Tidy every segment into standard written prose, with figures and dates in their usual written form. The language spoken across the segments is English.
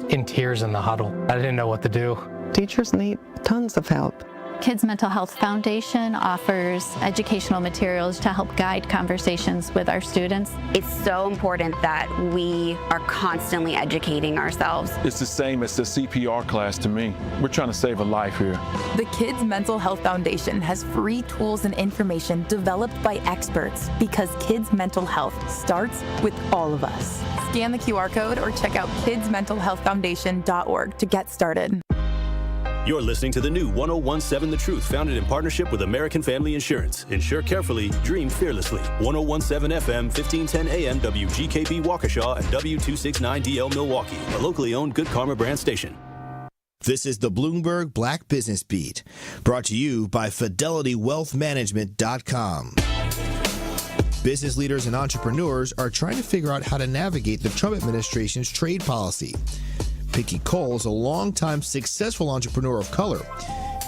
in tears in the huddle. I didn't know what to do. Teachers need tons of help. Kids Mental Health Foundation offers educational materials to help guide conversations with our students. It's so important that we are constantly educating ourselves. It's the same as the CPR class to me. We're trying to save a life here. The Kids Mental Health Foundation has free tools and information developed by experts because kids' mental health starts with all of us. Scan the QR code or check out kidsmentalhealthfoundation.org to get started. You're listening to the new 1017 The Truth, founded in partnership with American Family Insurance. Insure carefully, dream fearlessly. 1017 FM, 1510 AM, WGKB Waukesha, and W269DL Milwaukee, a locally owned Good Karma brand station. This is the Bloomberg Black Business Beat, brought to you by FidelityWealthManagement.com. Business leaders and entrepreneurs are trying to figure out how to navigate the Trump administration's trade policy. Picky Cole is a longtime successful entrepreneur of color.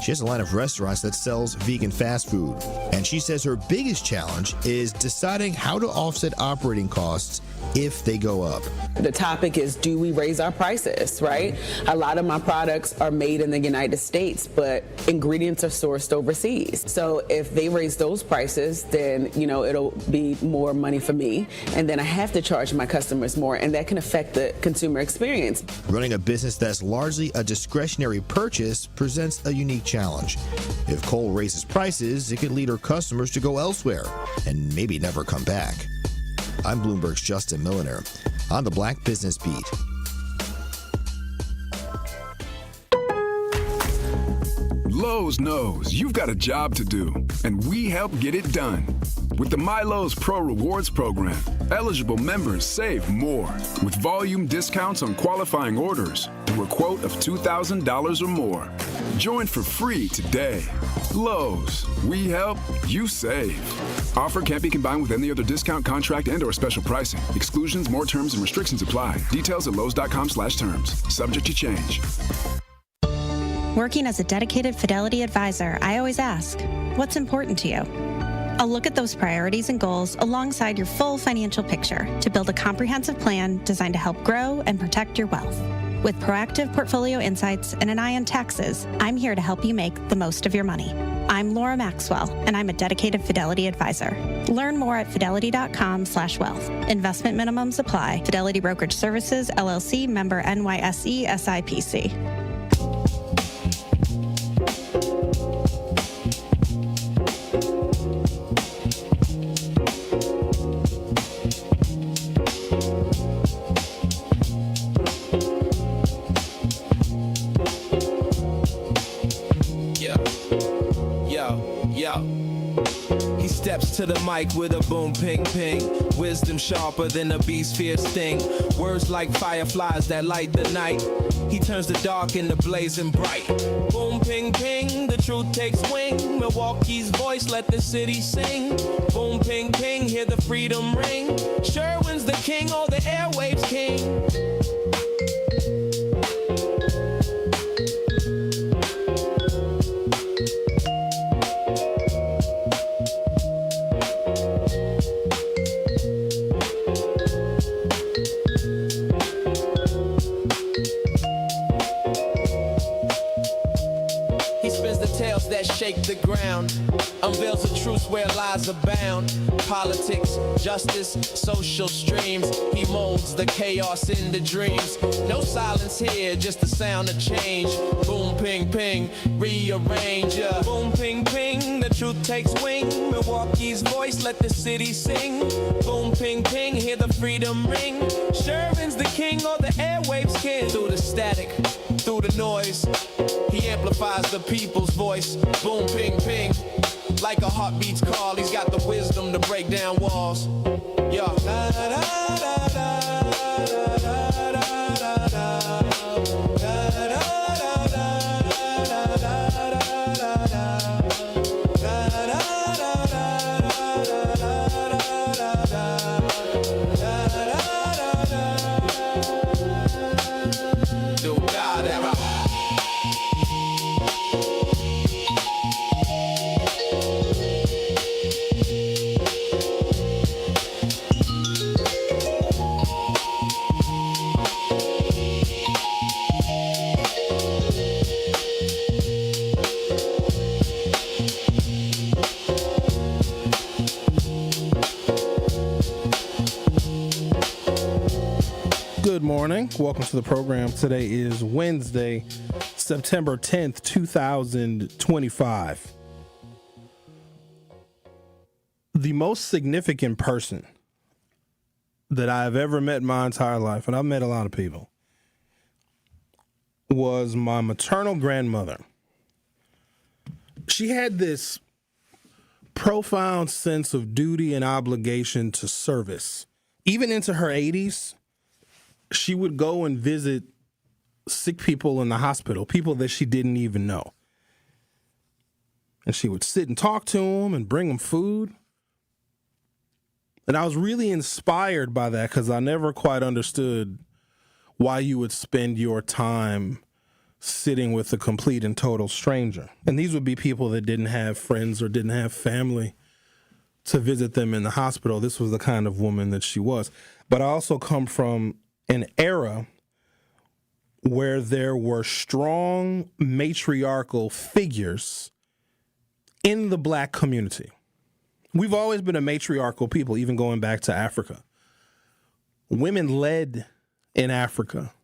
She has a line of restaurants that sells vegan fast food. And she says her biggest challenge is deciding how to offset operating costs if they go up. The topic is, do we raise our prices, right? A lot of my products are made in the United States, but ingredients are sourced overseas. So if they raise those prices, then, it'll be more money for me. And then I have to charge my customers more, and that can affect the consumer experience. Running a business that's largely a discretionary purchase presents a unique challenge. If Cole raises prices, it could lead her customers to go elsewhere and maybe never come back. I'm Bloomberg's Justin Milliner on the Black Business Beat. Lowe's knows you've got a job to do, and we help get it done. With the MyLowe's Pro Rewards program, eligible members save more with volume discounts on qualifying orders through a quote of $2,000 or more. Join for free today. Lowe's, we help, you save. Offer can't be combined with any other discount, contract, and/or special pricing. Exclusions, more terms, and restrictions apply. Details at lowes.com/terms. Subject to change. Working as a dedicated Fidelity advisor, I always ask, what's important to you? I'll look at those priorities and goals alongside your full financial picture to build a comprehensive plan designed to help grow and protect your wealth. With proactive portfolio insights and an eye on taxes, I'm here to help you make the most of your money. I'm Laura Maxwell, and I'm a dedicated Fidelity advisor. Learn more at fidelity.com/wealth. Investment minimums apply. Fidelity Brokerage Services, LLC, member NYSE, SIPC. To the mic with a boom, ping, ping. Wisdom sharper than a beast's fierce sting. Words like fireflies that light the night. He turns the dark into blazing bright. Boom, ping, ping, the truth takes wing. Milwaukee's voice, let the city sing. Boom, ping, ping, hear the freedom ring. Sherwin's the king, all the airwaves king. Shake the ground, unveils the truth where lies abound. Politics, justice, social streams. He molds the chaos into dreams. No silence here, just the sound of change. Boom, ping, ping, rearrange. Boom, ping, ping, the truth takes wing. Milwaukee's voice, let the city sing. Boom, ping, ping, hear the freedom ring. Sherwin's the king, all the airwaves king. Through the static, through the noise, he amplifies the people's voice. Boom, ping, ping, like a heartbeat's call. He's got the wisdom to break down walls. Yeah. Da, da, da, da, da, da, da, da, da. morning. Welcome to the program. Today is Wednesday, September 10th, 2025. The most significant person that I've ever met in my entire life, and I've met a lot of people, was my maternal grandmother. She had this profound sense of duty and obligation to service. Even into her 80s, she would go and visit sick people in the hospital, people that she didn't even know. And she would sit and talk to them and bring them food. And I was really inspired by that because I never quite understood why you would spend your time sitting with a complete and total stranger. And these would be people that didn't have friends or didn't have family to visit them in the hospital. This was the kind of woman that she was. But I also come from an era where there were strong matriarchal figures in the black community. We've always been a matriarchal people, even going back to Africa. Women led in Africa.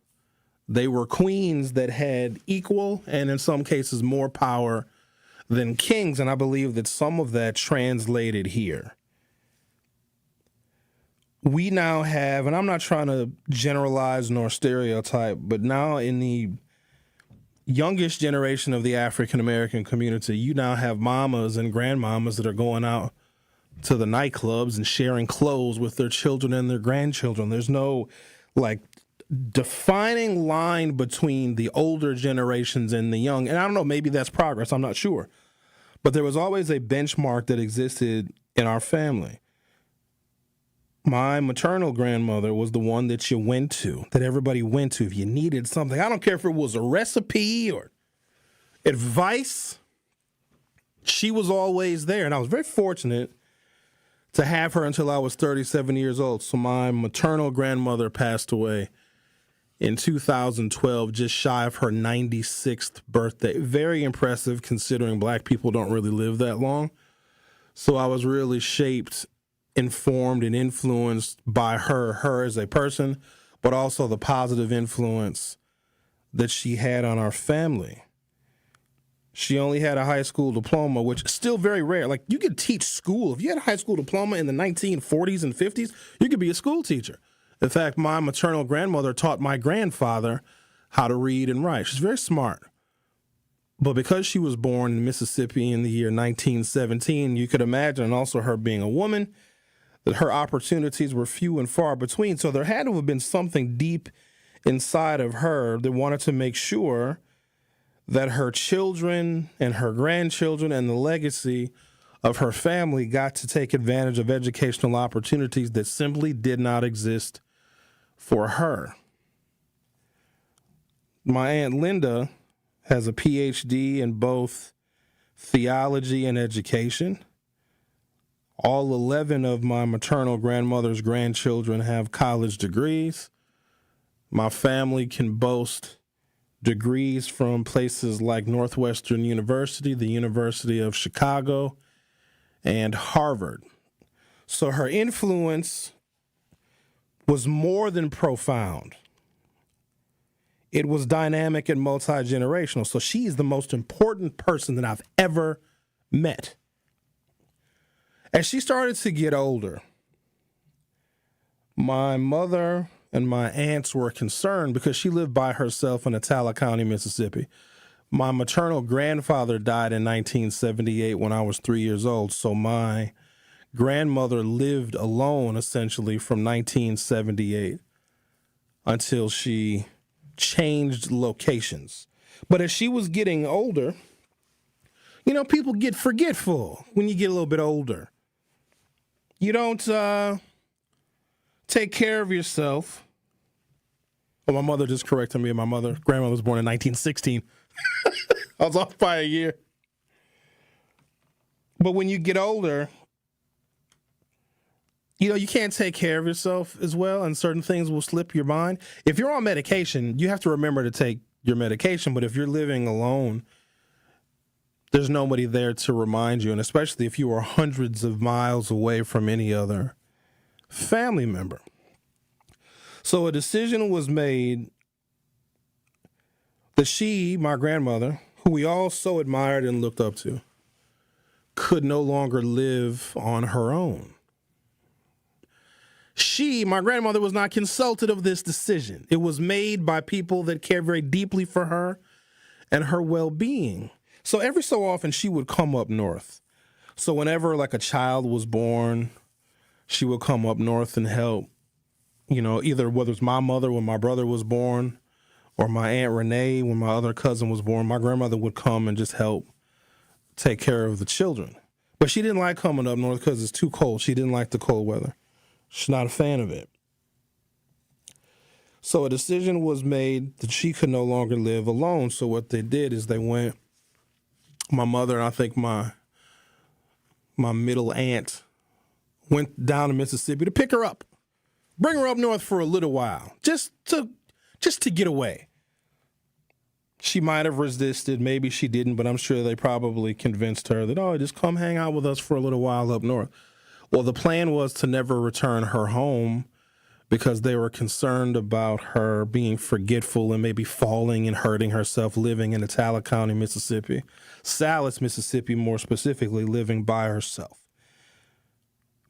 They were queens that had equal and in some cases more power than kings, and I believe that some of that translated here. We now have, and I'm not trying to generalize nor stereotype, but now in the youngest generation of the African American community, you now have mamas and grandmamas that are going out to the nightclubs and sharing clothes with their children and their grandchildren. There's no defining line between the older generations and the young. And I don't know, maybe that's progress. I'm not sure. But there was always a benchmark that existed in our family. My maternal grandmother was the one that you went to, that everybody went to if you needed something. I don't care if it was a recipe or advice. She was always there. And I was very fortunate to have her until I was 37 years old. So my maternal grandmother passed away in 2012, just shy of her 96th birthday. Very impressive considering black people don't really live that long. So I was really shaped, informed, and influenced by her as a person, but also the positive influence that she had on our family. She only had a high school diploma, which is still very rare. Like, you could teach school. If you had a high school diploma in the 1940s and 50s, you could be a school teacher. In fact, my maternal grandmother taught my grandfather how to read and write. She's very smart. But because she was born in Mississippi in the year 1917, you could imagine, and also her being a woman, that her opportunities were few and far between. So there had to have been something deep inside of her that wanted to make sure that her children and her grandchildren and the legacy of her family got to take advantage of educational opportunities that simply did not exist for her. My Aunt Linda has a PhD in both theology and education. All 11 of my maternal grandmother's grandchildren have college degrees. My family can boast degrees from places like Northwestern University, the University of Chicago, and Harvard. So her influence was more than profound. It was dynamic and multi-generational. So she is the most important person that I've ever met. As she started to get older, my mother and my aunts were concerned because she lived by herself in Attala County, Mississippi. My maternal grandfather died in 1978 when I was 3 years old, so my grandmother lived alone essentially from 1978 until she changed locations. But as she was getting older, you know, people get forgetful when you get a little bit older. You don't take care of yourself. Oh, my mother just corrected me. My grandmother was born in 1916. I was off by a year. But when you get older, you know, you can't take care of yourself as well, and certain things will slip your mind. If you're on medication, you have to remember to take your medication. But if you're living alone, there's nobody there to remind you, and especially if you are hundreds of miles away from any other family member. So a decision was made that she, my grandmother, who we all so admired and looked up to, could no longer live on her own. She, my grandmother, was not consulted of this decision. It was made by people that care very deeply for her and her well-being. So every so often she would come up north. So whenever like a child was born, she would come up north and help, either whether it's my mother when my brother was born or my Aunt Renee when my other cousin was born, my grandmother would come and just help take care of the children. But she didn't like coming up north because it's too cold. She didn't like the cold weather. She's not a fan of it. So a decision was made that she could no longer live alone. So what they did is they went, my mother and I think my middle aunt went down to Mississippi to pick her up, bring her up north for a little while, just to get away. She might have resisted, maybe she didn't, but I'm sure they probably convinced her that, just come hang out with us for a little while up north. Well, the plan was to never return her home because they were concerned about her being forgetful and maybe falling and hurting herself living in Itala County, Mississippi. Salis, Mississippi, more specifically, living by herself.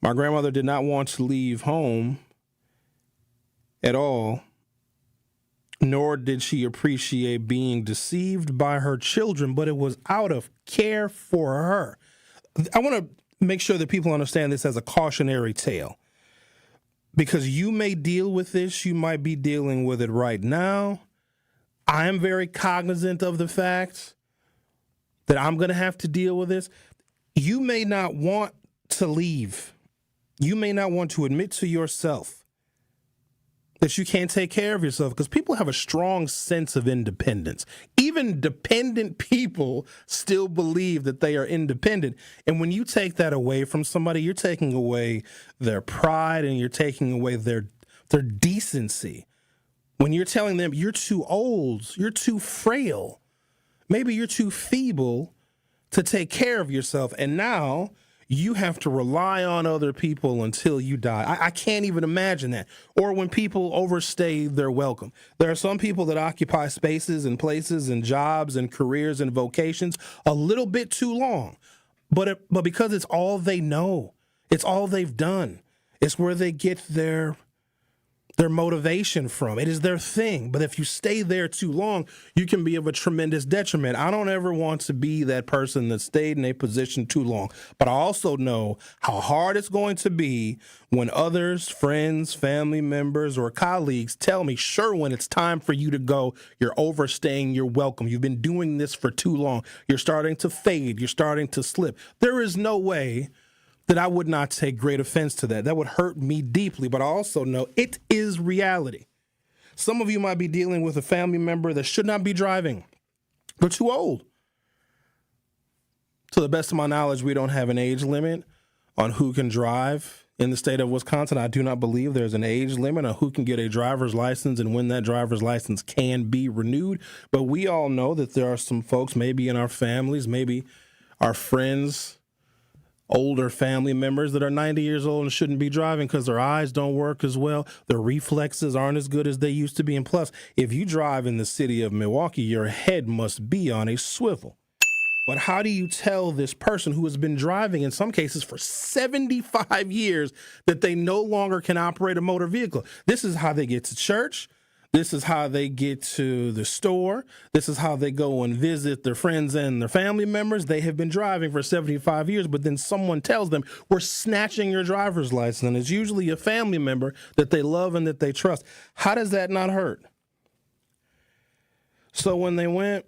My grandmother did not want to leave home at all, nor did she appreciate being deceived by her children, but it was out of care for her. I want to make sure that people understand this as a cautionary tale, because you may deal with this, you might be dealing with it right now. I am very cognizant of the fact that I'm going to have to deal with this. You may not want to leave. You may not want to admit to yourself that you can't take care of yourself, because people have a strong sense of independence. Even dependent people still believe that they are independent. And when you take that away from somebody, you're taking away their pride and you're taking away their decency. When you're telling them you're too old, you're too frail, maybe you're too feeble to take care of yourself, and now you have to rely on other people until you die. I can't even imagine that. Or when people overstay their welcome. There are some people that occupy spaces and places and jobs and careers and vocations a little bit too long. But because it's all they know, it's all they've done, it's where they get their motivation from. It is their thing. But if you stay there too long, you can be of a tremendous detriment. I don't ever want to be that person that stayed in a position too long. But I also know how hard it's going to be when others, friends, family members, or colleagues tell me, Sherwin, it's time for you to go. You're overstaying your welcome. You've been doing this for too long. You're starting to fade. You're starting to slip. There is no way that I would not take great offense to that. That would hurt me deeply, but I also know it is reality. Some of you might be dealing with a family member that should not be driving. They're too old. To the best of my knowledge, we don't have an age limit on who can drive in the state of Wisconsin. I do not believe there's an age limit on who can get a driver's license and when that driver's license can be renewed. But we all know that there are some folks, maybe in our families, maybe our friends, older family members that are 90 years old and shouldn't be driving because their eyes don't work as well. Their reflexes aren't as good as they used to be. And plus, if you drive in the city of Milwaukee, your head must be on a swivel. But how do you tell this person who has been driving in some cases for 75 years that they no longer can operate a motor vehicle? This is how they get to church. This is how they get to the store. This is how they go and visit their friends and their family members. They have been driving for 75 years, but then someone tells them, we're snatching your driver's license. And it's usually a family member that they love and that they trust. How does that not hurt? So when they went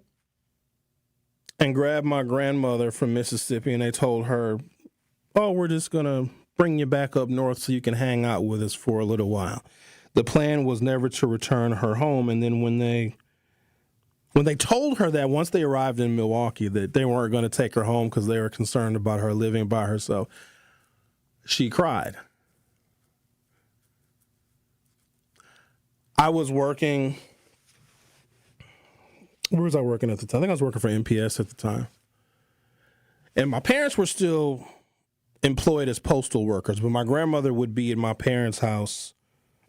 and grabbed my grandmother from Mississippi and they told her, we're just going to bring you back up north so you can hang out with us for a little while. The plan was never to return her home. And then when they told her that once they arrived in Milwaukee that they weren't going to take her home because they were concerned about her living by herself, she cried. I was working. Where was I working at the time? I think I was working for MPS at the time. And my parents were still employed as postal workers, but my grandmother would be at my parents' house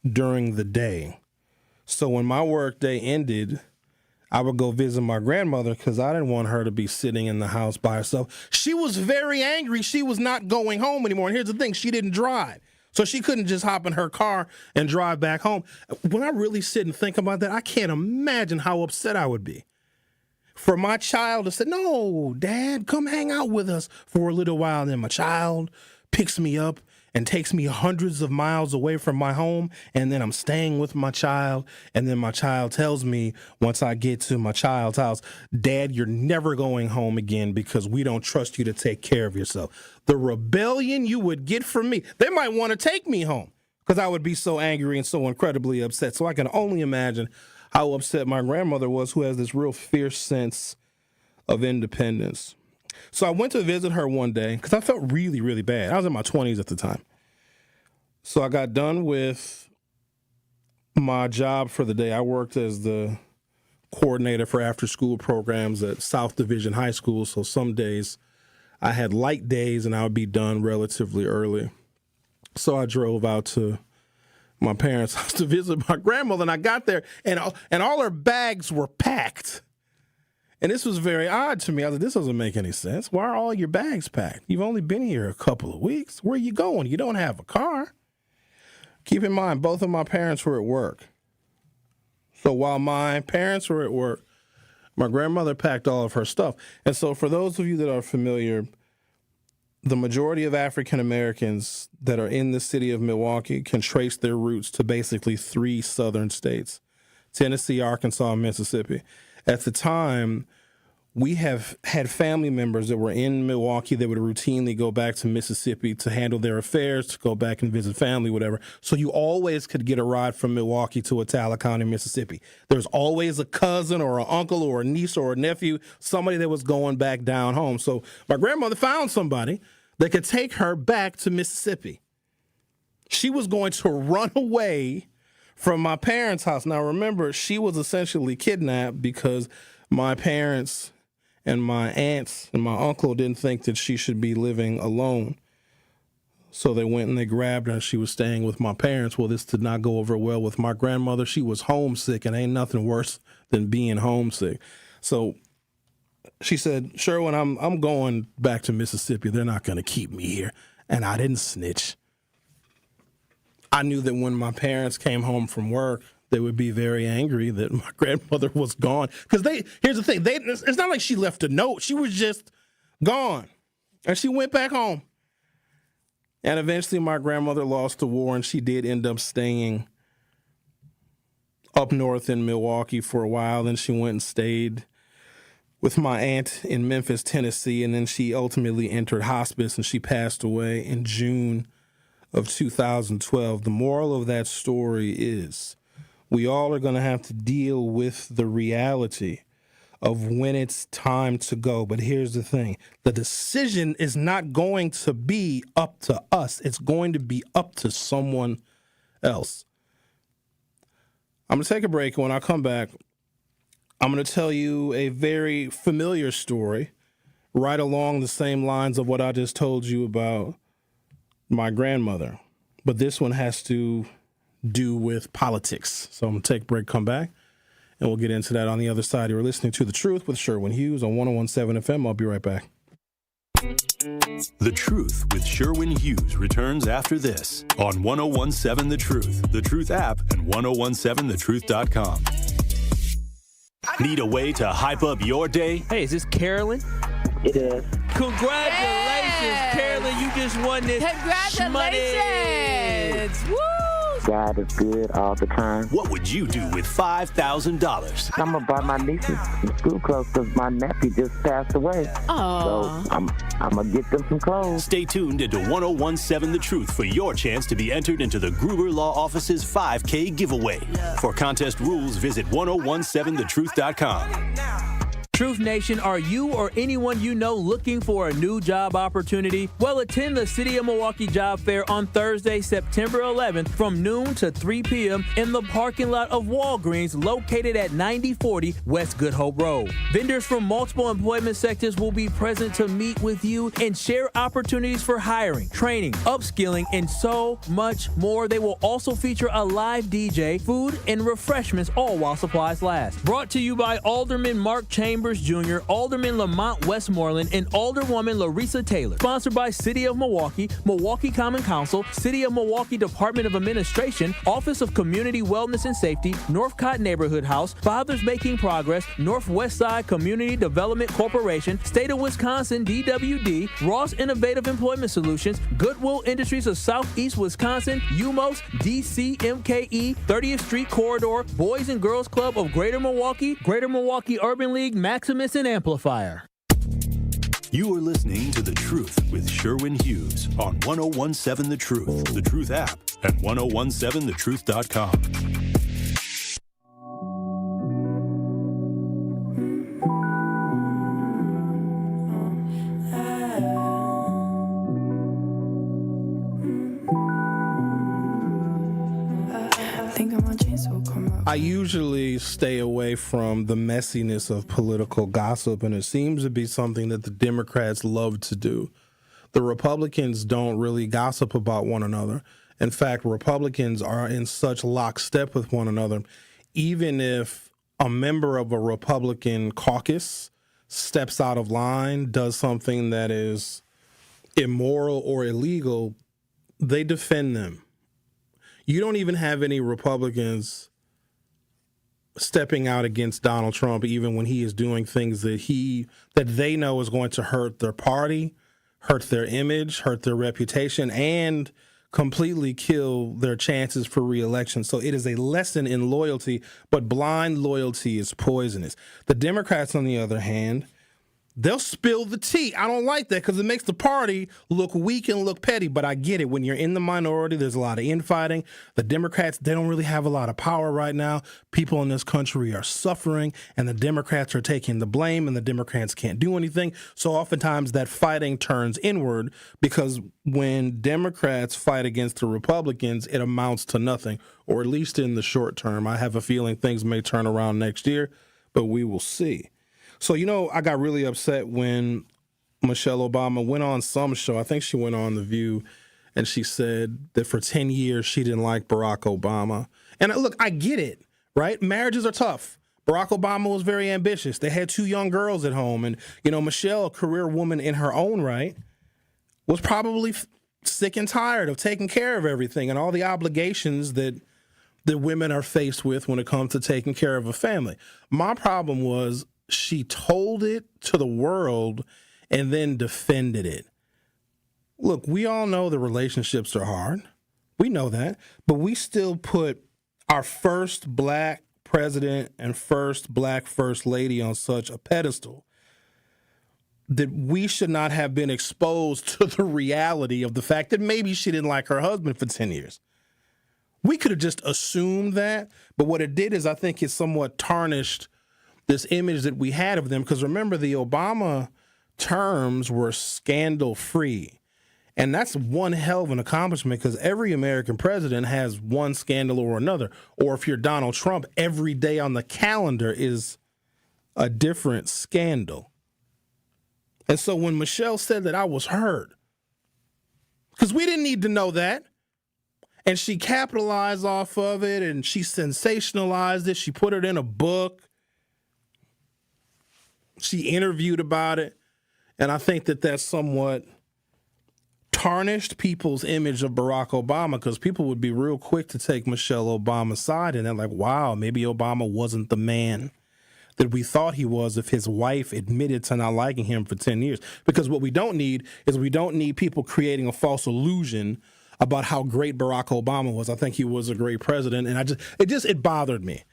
during the day. So when my work day ended, I would go visit my grandmother because I didn't want her to be sitting in the house by herself. She was very angry. She was not going home anymore. And here's the thing, she didn't drive. So she couldn't just hop in her car and drive back home. When I really sit and think about that, I can't imagine how upset I would be. For my child to say, no, Dad, come hang out with us for a little while. And then my child picks me up and takes me hundreds of miles away from my home, and then I'm staying with my child, and then my child tells me once I get to my child's house, Dad, you're never going home again because we don't trust you to take care of yourself. The rebellion you would get from me, they might want to take me home because I would be so angry and so incredibly upset. So I can only imagine how upset my grandmother was, who has this real fierce sense of independence. So I went to visit her one day because I felt really, really bad. I was in my 20s at the time. So I got done with my job for the day. I worked as the coordinator for after-school programs at South Division High School. So some days I had light days and I would be done relatively early. So I drove out to my parents' house to visit my grandmother, and I got there, and all her bags were packed. And this was very odd to me. I was like, this doesn't make any sense. Why are all your bags packed? You've only been here a couple of weeks. Where are you going? You don't have a car. Keep in mind, both of my parents were at work. So while my parents were at work, my grandmother packed all of her stuff. And so for those of you that are familiar, the majority of African Americans that are in the city of Milwaukee can trace their roots to basically 3 southern states, Tennessee, Arkansas, and Mississippi. At the time, we have had family members that were in Milwaukee that would routinely go back to Mississippi to handle their affairs, to go back and visit family, whatever. So you always could get a ride from Milwaukee to Attala County, Mississippi. There's always a cousin or an uncle or a niece or a nephew, somebody that was going back down home. So my grandmother found somebody that could take her back to Mississippi. She was going to run away from my parents' house. Now, remember, she was essentially kidnapped because my parents and my aunts and my uncle didn't think that she should be living alone. So they went and they grabbed her, and she was staying with my parents. Well, this did not go over well with my grandmother. She was homesick, and ain't nothing worse than being homesick. So she said, Sherwin, I'm going back to Mississippi. They're not going to keep me here. And I didn't snitch. I knew that when my parents came home from work, they would be very angry that my grandmother was gone. Because here's the thing, it's not like she left a note. She was just gone. And she went back home. And eventually my grandmother lost the war, and she did end up staying up north in Milwaukee for a while. Then she went and stayed with my aunt in Memphis, Tennessee. And then she ultimately entered hospice, and she passed away in June of 2012. The moral of that story is we all are going to have to deal with the reality of when it's time to go. But here's the thing. The decision is not going to be up to us. It's going to be up to someone else. I'm going to take a break. When I come back, I'm going to tell you a very familiar story right along the same lines of what I just told you about my grandmother. But this one has to do with politics. So I'm going to take a break, come back, and we'll get into that on the other side. You're listening to The Truth with Sherwin Hughes on 101.7 FM. I'll be right back. The Truth with Sherwin Hughes returns after this on 101.7 The Truth, The Truth app, and 101.7thetruth.com. Need a way to hype up your day? Hey, is this Carolyn? It is. Congratulations, Carolyn. You just won this. Congratulations. Woo! God is good all the time. What would you do with $5,000? I'm going to buy my nieces some school clothes because my nephew just passed away. Oh. So I'm going to get them some clothes. Stay tuned into 101.7 The Truth for your chance to be entered into the Gruber Law Office's 5K giveaway. For contest rules, visit 101.7thetruth.com. Truth Nation, are you or anyone you know looking for a new job opportunity? Well, attend the City of Milwaukee Job Fair on Thursday, September 11th from noon to 3 p.m. in the parking lot of Walgreens located at 9040 West Good Hope Road. Vendors from multiple employment sectors will be present to meet with you and share opportunities for hiring, training, upskilling, and so much more. They will also feature a live DJ, food, and refreshments, all while supplies last. Brought to you by Alderman Mark Chambers Jr., Alderman Lamont Westmoreland, and Alderwoman Larissa Taylor. Sponsored by City of Milwaukee, Milwaukee Common Council, City of Milwaukee Department of Administration, Office of Community Wellness and Safety, Northcott Neighborhood House, Fathers Making Progress, Northwest Side Community Development Corporation, State of Wisconsin DWD, Ross Innovative Employment Solutions, Goodwill Industries of Southeast Wisconsin, UMOS, DCMKE, 30th Street Corridor, Boys and Girls Club of Greater Milwaukee Urban League, Maximus, and Amplifier. You are listening to The Truth with Sherwin Hughes on 1017 The Truth, The Truth app, and 1017thetruth.com. I usually stay away from the messiness of political gossip, and it seems to be something that the Democrats love to do. The Republicans don't really gossip about one another. In fact, Republicans are in such lockstep with one another. Even if a member of a Republican caucus steps out of line, does something that is immoral or illegal, they defend them. You don't even have any Republicans stepping out against Donald Trump, even when he is doing things that they know is going to hurt their party, hurt their image, hurt their reputation, and completely kill their chances for re-election. So it is a lesson in loyalty, but blind loyalty is poisonous. The Democrats, on the other hand, they'll spill the tea. I don't like that because it makes the party look weak and look petty, but I get it. When you're in the minority, there's a lot of infighting. The Democrats, they don't really have a lot of power right now. People in this country are suffering, and the Democrats are taking the blame, and the Democrats can't do anything. So oftentimes that fighting turns inward because when Democrats fight against the Republicans, it amounts to nothing, or at least in the short term. I have a feeling things may turn around next year, but we will see. So, I got really upset when Michelle Obama went on some show. I think she went on The View, and she said that for 10 years she didn't like Barack Obama. And look, I get it, right? Marriages are tough. Barack Obama was very ambitious. They had 2 young girls at home. And, Michelle, a career woman in her own right, was probably sick and tired of taking care of everything and all the obligations that women are faced with when it comes to taking care of a family. My problem was, she told it to the world and then defended it. Look, we all know the relationships are hard. We know that. But we still put our first black president and first black first lady on such a pedestal that we should not have been exposed to the reality of the fact that maybe she didn't like her husband for 10 years. We could have just assumed that. But what it did is I think it somewhat tarnished this image that we had of them, because remember, the Obama terms were scandal-free. And that's one hell of an accomplishment because every American president has one scandal or another. Or if you're Donald Trump, every day on the calendar is a different scandal. And so when Michelle said that, I was hurt because we didn't need to know that. And she capitalized off of it and she sensationalized it. She put it in a book. She interviewed about it, and I think that that's somewhat tarnished people's image of Barack Obama because people would be real quick to take Michelle Obama's side, and they're like, wow, maybe Obama wasn't the man that we thought he was if his wife admitted to not liking him for 10 years. Because what we don't need is people creating a false illusion about how great Barack Obama was. I think he was a great president, and it bothered me.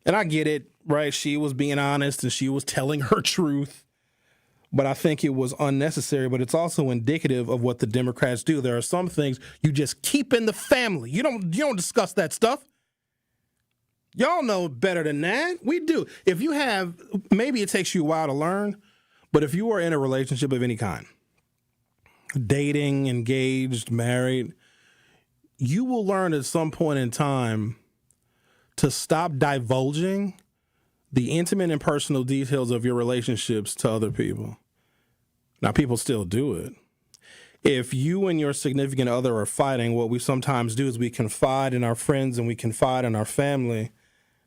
And I get it, right? She was being honest and she was telling her truth. But I think it was unnecessary. But it's also indicative of what the Democrats do. There are some things you just keep in the family. You don't discuss that stuff. Y'all know better than that. We do. If you have, maybe it takes you a while to learn, but if you are in a relationship of any kind, dating, engaged, married, you will learn at some point in time to stop divulging the intimate and personal details of your relationships to other people. Now, people still do it. If you and your significant other are fighting, what we sometimes do is we confide in our friends and we confide in our family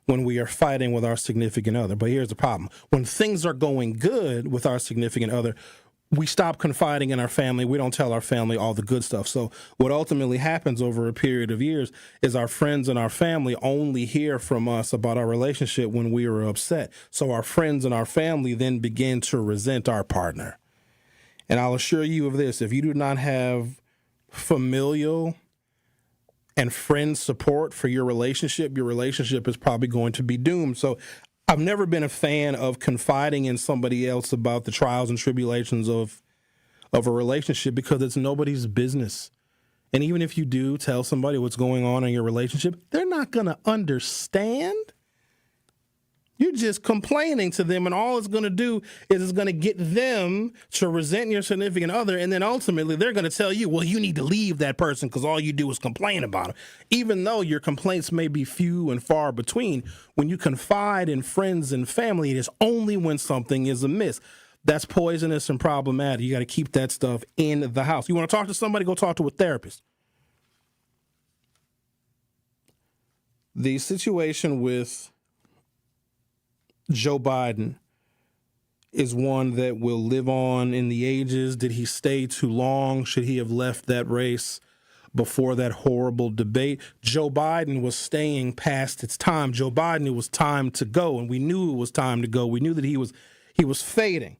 when we are fighting with our significant other. But here's the problem. When things are going good with our significant other, we stop confiding in our family. We don't tell our family all the good stuff. So what ultimately happens over a period of years is our friends and our family only hear from us about our relationship when we are upset. So our friends and our family then begin to resent our partner. And I'll assure you of this, if you do not have familial and friend support for your relationship is probably going to be doomed. So I've never been a fan of confiding in somebody else about the trials and tribulations of a relationship because it's nobody's business. And even if you do tell somebody what's going on in your relationship, they're not going to understand. You're just complaining to them, and all it's going to do is it's going to get them to resent your significant other, and then ultimately they're going to tell you, well, you need to leave that person because all you do is complain about them. Even though your complaints may be few and far between, when you confide in friends and family, it is only when something is amiss. That's poisonous and problematic. You got to keep that stuff in the house. You want to talk to somebody, go talk to a therapist. The situation with Joe Biden is one that will live on in the ages. Did he stay too long? Should he have left that race before that horrible debate? Joe Biden was staying past its time. Joe Biden, it was time to go, and we knew it was time to go. We knew that he was fading.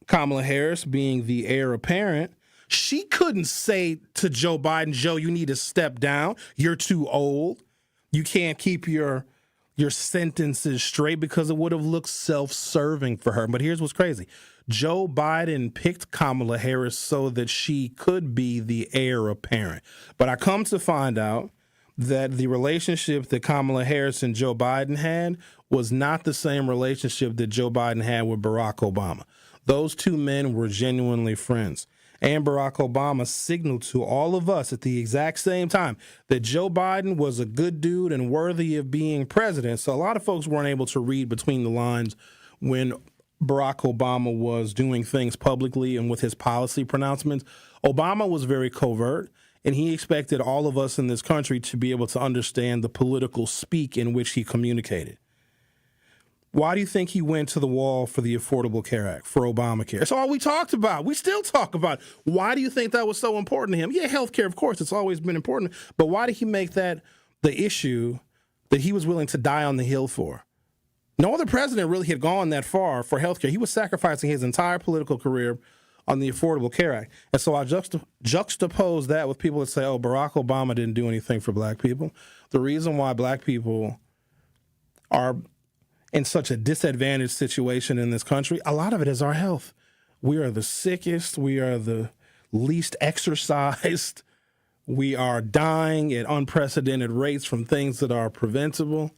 Kamala Harris, being the heir apparent, she couldn't say to Joe Biden, Joe, you need to step down. You're too old. You can't keep your sentences straight, because it would have looked self-serving for her. But here's what's crazy. Joe Biden picked Kamala Harris so that she could be the heir apparent. But I come to find out that the relationship that Kamala Harris and Joe Biden had was not the same relationship that Joe Biden had with Barack Obama. Those two men were genuinely friends. And Barack Obama signaled to all of us at the exact same time that Joe Biden was a good dude and worthy of being president. So a lot of folks weren't able to read between the lines when Barack Obama was doing things publicly and with his policy pronouncements. Obama was very covert, and he expected all of us in this country to be able to understand the political speak in which he communicated. Why do you think he went to the wall for the Affordable Care Act, for Obamacare? It's all we talked about. We still talk about. Why do you think that was so important to him? Yeah, healthcare, of course, it's always been important. But why did he make that the issue that he was willing to die on the Hill for? No other president really had gone that far for healthcare. He was sacrificing his entire political career on the Affordable Care Act. And so I juxtapose that with people that say, oh, Barack Obama didn't do anything for black people. The reason why black people are in such a disadvantaged situation in this country, a lot of it is our health. We are the sickest. We are the least exercised. We are dying at unprecedented rates from things that are preventable.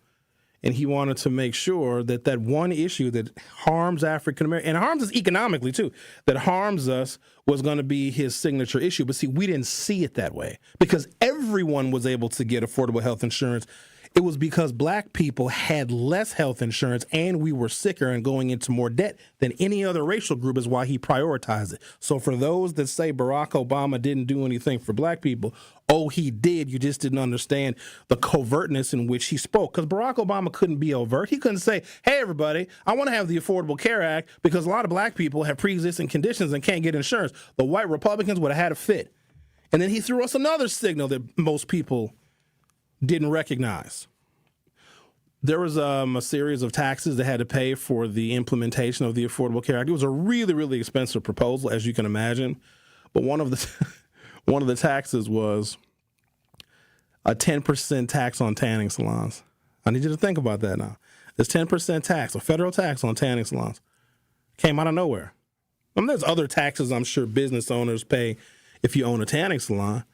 And he wanted to make sure that that one issue that harms African Americans, and harms us economically too, that harms us, was going to be his signature issue. But see, we didn't see it that way because everyone was able to get affordable health insurance. It was because black people had less health insurance and we were sicker and going into more debt than any other racial group, is why he prioritized it. So for those that say Barack Obama didn't do anything for black people, oh, he did. You just didn't understand the covertness in which he spoke. Because Barack Obama couldn't be overt. He couldn't say, hey, everybody, I want to have the Affordable Care Act because a lot of black people have pre-existing conditions and can't get insurance. The white Republicans would have had a fit. And then he threw us another signal that most people didn't recognize. There was a series of taxes that had to pay for the implementation of the Affordable Care Act. It was a really, really expensive proposal, as you can imagine. But one of the taxes was a 10% tax on tanning salons. I need you to think about that now. This 10% tax, a federal tax on tanning salons, came out of nowhere. I mean, there's other taxes I'm sure business owners pay if you own a tanning salon.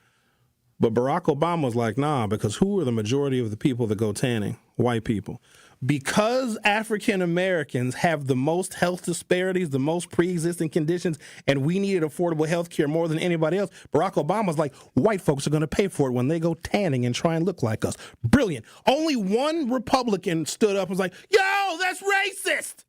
But Barack Obama was like, nah, because who are the majority of the people that go tanning? White people. Because African Americans have the most health disparities, the most pre-existing conditions, and we needed affordable health care more than anybody else, Barack Obama's like, white folks are going to pay for it when they go tanning and try and look like us. Brilliant. Only one Republican stood up and was like, yo, that's racist.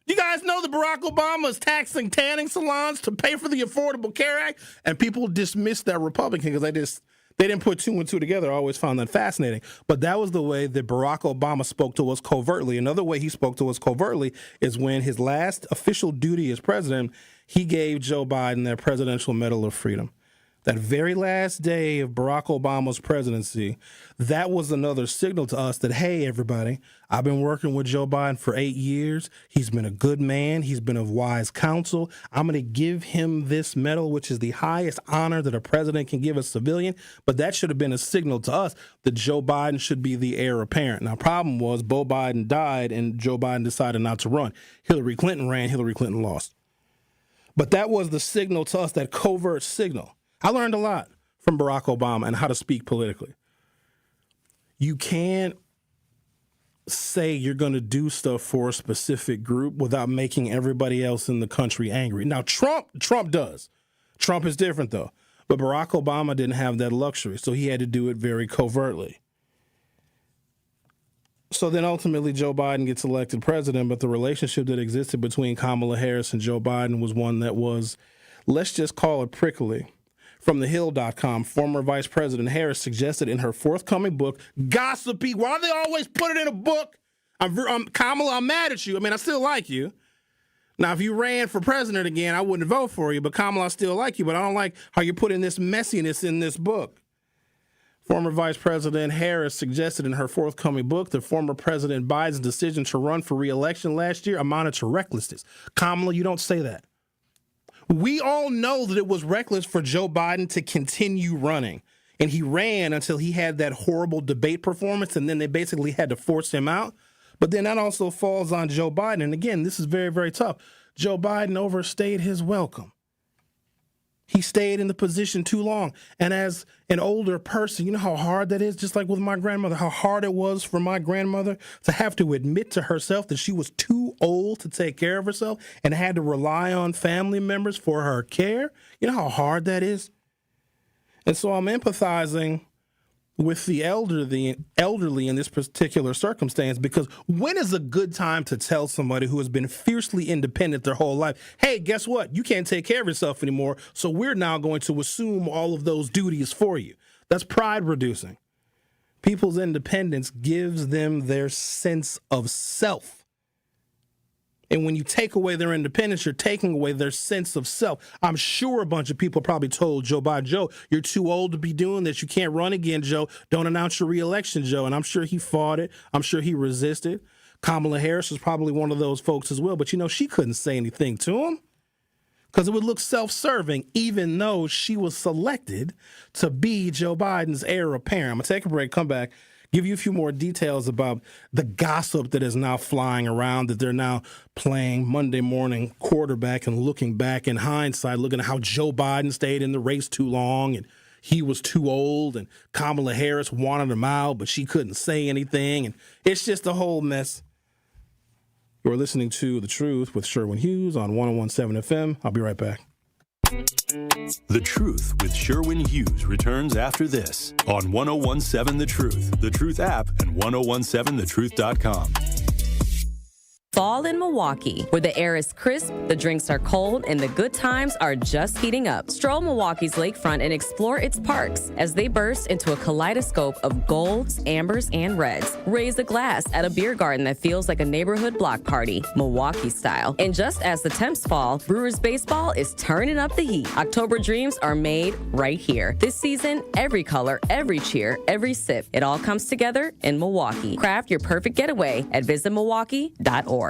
You guys know that Barack Obama is taxing tanning salons to pay for the Affordable Care Act? And people dismissed that Republican because they didn't put two and two together. I always found that fascinating. But that was the way that Barack Obama spoke to us covertly. Another way he spoke to us covertly is when his last official duty as president, he gave Joe Biden that Presidential Medal of Freedom. That very last day of Barack Obama's presidency, that was another signal to us that, hey, everybody, I've been working with Joe Biden for 8 years. He's been a good man. He's been of wise counsel. I'm going to give him this medal, which is the highest honor that a president can give a civilian. But that should have been a signal to us that Joe Biden should be the heir apparent. Now, problem was Beau Biden died and Joe Biden decided not to run. Hillary Clinton ran. Hillary Clinton lost. But that was the signal to us, that covert signal. I learned a lot from Barack Obama and how to speak politically. You can't say you're going to do stuff for a specific group without making everybody else in the country angry. Now, Trump does. Trump is different, though. But Barack Obama didn't have that luxury, so he had to do it very covertly. So then ultimately Joe Biden gets elected president, but the relationship that existed between Kamala Harris and Joe Biden was one that was, let's just call it prickly. From thehill.com, former Vice President Harris suggested in her forthcoming book, gossipy, why do they always put it in a book? Kamala, I'm mad at you. I mean, I still like you. Now, if you ran for president again, I wouldn't vote for you, but Kamala, I still like you, but I don't like how you're putting this messiness in this book. Former Vice President Harris suggested in her forthcoming book that former President Biden's decision to run for re-election last year amounted to recklessness. Kamala, you don't say that. We all know that it was reckless for Joe Biden to continue running. And he ran until he had that horrible debate performance, and then they basically had to force him out. But then that also falls on Joe Biden. And again, this is very, very tough. Joe Biden overstayed his welcome. He stayed in the position too long. And as an older person, you know how hard that is? Just like with my grandmother, how hard it was for my grandmother to have to admit to herself that she was too old to take care of herself and had to rely on family members for her care. You know how hard that is? And so I'm empathizing with the elderly in this particular circumstance, because when is a good time to tell somebody who has been fiercely independent their whole life, hey, guess what? You can't take care of yourself anymore, so we're now going to assume all of those duties for you. That's pride reducing. People's independence gives them their sense of self. And when you take away their independence, you're taking away their sense of self. I'm sure a bunch of people probably told Joe Biden, Joe, you're too old to be doing this. You can't run again, Joe. Don't announce your reelection, Joe. And I'm sure he fought it. I'm sure he resisted. Kamala Harris was probably one of those folks as well. But, you know, she couldn't say anything to him because it would look self-serving, even though she was selected to be Joe Biden's heir apparent. I'm going to take a break, come back, give you a few more details about the gossip that is now flying around, that they're now playing Monday morning quarterback and looking back in hindsight, looking at how Joe Biden stayed in the race too long and he was too old and Kamala Harris wanted him out, but she couldn't say anything. And it's just a whole mess. You're listening to The Truth with Sherwin Hughes on 101.7 FM. I'll be right back. The Truth with Sherwin Hughes returns after this on 101.7 The Truth app, and 101.7thetruth.com. Fall in Milwaukee, where the air is crisp, the drinks are cold, and the good times are just heating up. Stroll Milwaukee's lakefront and explore its parks as they burst into a kaleidoscope of golds, ambers, and reds. Raise a glass at a beer garden that feels like a neighborhood block party, Milwaukee style. And just as the temps fall, Brewers baseball is turning up the heat. October dreams are made right here. This season, every color, every cheer, every sip, it all comes together in Milwaukee. Craft your perfect getaway at visitmilwaukee.org.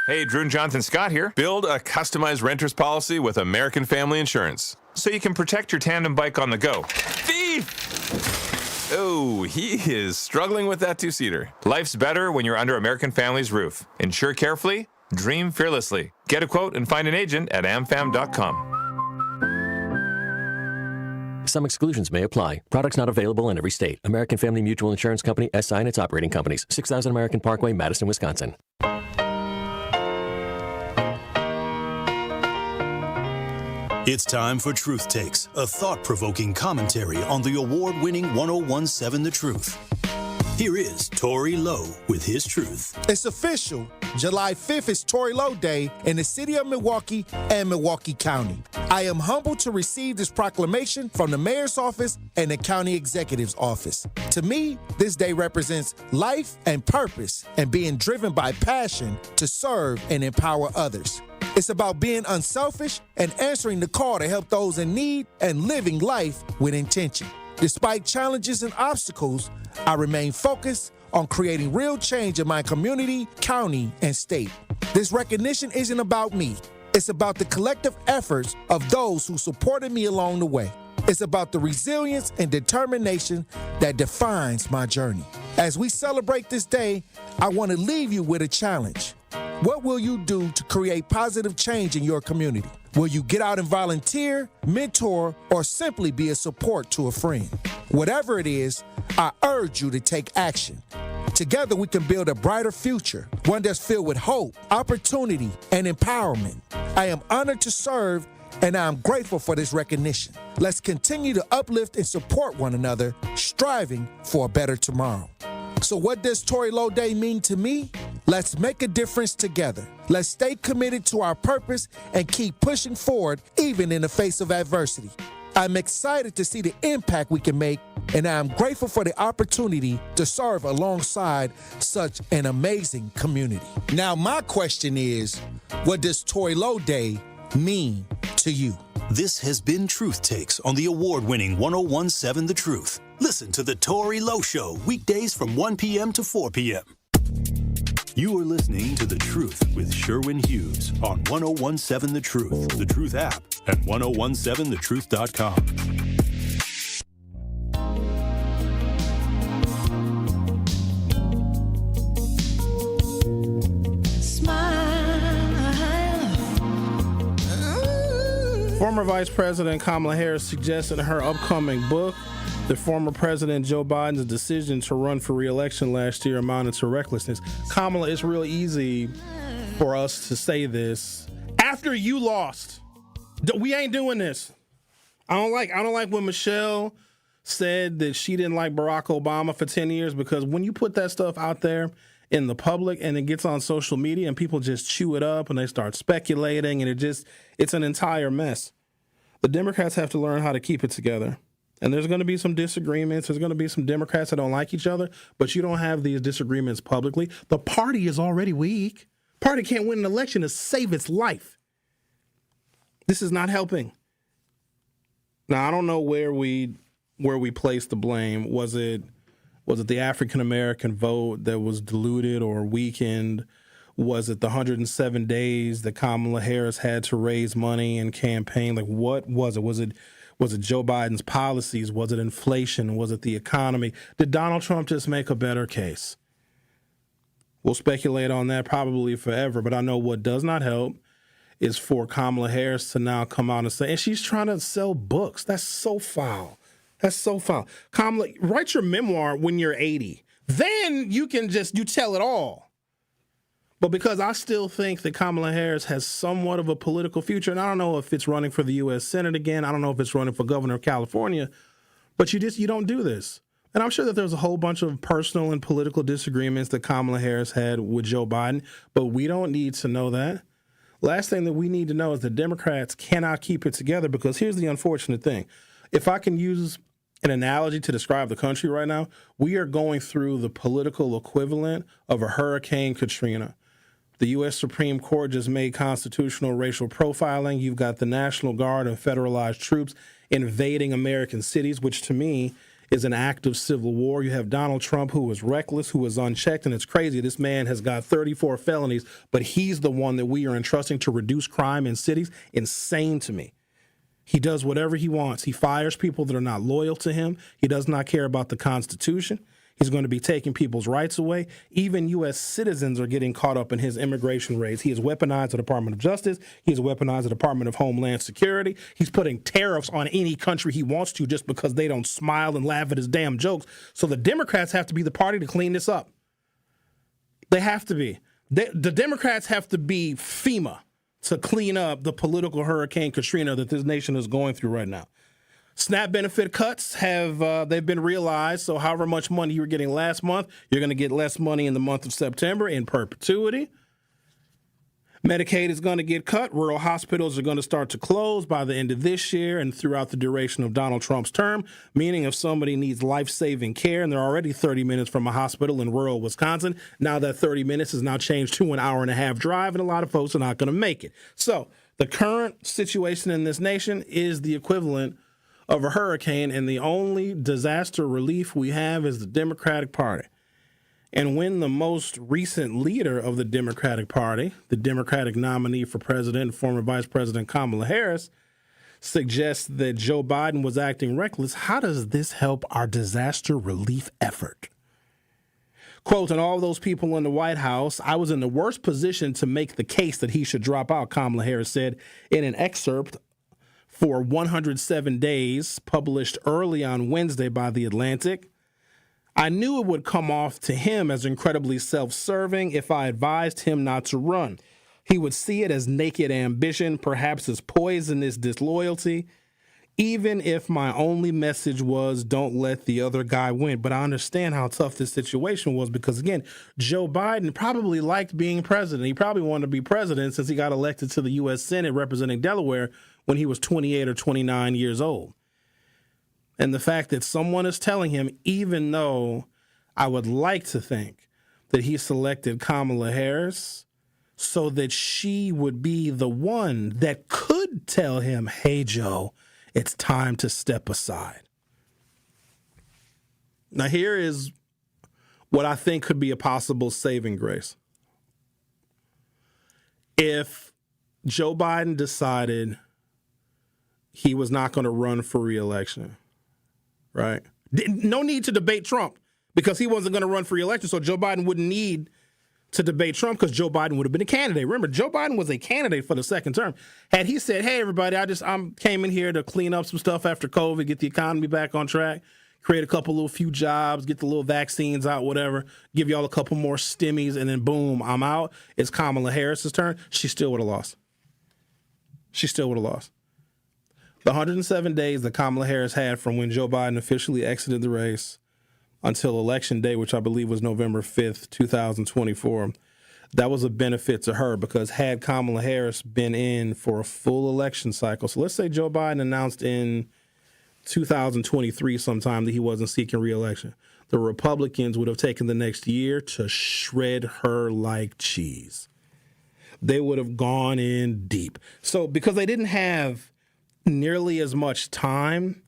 Hey, Drew and Jonathan Scott here. Build a customized renter's policy with American Family Insurance so you can protect your tandem bike on the go. Thief! Oh, he is struggling with that two-seater. Life's better when you're under American Family's roof. Insure carefully, dream fearlessly. Get a quote and find an agent at amfam.com. Some exclusions may apply. Products not available in every state. American Family Mutual Insurance Company, SI and its operating companies. 6000 American Parkway, Madison, Wisconsin. It's time for Truth Takes, a thought-provoking commentary on the award-winning 1017 The Truth. Here is Tory Lowe with his truth. It's official. July 5th is Tory Lowe Day in the city of Milwaukee and Milwaukee County. I am humbled to receive this proclamation from the mayor's office and the county executive's office. To me, this day represents life and purpose and being driven by passion to serve and empower others. It's about being unselfish and answering the call to help those in need and living life with intention. Despite challenges and obstacles, I remain focused on creating real change in my community, county, and state. This recognition isn't about me. It's about the collective efforts of those who supported me along the way. It's about the resilience and determination that defines my journey. As we celebrate this day, I want to leave you with a challenge. What will you do to create positive change in your community? Will you get out and volunteer, mentor, or simply be a support to a friend? Whatever it is, I urge you to take action. Together we can build a brighter future, one that's filled with hope, opportunity, and empowerment. I am honored to serve, and I am grateful for this recognition. Let's continue to uplift and support one another, striving for a better tomorrow. So what does Tory Lowe Day mean to me? Let's make a difference together. Let's stay committed to our purpose and keep pushing forward even in the face of adversity. I'm excited to see the impact we can make, and I'm grateful for the opportunity to serve alongside such an amazing community. Now, my question is, what does Tory Lowe Day mean to you? This has been Truth Takes on the award-winning 1017 The Truth. Listen to The Tory Lowe Show weekdays from 1 p.m. to 4 p.m. You are listening to The Truth with Sherwin Hughes on 1017 The Truth, The Truth app, and 1017thetruth.com. Former Vice President Kamala Harris suggested in her upcoming book that former President Joe Biden's decision to run for re-election last year amounted to recklessness. Kamala, it's real easy for us to say this after you lost. We ain't doing this. I don't like when Michelle said that she didn't like Barack Obama for 10 years, because when you put that stuff out there in the public and it gets on social media and people just chew it up and they start speculating, and it's an entire mess. The Democrats have to learn how to keep it together. And there's going to be some disagreements. There's going to be some Democrats that don't like each other, but you don't have these disagreements publicly. The party is already weak. Party can't win an election to save its life. This is not helping. Now, I don't know where we place the blame. Was it the African-American vote that was diluted or weakened? Was it the 107 days that Kamala Harris had to raise money and campaign? Like, what was it? Was it Joe Biden's policies? Was it inflation? Was it the economy? Did Donald Trump just make a better case? We'll speculate on that probably forever, but I know what does not help is for Kamala Harris to now come out and say, and she's trying to sell books. That's so foul. That's so foul. Kamala, write your memoir when you're 80. Then you can you tell it all. But because I still think that Kamala Harris has somewhat of a political future, and I don't know if it's running for the U.S. Senate again, I don't know if it's running for governor of California, but you don't do this. And I'm sure that there's a whole bunch of personal and political disagreements that Kamala Harris had with Joe Biden, but we don't need to know that. Last thing that we need to know is that Democrats cannot keep it together, because here's the unfortunate thing. If I can use an analogy to describe the country right now, we are going through the political equivalent of a Hurricane Katrina. The U.S. Supreme Court just made constitutional racial profiling. You've got the National Guard and federalized troops invading American cities, which to me is an act of civil war. You have Donald Trump, who is reckless, who is unchecked, and it's crazy. This man has got 34 felonies, but he's the one that we are entrusting to reduce crime in cities. Insane to me. He does whatever he wants. He fires people that are not loyal to him. He does not care about the Constitution. He's going to be taking people's rights away. Even U.S. citizens are getting caught up in his immigration raids. He has weaponized the Department of Justice. He has weaponized the Department of Homeland Security. He's putting tariffs on any country he wants to just because they don't smile and laugh at his damn jokes. So the Democrats have to be the party to clean this up. They have to be. The Democrats have to be FEMA to clean up the political Hurricane Katrina that this nation is going through right now. SNAP benefit cuts they've been realized. So however much money you were getting last month, you're going to get less money in the month of September in perpetuity. Medicaid is going to get cut. Rural hospitals are going to start to close by the end of this year and throughout the duration of Donald Trump's term, meaning if somebody needs life-saving care and they're already 30 minutes from a hospital in rural Wisconsin, now that 30 minutes has now changed to an hour-and-a-half drive, and a lot of folks are not going to make it. So the current situation in this nation is the equivalent of a hurricane, and the only disaster relief we have is the Democratic Party. And when the most recent leader of the Democratic Party, the Democratic nominee for president and former Vice President Kamala Harris, suggests that Joe Biden was acting reckless, how does this help our disaster relief effort? Quote, and all those people in the White House, I was in the worst position to make the case that he should drop out, Kamala Harris said in an excerpt for 107 Days, published early on Wednesday by The Atlantic. I knew it would come off to him as incredibly self-serving if I advised him not to run. He would see it as naked ambition, perhaps as poisonous disloyalty, even if my only message was don't let the other guy win. But I understand how tough this situation was because, again, Joe Biden probably liked being president. He probably wanted to be president since he got elected to the U.S. Senate representing Delaware when he was 28 or 29 years old. And the fact that someone is telling him, even though I would like to think that he selected Kamala Harris so that she would be the one that could tell him, hey, Joe, it's time to step aside. Now, here is what I think could be a possible saving grace. If Joe Biden decided he was not going to run for re-election, right? No need to debate Trump because he wasn't going to run for re-election, so Joe Biden wouldn't need to debate Trump because Joe Biden would have been a candidate. Remember, Joe Biden was a candidate for the second term. Had he said, hey, everybody, I came in here to clean up some stuff after COVID, get the economy back on track, create a couple little few jobs, get the little vaccines out, whatever, give y'all a couple more stimmies, and then boom, I'm out. It's Kamala Harris's turn. She still would have lost. She still would have lost. The 107 days that Kamala Harris had from when Joe Biden officially exited the race until Election Day, which I believe was November 5th, 2024, that was a benefit to her because had Kamala Harris been in for a full election cycle, so let's say Joe Biden announced in 2023 sometime that he wasn't seeking re-election, the Republicans would have taken the next year to shred her like cheese. They would have gone in deep. So because they didn't have nearly as much time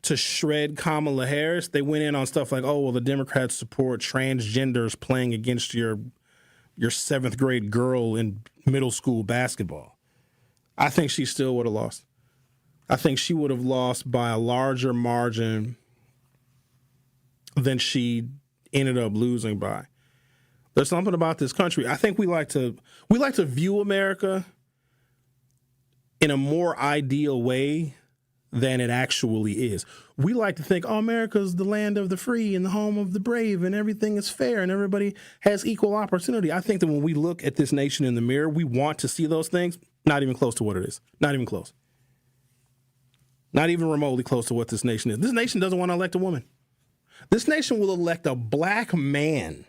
to shred Kamala Harris, they went in on stuff like, oh, well, the Democrats support transgenders playing against your seventh grade girl in middle school basketball. I think she still would have lost. I think she would have lost by a larger margin than she ended up losing by. There's something about this country. I think we like to view America in a more ideal way than it actually is. We like to think, oh, America's the land of the free and the home of the brave and everything is fair and everybody has equal opportunity. I think that when we look at this nation in the mirror, we want to see those things. Not even close to what it is. Not even close. Not even remotely close to what this nation is. This nation doesn't want to elect a woman. This nation will elect a black man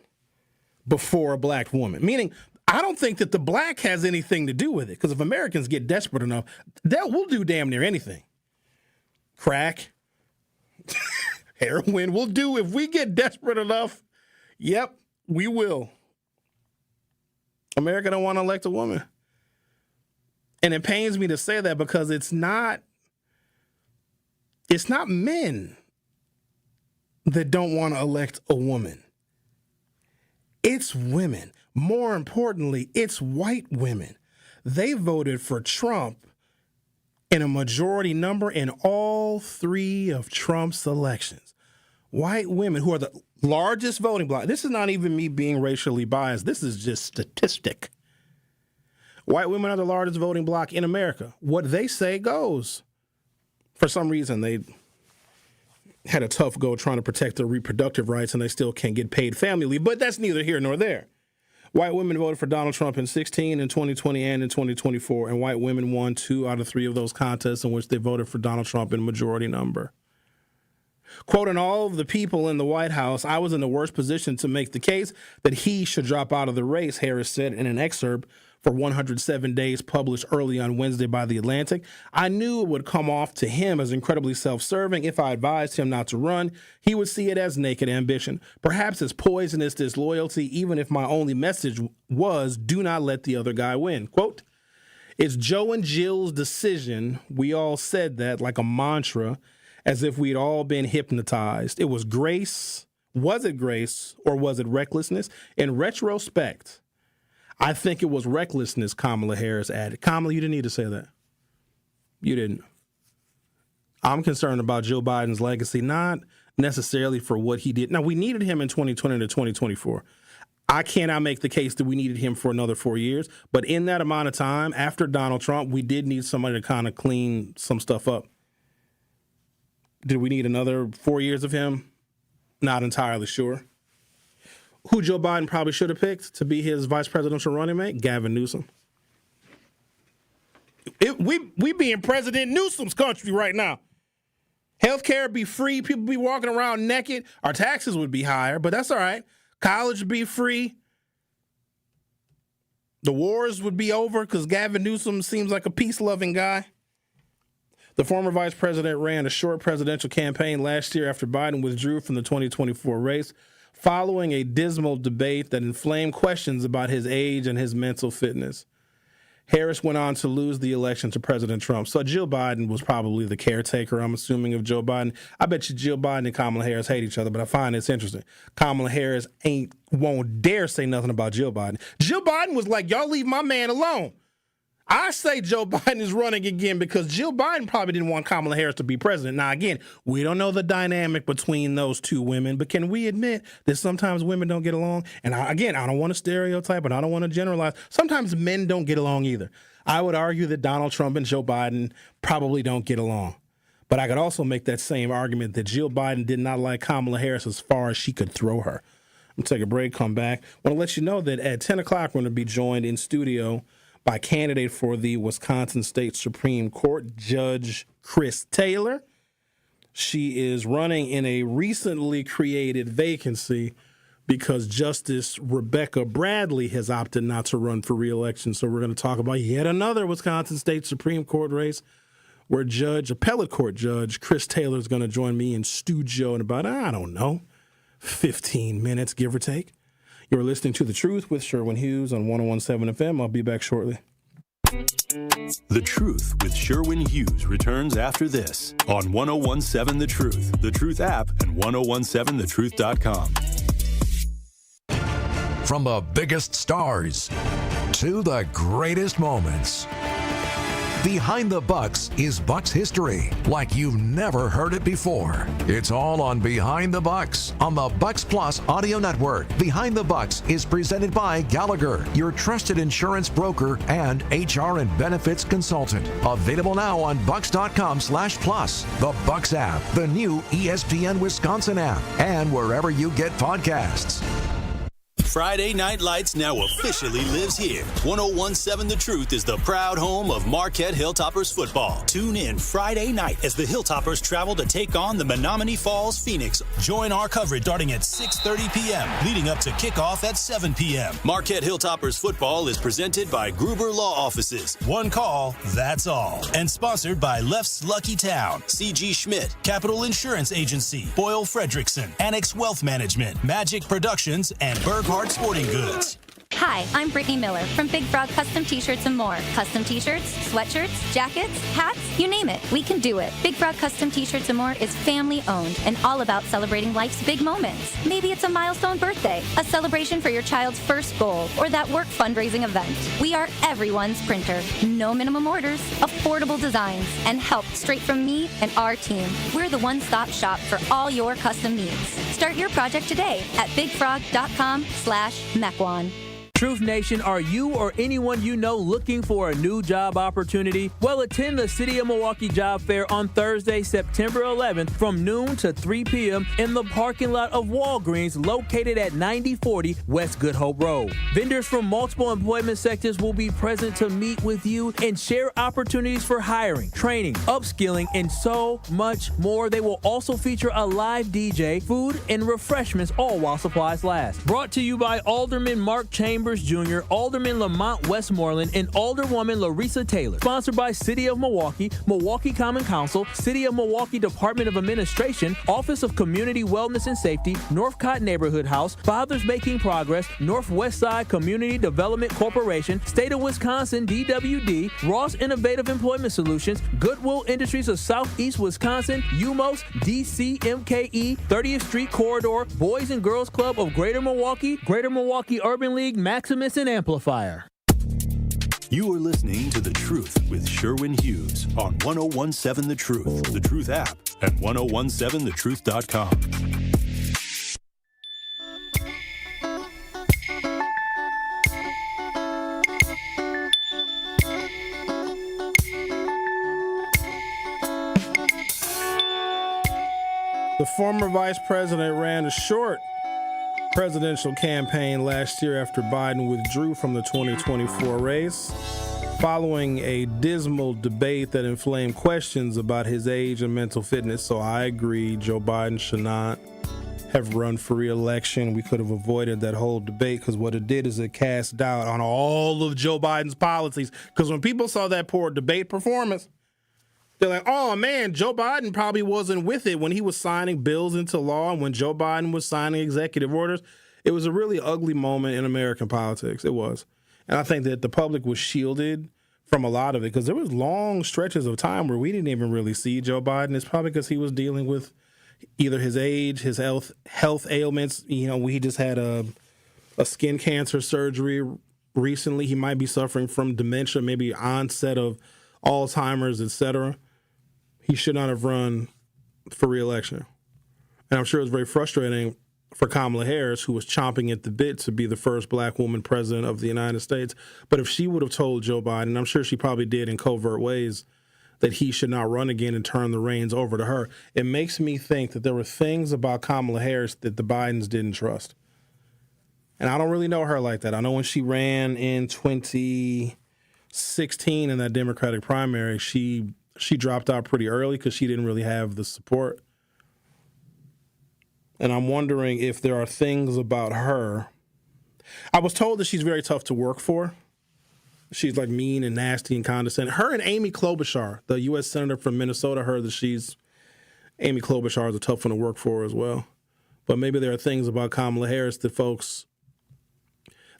before a black woman, meaning I don't think that the black has anything to do with it because if Americans get desperate enough, we'll do damn near anything. Crack, heroin, we'll do if we get desperate enough. Yep, we will. America don't want to elect a woman. And it pains me to say that because it's not men that don't want to elect a woman. It's women. More importantly, it's white women. They voted for Trump in a majority number in all three of Trump's elections. white women who are the largest voting bloc. This is not even me being racially biased. This is just statistic. White women are the largest voting bloc in America. What they say goes. For some reason, they had a tough go trying to protect their reproductive rights, and they still can't get paid family leave. But that's neither here nor there. White women voted for Donald Trump in 2016, in 2020, and in 2024, and white women won 2 out of 3 of those contests in which they voted for Donald Trump in majority number. Quoting all of the people in the White House, I was in the worst position to make the case that he should drop out of the race, Harris said in an excerpt for 107 Days published early on Wednesday by The Atlantic. I knew it would come off to him as incredibly self-serving. If I advised him not to run, he would see it as naked ambition, perhaps as poisonous disloyalty, even if my only message was, do not let the other guy win. Quote, it's Joe and Jill's decision. We all said that like a mantra, as if we'd all been hypnotized. It was grace. Was it grace or was it recklessness? In retrospect, I think it was recklessness, Kamala Harris added. Kamala, you didn't need to say that. You didn't. I'm concerned about Joe Biden's legacy, not necessarily for what he did. Now, we needed him in 2020 to 2024. I cannot make the case that we needed him for another 4 years. But in that amount of time, after Donald Trump, we did need somebody to kind of clean some stuff up. Did we need another 4 years of him? Not entirely sure. Who Joe Biden probably should have picked to be his vice presidential running mate? Gavin Newsom. We be in President Newsom's country right now. Healthcare be free. People be walking around naked. Our taxes would be higher, but that's all right. College would be free. The wars would be over because Gavin Newsom seems like a peace-loving guy. The former vice president ran a short presidential campaign last year after Biden withdrew from the 2024 race, following a dismal debate that inflamed questions about his age and his mental fitness. Harris went on to lose the election to President Trump. So Jill Biden was probably the caretaker, I'm assuming, of Joe Biden. I bet you Jill Biden and Kamala Harris hate each other, but I find this interesting. Kamala Harris won't dare say nothing about Jill Biden. Jill Biden was like, y'all leave my man alone. I say Joe Biden is running again because Jill Biden probably didn't want Kamala Harris to be president. Now, again, we don't know the dynamic between those two women, but can we admit that sometimes women don't get along? And I don't want to stereotype, and I don't want to generalize. Sometimes men don't get along either. I would argue that Donald Trump and Joe Biden probably don't get along. But I could also make that same argument that Jill Biden did not like Kamala Harris as far as she could throw her. I'm going to take a break, come back. I want to let you know that at 10 o'clock, we're going to be joined in studio by candidate for the Wisconsin State Supreme Court, Judge Chris Taylor. She is running in a recently created vacancy because Justice Rebecca Bradley has opted not to run for re-election. So we're going to talk about yet another Wisconsin State Supreme Court race where appellate court judge Chris Taylor is going to join me in studio in about, 15 minutes, give or take. You're listening to The Truth with Sherwin Hughes on 101.7 FM. I'll be back shortly. The Truth with Sherwin Hughes returns after this on 101.7 The Truth app, and 1017thetruth.com. From the biggest stars to the greatest moments, Behind the Bucks is Bucks history like you've never heard it before. It's all on Behind the Bucks on the Bucks Plus audio network. Behind the Bucks is presented by Gallagher, your trusted insurance broker and HR and benefits consultant. Available now on bucks.com/plus, the Bucks app, the new ESPN Wisconsin app, and wherever you get podcasts. Friday Night Lights now officially lives here. 101.7 The Truth is the proud home of Marquette Hilltoppers football. Tune in Friday night as the Hilltoppers travel to take on the Menominee Falls Phoenix. Join our coverage starting at 6:30 p.m., leading up to kickoff at 7 p.m. Marquette Hilltoppers football is presented by Gruber Law Offices. One call, that's all. And sponsored by Left's Lucky Town, C.G. Schmidt, Capital Insurance Agency, Boyle Fredrickson, Annex Wealth Management, Magic Productions, and Berghart Sporting Goods. Hi, I'm Brittany Miller from Big Frog Custom T-Shirts and more. Custom T-shirts, sweatshirts, jackets, hats, you name it, we can do it. Big Frog Custom T-Shirts and more is family owned and all about celebrating life's big moments. Maybe it's a milestone birthday, a celebration for your child's first goal, or that work fundraising event. We are everyone's printer. No minimum orders, affordable designs, and help straight from me and our team. We're the one-stop shop for all your custom needs. Start your project today at bigfrog.com/Mequon. Truth Nation, are you or anyone you know looking for a new job opportunity? Well, attend the City of Milwaukee Job Fair on Thursday, September 11th from noon to 3 p.m. in the parking lot of Walgreens located at 9040 West Good Hope Road. Vendors from multiple employment sectors will be present to meet with you and share opportunities for hiring, training, upskilling, and so much more. They will also feature a live DJ, food, and refreshments, all while supplies last. Brought to you by Alderman Mark Chambers Jr., Alderman Lamont Westmoreland, and Alderwoman Larissa Taylor. Sponsored by City of Milwaukee, Milwaukee Common Council, City of Milwaukee Department of Administration, Office of Community Wellness and Safety, Northcott Neighborhood House, Fathers Making Progress, Northwest Side Community Development Corporation, State of Wisconsin DWD, Ross Innovative Employment Solutions, Goodwill Industries of Southeast Wisconsin, UMOS, DCMKE, 30th Street Corridor, Boys and Girls Club of Greater Milwaukee Urban League, Maximus, and Amplifier. You are listening to The Truth with Sherwin Hughes on 1017 The Truth, The Truth app, and 1017thetruth.com. The former vice president ran a short presidential campaign last year after Biden withdrew from the 2024 race following a dismal debate that inflamed questions about his age and mental fitness. So I agree, Joe Biden should not have run for re-election. We could have avoided that whole debate, because what it did is it cast doubt on all of Joe Biden's policies. Because when people saw that poor debate performance, they're like, oh man, Joe Biden probably wasn't with it when he was signing bills into law and when Joe Biden was signing executive orders. It was a really ugly moment in American politics. It was. And I think that the public was shielded from a lot of it, because there was long stretches of time where we didn't even really see Joe Biden. It's probably because he was dealing with either his age, his health ailments. You know, he just had a skin cancer surgery recently. He might be suffering from dementia, maybe onset of Alzheimer's, etc. He should not have run for re-election. And I'm sure it was very frustrating for Kamala Harris, who was chomping at the bit to be the first black woman president of the United States. But if she would have told Joe Biden, I'm sure she probably did in covert ways, that he should not run again and turn the reins over to her, it makes me think that there were things about Kamala Harris that the Bidens didn't trust. And I don't really know her like that. I know when she ran in 2016 in that Democratic primary, she dropped out pretty early because she didn't really have the support. And I'm wondering if there are things about her. I was told that she's very tough to work for. She's like mean and nasty and condescending. Her and Amy Klobuchar, the U.S. Senator from Minnesota, heard that Amy Klobuchar is a tough one to work for as well. But maybe there are things about Kamala Harris that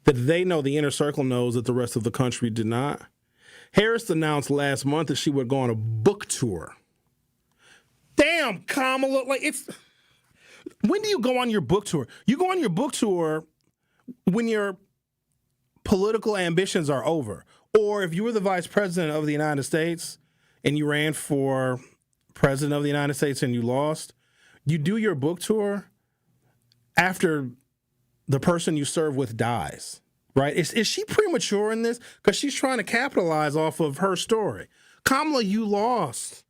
they know, the inner circle knows, that the rest of the country did not. Harris announced last month that she would go on a book tour. Damn, Kamala. When do you go on your book tour? You go on your book tour when your political ambitions are over. Or if you were the vice president of the United States and you ran for president of the United States and you lost, you do your book tour after the person you serve with dies. Right? Is she premature in this? Because she's trying to capitalize off of her story. Kamala, you lost.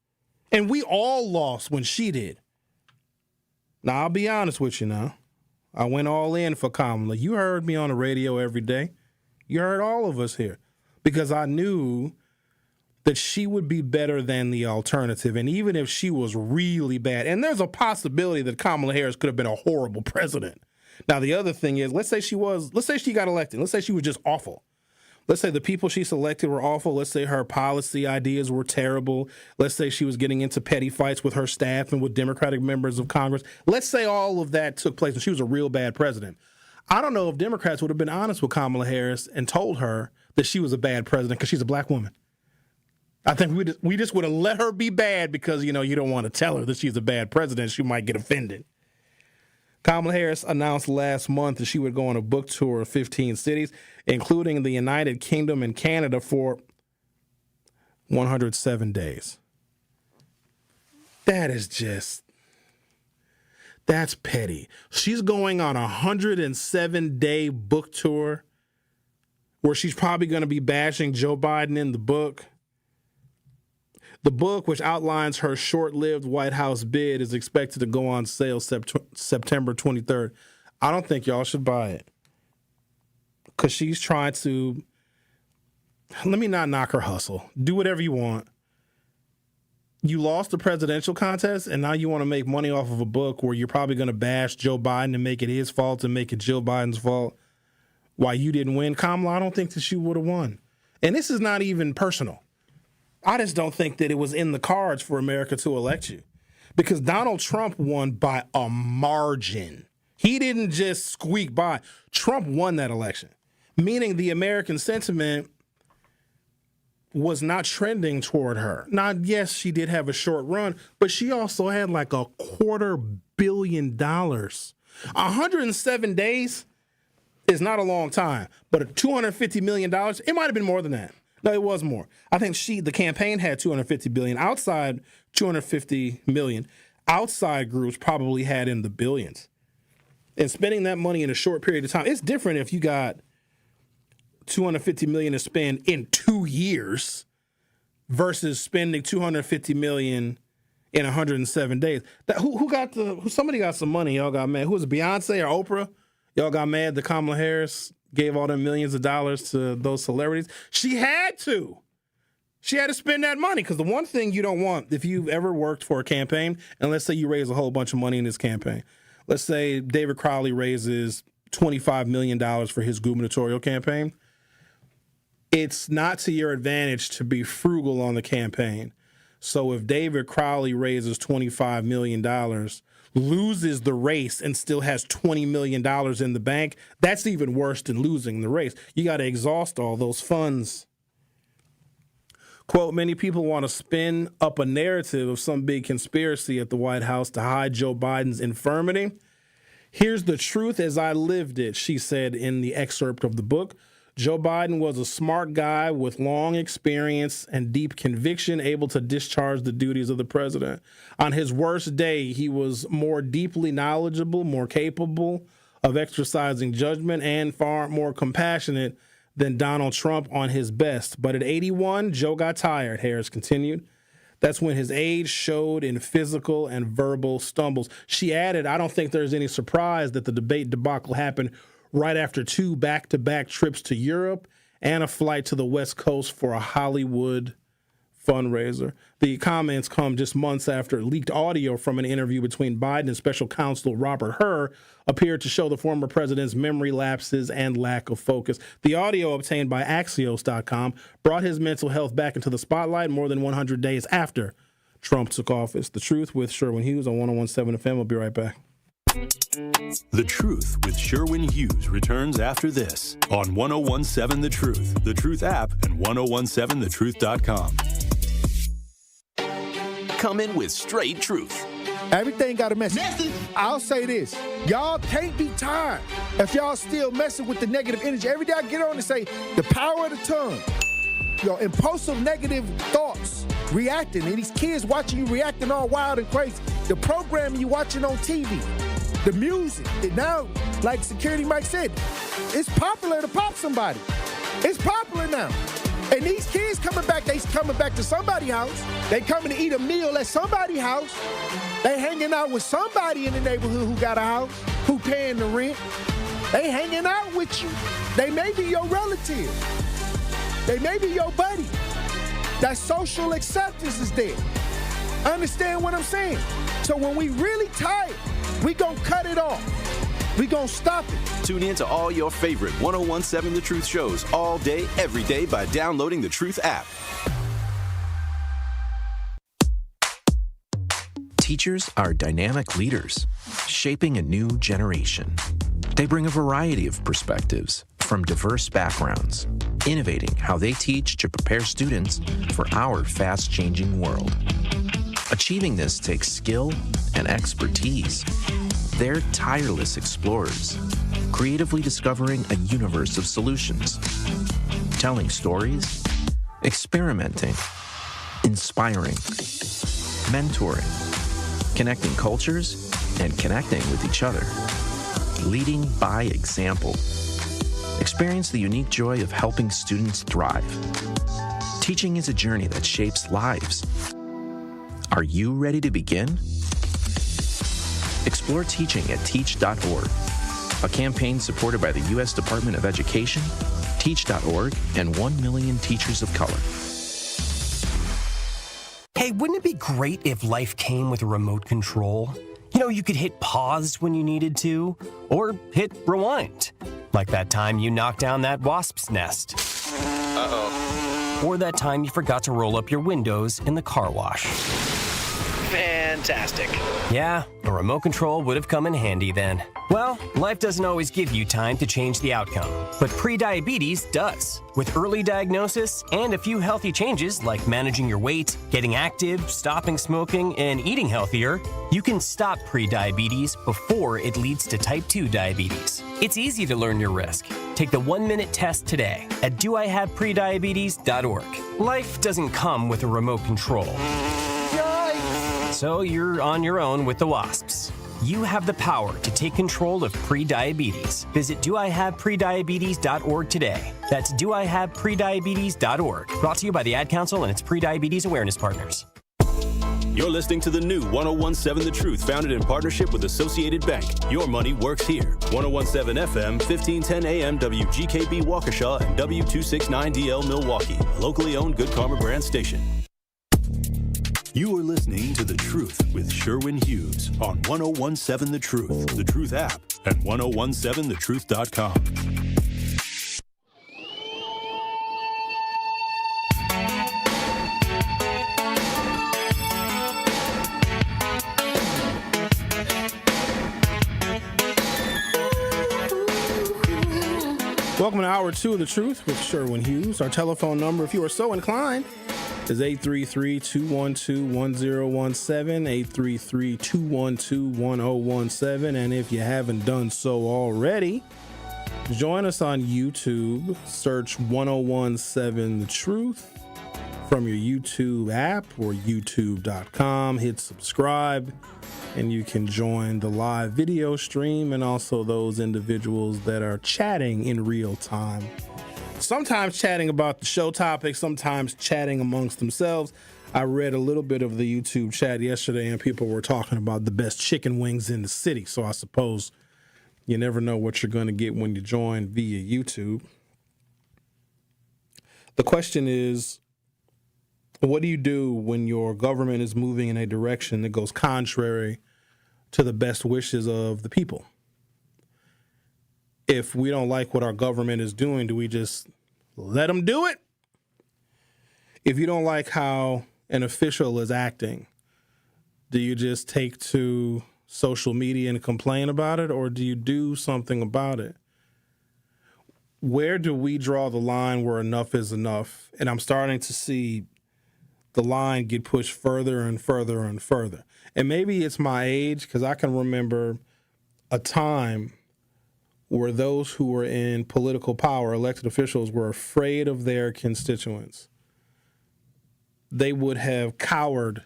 And we all lost when she did. Now, I'll be honest with you now. I went all in for Kamala. You heard me on the radio every day. You heard all of us here. Because I knew that she would be better than the alternative. And even if she was really bad, and there's a possibility that Kamala Harris could have been a horrible president. Now, the other thing is, let's say she got elected. Let's say she was just awful. Let's say the people she selected were awful. Let's say her policy ideas were terrible. Let's say she was getting into petty fights with her staff and with Democratic members of Congress. Let's say all of that took place and she was a real bad president. I don't know if Democrats would have been honest with Kamala Harris and told her that she was a bad president because she's a black woman. I think we just would have let her be bad because, you don't want to tell her that she's a bad president. She might get offended. Kamala Harris announced last month that she would go on a book tour of 15 cities, including the United Kingdom and Canada, for 107 days. That's petty. She's going on a 107-day book tour where she's probably going to be bashing Joe Biden in the book. The book, which outlines her short-lived White House bid, is expected to go on sale September 23rd. I don't think y'all should buy it because she's trying to, let me not knock her hustle. Do whatever you want. You lost the presidential contest, and now you want to make money off of a book where you're probably going to bash Joe Biden and make it his fault and make it Jill Biden's fault why you didn't win. Kamala, I don't think that she would have won. And this is not even personal. I just don't think that it was in the cards for America to elect you because Donald Trump won by a margin. He didn't just squeak by. Trump won that election, meaning the American sentiment was not trending toward her. Now, yes, she did have a short run, but she also had like $250 million. 107 days is not a long time, but $250 million, it might have been more than that. No, it was more. I think the campaign had $250 billion. Outside $250 million. Outside groups probably had in the billions. And spending that money in a short period of time, it's different if you got $250 million to spend in 2 years versus spending $250 million in 107 days. Somebody got some money, y'all got mad. Who was it, Beyonce or Oprah? Y'all got mad that Kamala Harris gave all them millions of dollars to those celebrities. She had to spend that money because the one thing you don't want, if you've ever worked for a campaign, and let's say you raise a whole bunch of money in this campaign. Let's say David Crowley raises $25 million for his gubernatorial campaign. It's not to your advantage to be frugal on the campaign. So if David Crowley raises $25 million, loses the race and still has $20 million in the bank, that's even worse than losing the race. You got to exhaust all those funds. Quote, many people want to spin up a narrative of some big conspiracy at the White House to hide Joe Biden's infirmity. Here's the truth as I lived it, she said in the excerpt of the book. Joe Biden was a smart guy with long experience and deep conviction, able to discharge the duties of the president. On his worst day, he was more deeply knowledgeable, more capable of exercising judgment, and far more compassionate than Donald Trump on his best. But at 81, Joe got tired, Harris continued. That's when his age showed in physical and verbal stumbles. She added, I don't think there's any surprise that the debate debacle happened right after 2 back-to-back trips to Europe and a flight to the West Coast for a Hollywood fundraiser. The comments come just months after leaked audio from an interview between Biden and special counsel Robert Hur appeared to show the former president's memory lapses and lack of focus. The audio obtained by Axios.com brought his mental health back into the spotlight more than 100 days after Trump took office. The Truth with Sherwin Hughes on 101.7 FM. We'll be right back. The Truth with Sherwin Hughes returns after this on 101.7 The Truth, The Truth app, and 1017thetruth.com. Come in with straight truth. Everything got a message. I'll say this. Y'all can't be tired if y'all still messing with the negative energy. Every day I get on and say, the power of the tongue. Your impulsive negative thoughts, reacting, and these kids watching you reacting all wild and crazy. The programming you watching on TV. The music, and now, like Security Mike said, it's popular to pop somebody. It's popular now. And these kids they coming back to somebody's house. They coming to eat a meal at somebody's house. They hanging out with somebody in the neighborhood who got a house, who paying the rent. They hanging out with you. They may be your relative. They may be your buddy. That social acceptance is there. Understand what I'm saying? So when we really tired, we gonna cut it off. We gonna stop it. Tune in to all your favorite 101.7 The Truth shows all day, every day by downloading the Truth app. Teachers are dynamic leaders, shaping a new generation. They bring a variety of perspectives from diverse backgrounds, innovating how they teach to prepare students for our fast-changing world. Achieving this takes skill and expertise. They're tireless explorers, creatively discovering a universe of solutions, telling stories, experimenting, inspiring, mentoring, connecting cultures, and connecting with each other. Leading by example. Experience the unique joy of helping students thrive. Teaching is a journey that shapes lives. Are you ready to begin? Explore teaching at teach.org, a campaign supported by the U.S. Department of Education, teach.org, and 1 million teachers of color. Hey, wouldn't it be great if life came with a remote control? You know, you could hit pause when you needed to, or hit rewind. Like that time you knocked down that wasp's nest. Uh-oh. Or that time you forgot to roll up your windows in the car wash. Fantastic. Yeah, a remote control would have come in handy then. Well, life doesn't always give you time to change the outcome, but prediabetes does. With early diagnosis and a few healthy changes like managing your weight, getting active, stopping smoking, and eating healthier, you can stop prediabetes before it leads to type 2 diabetes. It's easy to learn your risk. Take the 1-minute test today at doihaveprediabetes.org. Life doesn't come with a remote control. So you're on your own with the wasps. You have the power to take control of prediabetes. Visit doihaveprediabetes.org today. That's doihaveprediabetes.org. Brought to you by the Ad Council and its prediabetes awareness partners. You're listening to the new 101.7 The Truth, founded in partnership with Associated Bank. Your money works here. 101.7 FM, 1510 AM, WGKB Waukesha, and W269DL Milwaukee. A locally owned Good Karma brand station. You are listening to The Truth with Sherwin Hughes on 101.7 The Truth, The Truth app, and 1017thetruth.com. Welcome to Hour 2 of The Truth with Sherwin Hughes. Our telephone number, if you are so inclined, is 833-212-1017, 833-212-1017. And if you haven't done so already, join us on YouTube. Search 1017 The Truth from your YouTube app or youtube.com. Hit subscribe, and you can join the live video stream and also those individuals that are chatting in real time. Sometimes chatting about the show topics, sometimes chatting amongst themselves. I read a little bit of the YouTube chat yesterday, and people were talking about the best chicken wings in the city. So I suppose you never know what you're going to get when you join via YouTube. The question is, what do you do when your government is moving in a direction that goes contrary to the best wishes of the people? If we don't like what our government is doing, do we just let them do it? If you don't like how an official is acting, do you just take to social media and complain about it, or do you do something about it? Where do we draw the line where enough is enough? And I'm starting to see the line get pushed further and further and further. And maybe it's my age, because I can remember a time where those who were in political power, elected officials, were afraid of their constituents. They would have cowered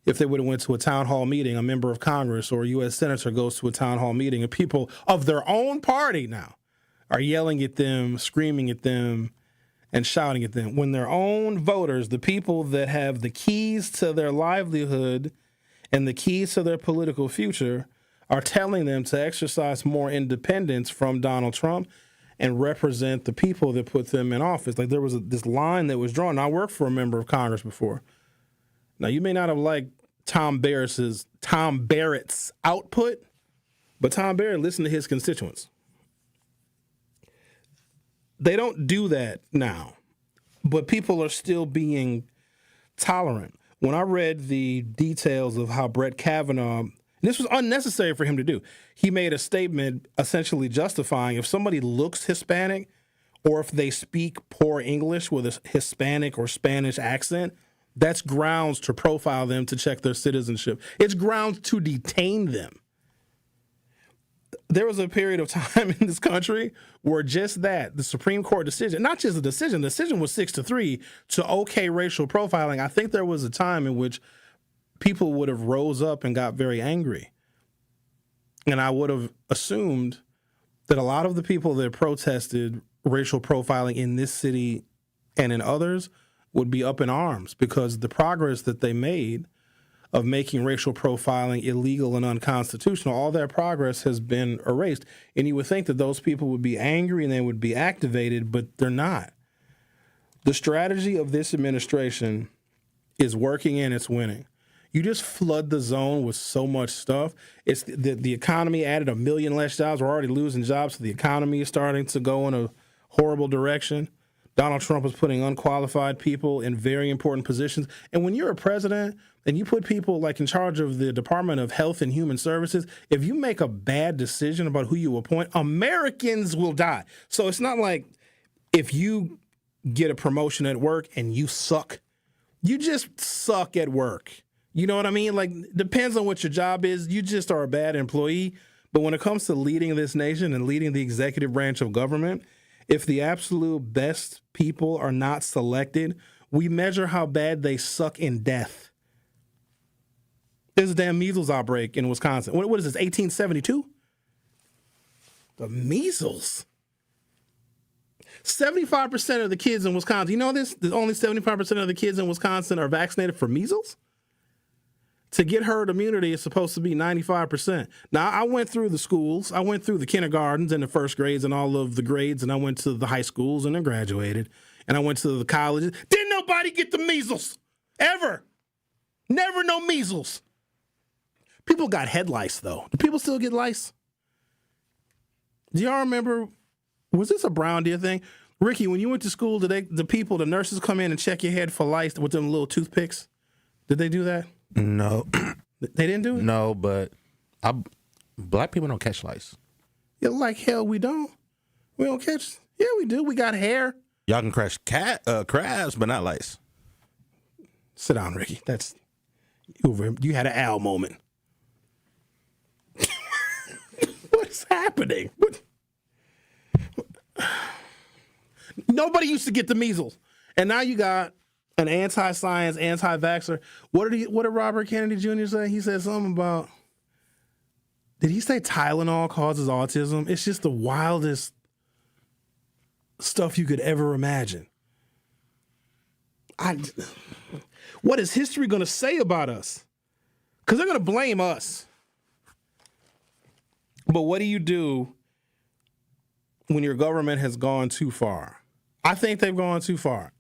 if they would have went to a town hall meeting, a member of Congress or a U.S. senator goes to a town hall meeting, and people of their own party now are yelling at them, screaming at them, and shouting at them. When their own voters, the people that have the keys to their livelihood and the keys to their political future, are telling them to exercise more independence from Donald Trump and represent the people that put them in office. Like there was this line that was drawn. I worked for a member of Congress before. Now, you may not have liked Tom Barrett's output, but Tom Barrett listened to his constituents. They don't do that now, but people are still being tolerant. When I read the details of how Brett Kavanaugh And this was unnecessary for him to do. He made a statement essentially justifying if somebody looks Hispanic or if they speak poor English with a Hispanic or Spanish accent, that's grounds to profile them to check their citizenship. It's grounds to detain them. There was a period of time in this country where just that, the Supreme Court decision, not just the decision was 6-3 to okay racial profiling. I think there was a time in which people would have rose up and got very angry. And I would have assumed that a lot of the people that protested racial profiling in this city and in others would be up in arms because the progress that they made of making racial profiling illegal and unconstitutional, all that progress has been erased. And you would think that those people would be angry and they would be activated, but they're not. The strategy of this administration is working and it's winning. You just flood the zone with so much stuff. It's the economy added 1 million less jobs. We're already losing jobs, so the economy is starting to go in a horrible direction. Donald Trump is putting unqualified people in very important positions. And when you're a president and you put people like in charge of the Department of Health and Human Services, if you make a bad decision about who you appoint, Americans will die. So it's not like if you get a promotion at work and you suck, you just suck at work. You know what I mean? Like, depends on what your job is. You just are a bad employee. But when it comes to leading this nation and leading the executive branch of government, if the absolute best people are not selected, we measure how bad they suck in death. There's a damn measles outbreak in Wisconsin. What is this, 1872? The measles. 75% of the kids in Wisconsin, you know this? Only 75% of the kids in Wisconsin are vaccinated for measles? To get herd immunity, it's supposed to be 95%. Now, I went through the schools. I went through the kindergartens and the first grades and all of the grades, and I went to the high schools and I graduated. And I went to the colleges. Didn't nobody get the measles, ever. Never no measles. People got head lice, though. Do people still get lice? Do y'all remember, was this a Brown Deer thing? Ricky, when you went to school, the nurses come in and check your head for lice with them little toothpicks? Did they do that? No. They didn't do it? No, but black people don't catch lice. Yeah, like hell we don't. We don't catch. Yeah, we do. We got hair. Y'all can catch crabs, but not lice. Sit down, Ricky. That's you had an owl moment. What is happening? Nobody used to get the measles, and now you got an anti-science, anti-vaxxer. What did Robert Kennedy Jr. say? He said something about, did he say Tylenol causes autism? It's just the wildest stuff you could ever imagine. What is history going to say about us? Because they're going to blame us. But what do you do when your government has gone too far? I think they've gone too far.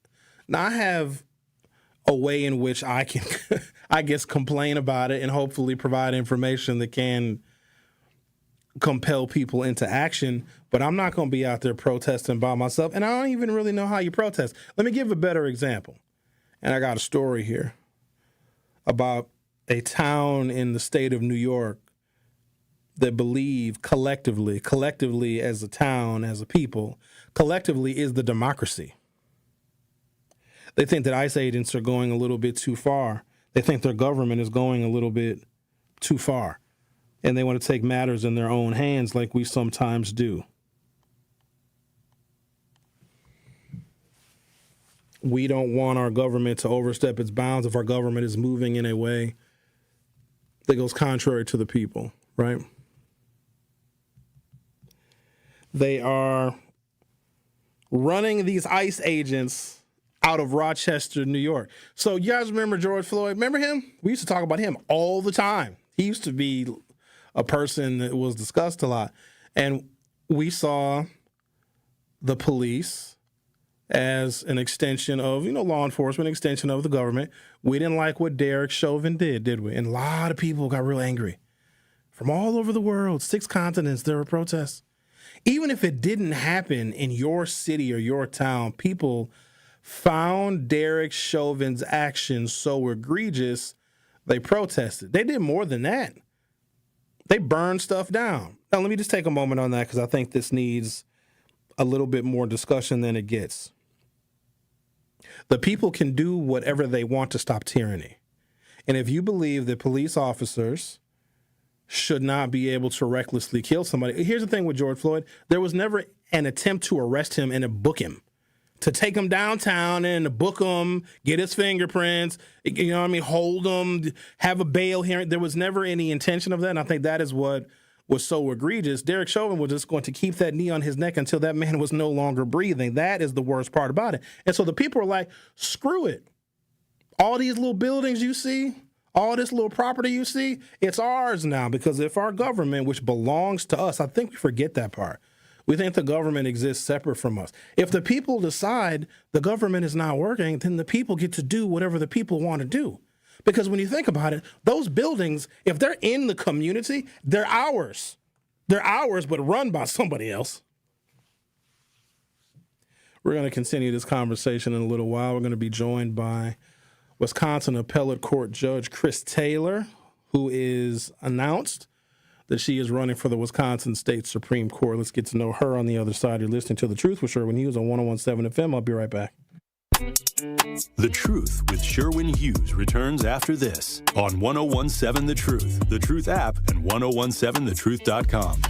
Now, I have a way in which I can, I guess, complain about it and hopefully provide information that can compel people into action, but I'm not going to be out there protesting by myself, and I don't even really know how you protest. Let me give a better example, and I got a story here about a town in the state of New York that believe collectively as a town, as a people, collectively is the democracy. They think that ICE agents are going a little bit too far. They think their government is going a little bit too far. And they want to take matters in their own hands like we sometimes do. We don't want our government to overstep its bounds if our government is moving in a way that goes contrary to the people, right? They are running these ICE agents out of Rochester, New York. So you guys remember George Floyd? Remember him? We used to talk about him all the time. He used to be a person that was discussed a lot. And we saw the police as an extension of, law enforcement, extension of the government. We didn't like what Derek Chauvin did we? And a lot of people got real angry. From all over the world, 6 continents, there were protests. Even if it didn't happen in your city or your town, people found Derek Chauvin's actions so egregious, they protested. They did more than that. They burn stuff down. Now, let me just take a moment on that because I think this needs a little bit more discussion than it gets. The people can do whatever they want to stop tyranny. And if you believe that police officers should not be able to recklessly kill somebody, here's the thing with George Floyd. There was never an attempt to arrest him and to book him, to take him downtown and to book him, get his fingerprints, you know what I mean, hold him, have a bail hearing. There was never any intention of that, and I think that is what was so egregious. Derek Chauvin was just going to keep that knee on his neck until that man was no longer breathing. That is the worst part about it. And so the people are like, screw it. All these little buildings you see, all this little property you see, it's ours now, because if our government, which belongs to us, I think we forget that part. We think the government exists separate from us. If the people decide the government is not working, then the people get to do whatever the people want to do. Because when you think about it, those buildings, if they're in the community, they're ours. They're ours, but run by somebody else. We're going to continue this conversation in a little while. We're going to be joined by Wisconsin Appellate Court Judge Chris Taylor, who is announced that she is running for the Wisconsin State Supreme Court. Let's get to know her on the other side. You're listening to The Truth with Sherwin Hughes on 101.7 FM. I'll be right back. The Truth with Sherwin Hughes returns after this on 101.7 The Truth, The Truth app, and 1017thetruth.com.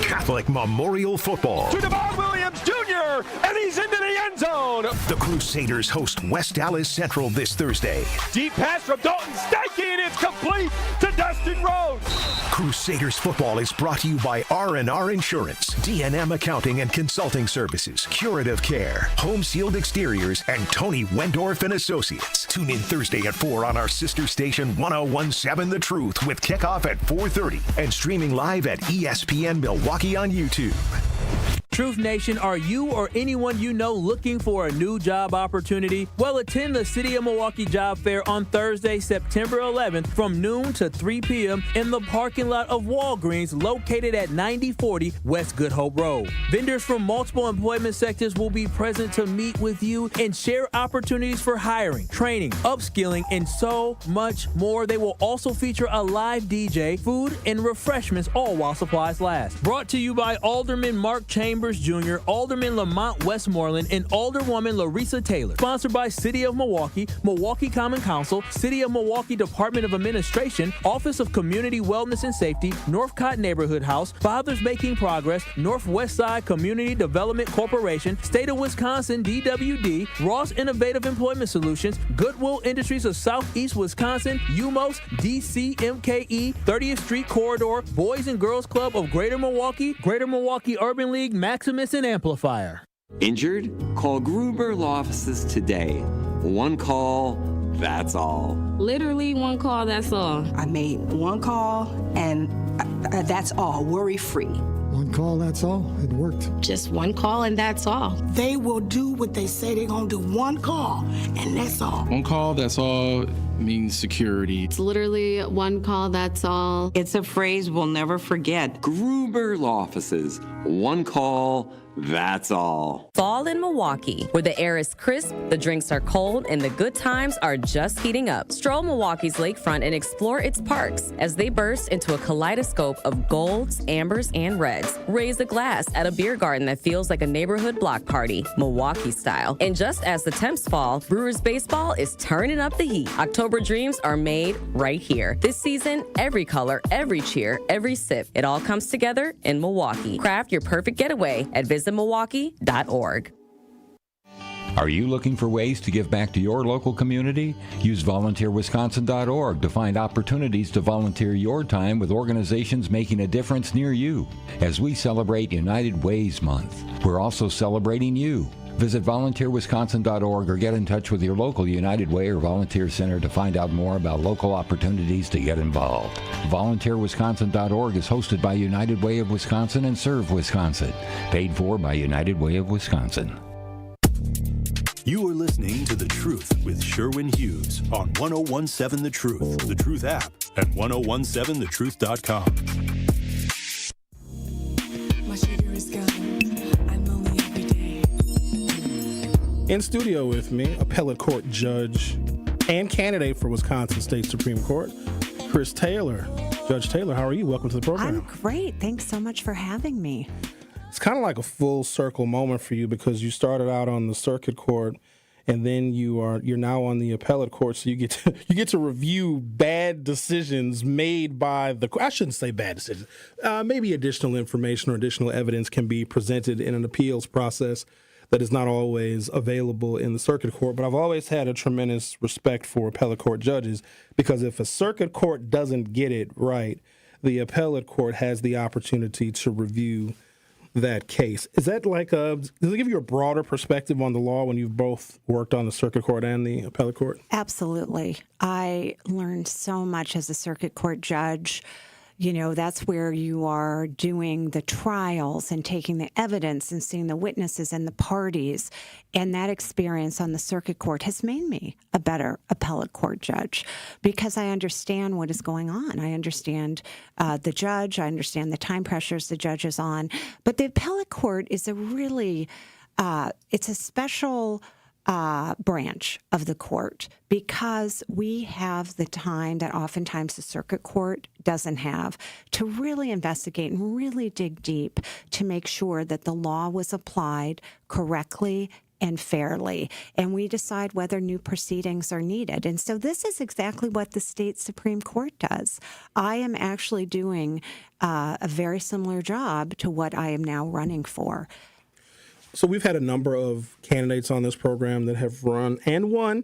Catholic Memorial Football. To Devon Williams Jr., and he's into the end zone. The Crusaders host West Dallas Central this Thursday. Deep pass from Dalton Stanky, and it's complete to Dustin Rhodes. Crusaders football is brought to you by R&R Insurance, D&M Accounting and Consulting Services, Curative Care, Home Sealed Exteriors, and Tony Wendorf and Associates. Tune in Thursday at 4 on our sister station 1017 The Truth with kickoff at 4:30 and streaming live at ESPN Milwaukee on YouTube. Truth Nation, are you or anyone you know looking for a new job opportunity? Well, attend the City of Milwaukee Job Fair on Thursday, September 11th from noon to 3 p.m. in the parking lot of Walgreens located at 9040 West Good Hope Road. Vendors from multiple employment sectors will be present to meet with you and share opportunities for hiring, training, upskilling, and so much more. They will also feature a live DJ, food, and refreshments, all while supplies last. Brought to you by Alderman Mark Chambers Jr., Alderman Lamont Westmoreland, and Alderwoman Larissa Taylor. Sponsored by City of Milwaukee, Milwaukee Common Council, City of Milwaukee Department of Administration, Office of Community Wellness and Safety, Northcott Neighborhood House, Fathers Making Progress, Northwest Side Community Development Corporation, State of Wisconsin DWD, Ross Innovative Employment Solutions, Goodwill Industries of Southeast Wisconsin, UMOS, DCMKE, 30th Street Corridor, Boys and Girls Club of Greater Milwaukee Urban League, Maximus, and Amplifier. Injured? Call Gruber Law Offices today. One call, that's all. Literally one call, that's all. I made one call, and that's all, worry-free. One call, that's all. It worked. Just one call, and that's all. They will do what they say they're going to do. One call, and that's all. One call, that's all means security. It's literally one call, that's all. It's a phrase we'll never forget. Gruber Law Offices. One call, that's all. Fall in Milwaukee, where the air is crisp, the drinks are cold, and the good times are just heating up. Stroll Milwaukee's lakefront and explore its parks as they burst into a kaleidoscope of golds, ambers, and reds. Raise a glass at a beer garden that feels like a neighborhood block party, Milwaukee style. And just as the temps fall, Brewers baseball is turning up the heat. October dreams are made right here. This season, every color, every cheer, every sip, it all comes together in Milwaukee. Craft your perfect getaway at visitmilwaukee.org. Are you looking for ways to give back to your local community? Use volunteerwisconsin.org to find opportunities to volunteer your time with organizations making a difference near you. As we celebrate United Ways Month, we're also celebrating you. Visit volunteerwisconsin.org or get in touch with your local United Way or Volunteer Center to find out more about local opportunities to get involved. Volunteerwisconsin.org is hosted by United Way of Wisconsin and Serve Wisconsin. Paid for by United Way of Wisconsin. You are listening to The Truth with Sherwin Hughes on 1017 The Truth, The Truth app, and 1017thetruth.com. My sugar is gone. I'm lonely every day. In studio with me, appellate court judge and candidate for Wisconsin State Supreme Court, Chris Taylor. Judge Taylor, how are you? Welcome to the program. I'm great. Thanks so much for having me. It's kind of like a full circle moment for you because you started out on the circuit court and then you're now on the appellate court, so you get to review bad decisions made by I shouldn't say bad decisions. Maybe additional information or additional evidence can be presented in an appeals process that is not always available in the circuit court. But I've always had a tremendous respect for appellate court judges because if a circuit court doesn't get it right, the appellate court has the opportunity to review that case. Is that does it give you a broader perspective on the law when you've both worked on the circuit court and the appellate court? Absolutely. I learned so much as a circuit court judge. You know, that's where you are doing the trials and taking the evidence and seeing the witnesses and the parties. And that experience on the circuit court has made me a better appellate court judge because I understand what is going on. I understand the judge. I understand the time pressures the judge is on. But the appellate court is a really, it's a special branch of the court because we have the time that oftentimes the circuit court doesn't have to really investigate and really dig deep to make sure that the law was applied correctly and fairly, and we decide whether new proceedings are needed. And so this is exactly what the state Supreme Court does. I am actually doing a very similar job to what I am now running for. So we've had a number of candidates on this program that have run and won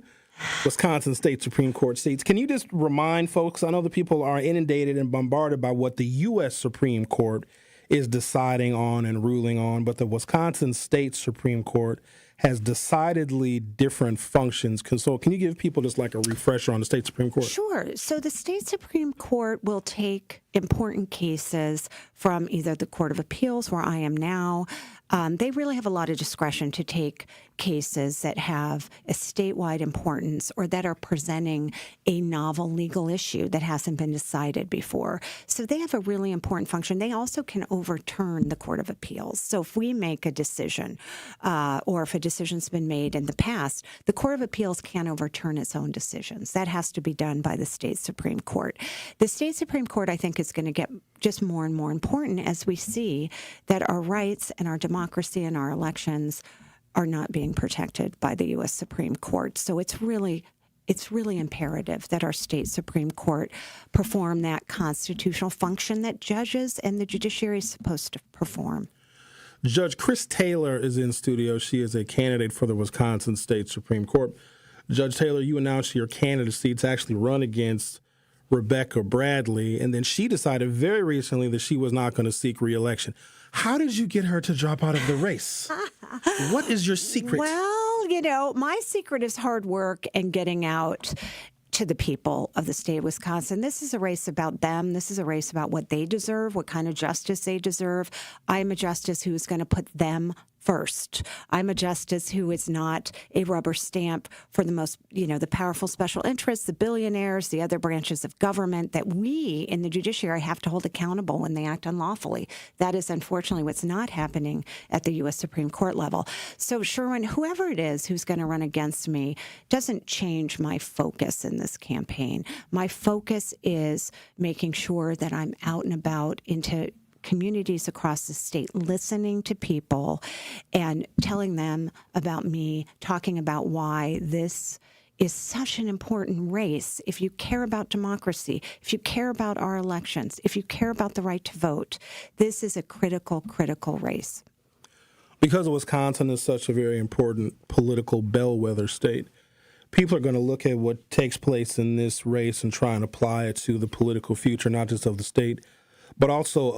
Wisconsin State Supreme Court seats. Can you just remind folks, I know that people are inundated and bombarded by what the U.S. Supreme Court is deciding on and ruling on, but the Wisconsin State Supreme Court has decidedly different functions. So can you give people just like a refresher on the State Supreme Court? Sure. So the State Supreme Court will take important cases from either the Court of Appeals, where I am now. They really have a lot of discretion to take cases that have a statewide importance or that are presenting a novel legal issue that hasn't been decided before. So they have a really important function. They also can overturn the Court of Appeals. So if we make a decision or if a decision's been made in the past, the Court of Appeals can't overturn its own decisions. That has to be done by the State Supreme Court. The State Supreme Court, I think, is going to get just more and more important as we see that our rights and our democracy and our elections are not being protected by the U.S. Supreme Court. So it's really imperative that our state Supreme Court perform that constitutional function that judges and the judiciary is supposed to perform. Judge Chris Taylor is in studio. She is a candidate for the Wisconsin State Supreme Court. Judge Taylor, you announced your candidacy to actually run against Rebecca Bradley, and then she decided very recently that she was not going to seek re-election. How did you get her to drop out of the race? What is your secret? Well, you know, my secret is hard work and getting out to the people of the state of Wisconsin. This is a race about them. This is a race about what they deserve, what kind of justice they deserve. I'm a justice who is going to put them first. I'm a justice who is not a rubber stamp for the most, the powerful special interests, the billionaires, the other branches of government that we in the judiciary have to hold accountable when they act unlawfully. That is unfortunately what's not happening at the U.S. Supreme Court level. So Sherwin, whoever it is who's going to run against me doesn't change my focus in this campaign. My focus is making sure that I'm out and about into communities across the state, listening to people and telling them about me, talking about why this is such an important race. If you care about democracy, if you care about our elections, if you care about the right to vote, this is a critical, critical race. Because Wisconsin is such a very important political bellwether state, people are going to look at what takes place in this race and try and apply it to the political future, not just of the state, but also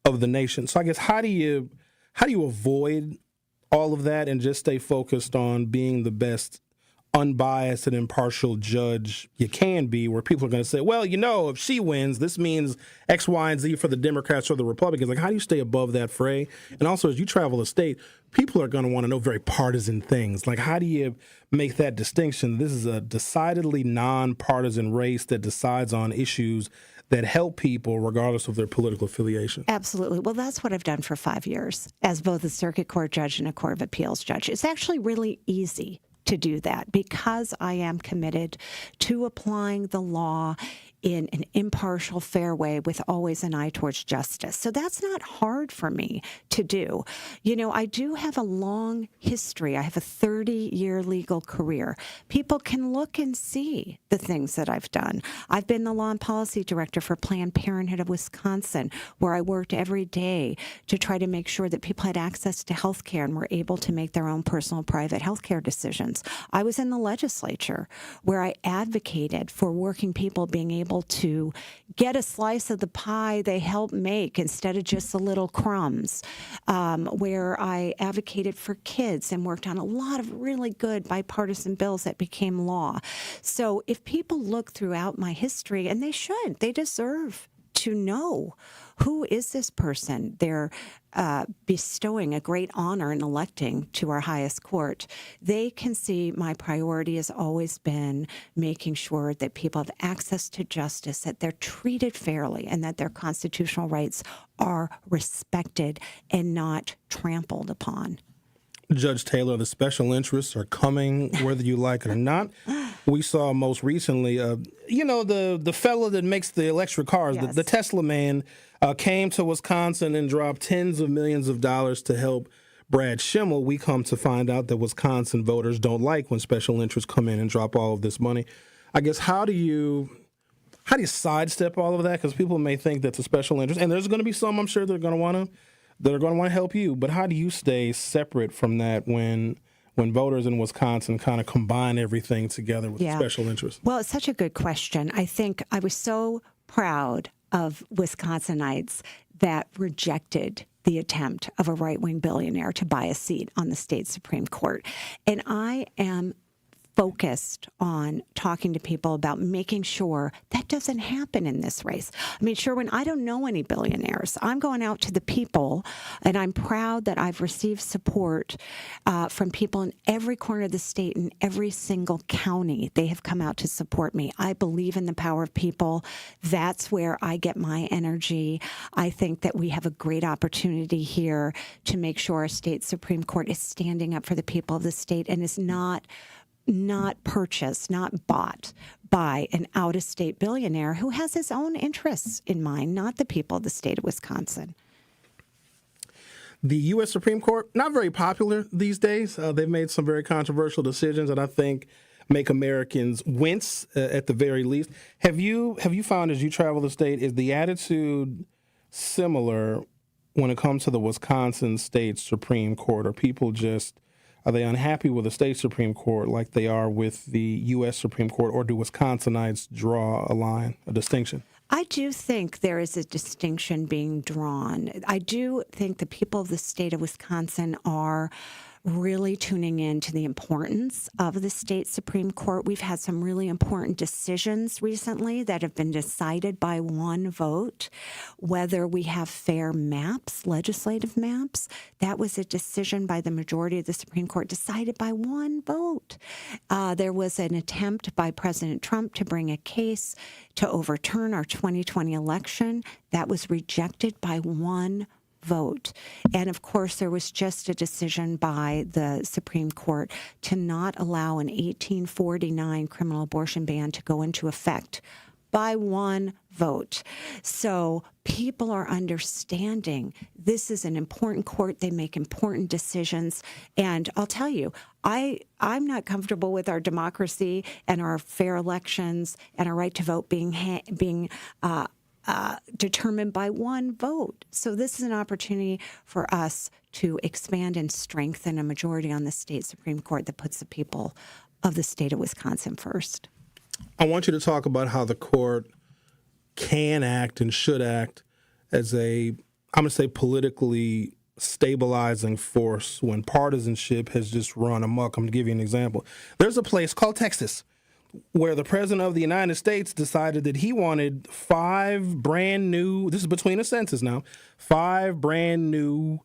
of the nation. So I guess how do you avoid all of that and just stay focused on being the best unbiased and impartial judge you can be, where people are going to say, well, if she wins, this means X, Y, and Z for the Democrats or the Republicans. Like, how do you stay above that fray? And also, as you travel the state, people are going to want to know very partisan things. Like, how do you make that distinction? This is a decidedly nonpartisan race that decides on issues that help people regardless of their political affiliation. Absolutely. Well, that's what I've done for 5 years as both a circuit court judge and a court of appeals judge. It's actually really easy to do that because I am committed to applying the law in an impartial, fair way with always an eye towards justice. So that's not hard for me to do. I do have a long history. I have a 30-year legal career. People can look and see the things that I've done. I've been the law and policy director for Planned Parenthood of Wisconsin, where I worked every day to try to make sure that people had access to health care and were able to make their own personal private health care decisions. I was in the legislature where I advocated for working people being able to get a slice of the pie they help make instead of just the little crumbs, where I advocated for kids and worked on a lot of really good bipartisan bills that became law. So if people look throughout my history, and they should, they deserve to know who is this person they're bestowing a great honor and electing to our highest court. They can see my priority has always been making sure that people have access to justice, that they're treated fairly, and that their constitutional rights are respected and not trampled upon. Judge Taylor, the special interests are coming, whether you like it or not. We saw most recently, the fellow that makes the electric cars, Yes. the Tesla man, came to Wisconsin and dropped tens of millions of dollars to help Brad Zimmel. We come to find out that Wisconsin voters don't like when special interests come in and drop all of this money. I guess, how do you sidestep all of that? Because people may think that's a special interest, and there's going to be some, I'm sure, that are going to want to help you. But how do you stay separate from that when voters in Wisconsin kind of combine everything together with special interests? Well, it's such a good question. I think I was so proud of Wisconsinites that rejected the attempt of a right-wing billionaire to buy a seat on the state Supreme Court. And I am focused on talking to people about making sure that doesn't happen in this race. I mean, Sherwin, I don't know any billionaires. I'm going out to the people, and I'm proud that I've received support from people in every corner of the state, in every single county. They have come out to support me. I believe in the power of people. That's where I get my energy. I think that we have a great opportunity here to make sure our state Supreme Court is standing up for the people of the state and is not purchased, not bought by an out-of-state billionaire who has his own interests in mind, not the people of the state of Wisconsin. The U.S. Supreme Court, not very popular these days. They've made some very controversial decisions that I think make Americans wince at the very least. Have you found, as you travel the state, is the attitude similar when it comes to the Wisconsin State Supreme Court? Are they unhappy with the state Supreme Court like they are with the U.S. Supreme Court, or do Wisconsinites draw a line, a distinction? I do think there is a distinction being drawn. I do think the people of the state of Wisconsin are really tuning in to the importance of the state Supreme Court. We've had some really important decisions recently that have been decided by one vote. Whether we have fair maps, legislative maps, that was a decision by the majority of the Supreme Court, decided by one vote. There was an attempt by President Trump to bring a case to overturn our 2020 election. That was rejected by one vote. And of course, there was just a decision by the Supreme Court to not allow an 1849 criminal abortion ban to go into effect by one vote. So people are understanding this is an important court. They make important decisions. And I'll tell you, I'm not comfortable with our democracy and our fair elections and our right to vote being determined by one vote. So this is an opportunity for us to expand and strengthen a majority on the state Supreme Court that puts the people of the state of Wisconsin first. I want you to talk about how the court can act and should act as I'm going to say, politically stabilizing force when partisanship has just run amok. I'm going to give you an example. There's a place called Texas where the president of the United States decided that he wanted 5 brand new, this is between the census now, 5 brand new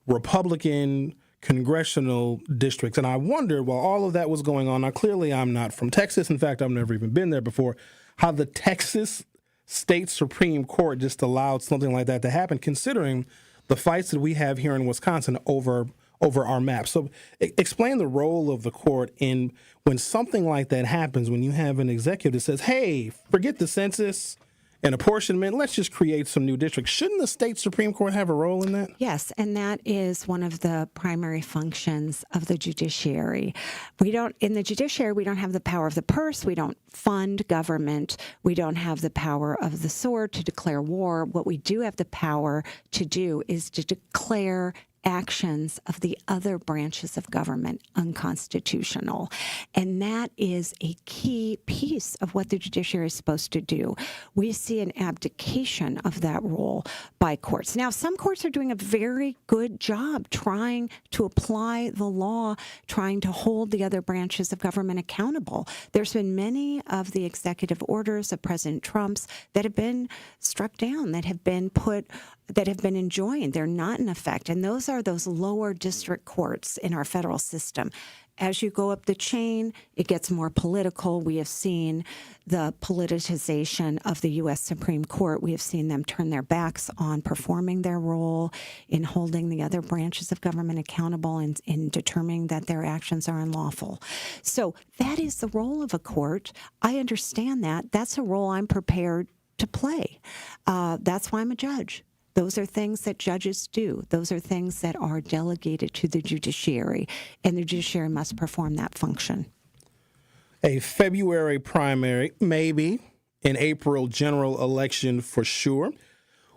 Republican congressional districts. And I wondered, while all of that was going on, now clearly I'm not from Texas. In fact, I've never even been there before, how the Texas State Supreme Court just allowed something like that to happen, considering the fights that we have here in Wisconsin over over our map. So explain the role of the court in when something like that happens, when you have an executive that says, hey, forget the census and apportionment, let's just create some new districts. Shouldn't the state Supreme Court have a role in that? Yes, and that is one of the primary functions of the judiciary. In the judiciary, we don't have the power of the purse. We don't fund government. We don't have the power of the sword to declare war. What we do have the power to do is to declare actions of the other branches of government unconstitutional. And that is a key piece of what the judiciary is supposed to do. We see an abdication of that role by courts. Now, some courts are doing a very good job trying to apply the law, trying to hold the other branches of government accountable. There's been many of the executive orders of President Trump's that have been struck down, that have been enjoined. They're not in effect. And those are those lower district courts in our federal system. As you go up the chain, it gets more political. We have seen the politicization of the U.S. Supreme Court. We have seen them turn their backs on performing their role in holding the other branches of government accountable and in determining that their actions are unlawful. So that is the role of a court. I understand that. That's a role I'm prepared to play. That's why I'm a judge. Those are things that judges do. Those are things that are delegated to the judiciary, and the judiciary must perform that function. A February primary, maybe an April general election for sure.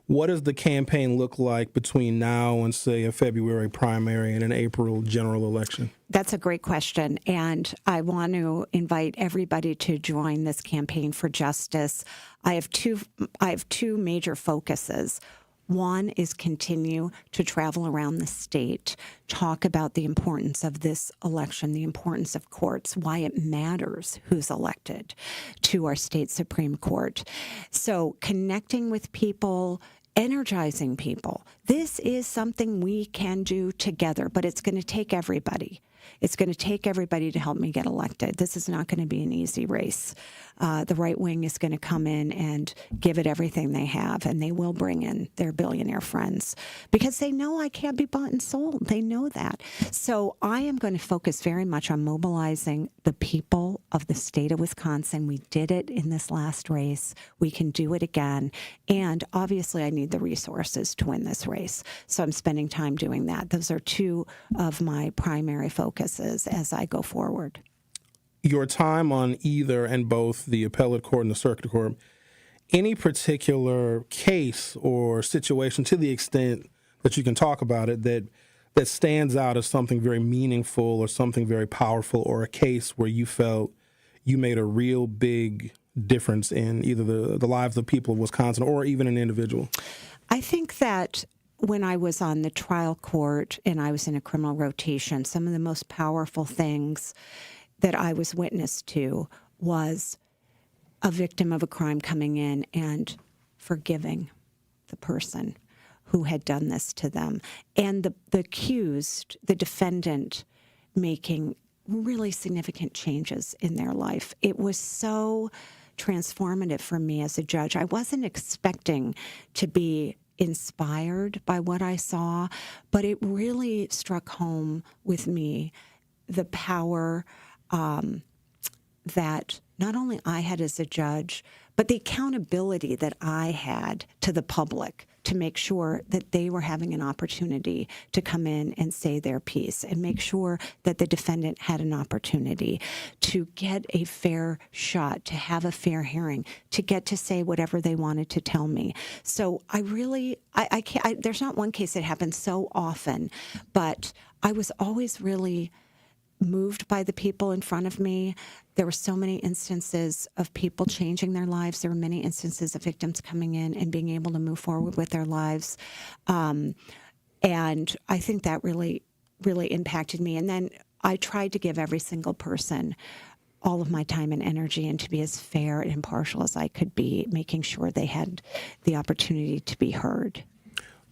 What does the campaign look like between now and, say, a February primary and an April general election? That's a great question, and I want to invite everybody to join this campaign for justice. I have two major focuses. One is continue to travel around the state, talk about the importance of this election, the importance of courts, why it matters who's elected to our state Supreme Court. So connecting with people, energizing people. This is something we can do together, but it's going to take everybody. It's going to take everybody to help me get elected. This is not going to be an easy race. The right wing is going to come in and give it everything they have, and they will bring in their billionaire friends because they know I can't be bought and sold. They know that. So I am going to focus very much on mobilizing the people of the state of Wisconsin. We did it in this last race. We can do it again. And obviously, I need the resources to win this race. So I'm spending time doing that. Those are two of my primary focuses as I go forward. Your time on either and both the appellate court and the circuit court, any particular case or situation, to the extent that you can talk about it, that stands out as something very meaningful or something very powerful, or a case where you felt you made a real big difference in either the lives of people of Wisconsin or even an individual? I think that when I was on the trial court and I was in a criminal rotation, some of the most powerful things that I was witness to was a victim of a crime coming in and forgiving the person who had done this to them, and the accused, the defendant, making really significant changes in their life. It was so transformative for me as a judge. I wasn't expecting to be inspired by what I saw, but it really struck home with me the power that not only I had as a judge, but the accountability that I had to the public to make sure that they were having an opportunity to come in and say their piece, and make sure that the defendant had an opportunity to get a fair shot, to have a fair hearing, to get to say whatever they wanted to tell me. So I really, I can't, there's not one case that happens so often, but I was always really moved by the people in front of me. There were so many instances of people changing their lives. There were many instances of victims coming in and being able to move forward with their lives. And I think that really, really impacted me. And then I tried to give every single person all of my time and energy and to be as fair and impartial as I could be, making sure they had the opportunity to be heard.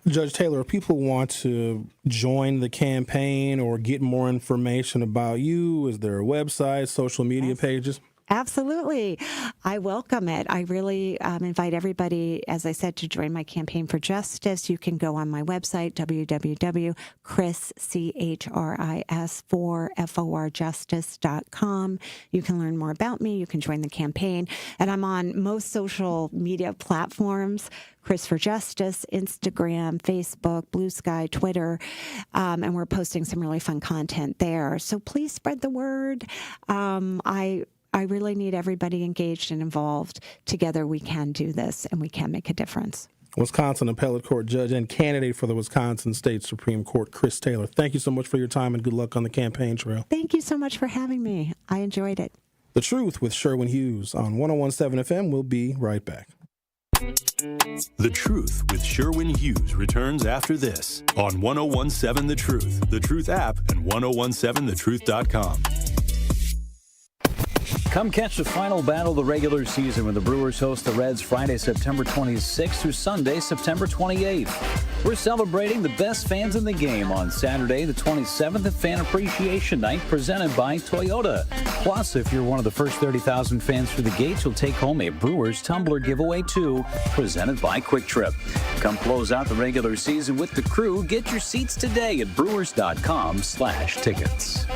Judge Taylor, if people want to join the campaign or get more information about you, is there a website, social media pages? Absolutely. I welcome it. I really invite everybody, as I said, to join my campaign for justice. You can go on my website, www.chris4justice.com. You can learn more about me. You can join the campaign. And I'm on most social media platforms, Chris for Justice, Instagram, Facebook, Blue Sky, Twitter, and we're posting some really fun content there. So please spread the word. I really need everybody engaged and involved. Together we can do this, and we can make a difference. Wisconsin Appellate Court Judge and candidate for the Wisconsin State Supreme Court, Chris Taylor. Thank you so much for your time, and good luck on the campaign trail. Thank you so much for having me. I enjoyed it. The Truth with Sherwin Hughes on 101.7 FM. We'll be right back. The Truth with Sherwin Hughes returns after this on 101.7 The Truth, The Truth app, and 1017thetruth.com. Come catch the final battle of the regular season when the Brewers host the Reds Friday, September 26th through Sunday, September 28th. We're celebrating the best fans in the game on Saturday, the 27th at Fan Appreciation Night, presented by Toyota. Plus, if you're one of the first 30,000 fans through the gates, you'll take home a Brewers tumbler giveaway too, presented by Quick Trip. Come close out the regular season with the crew. Get your seats today at brewers.com/tickets.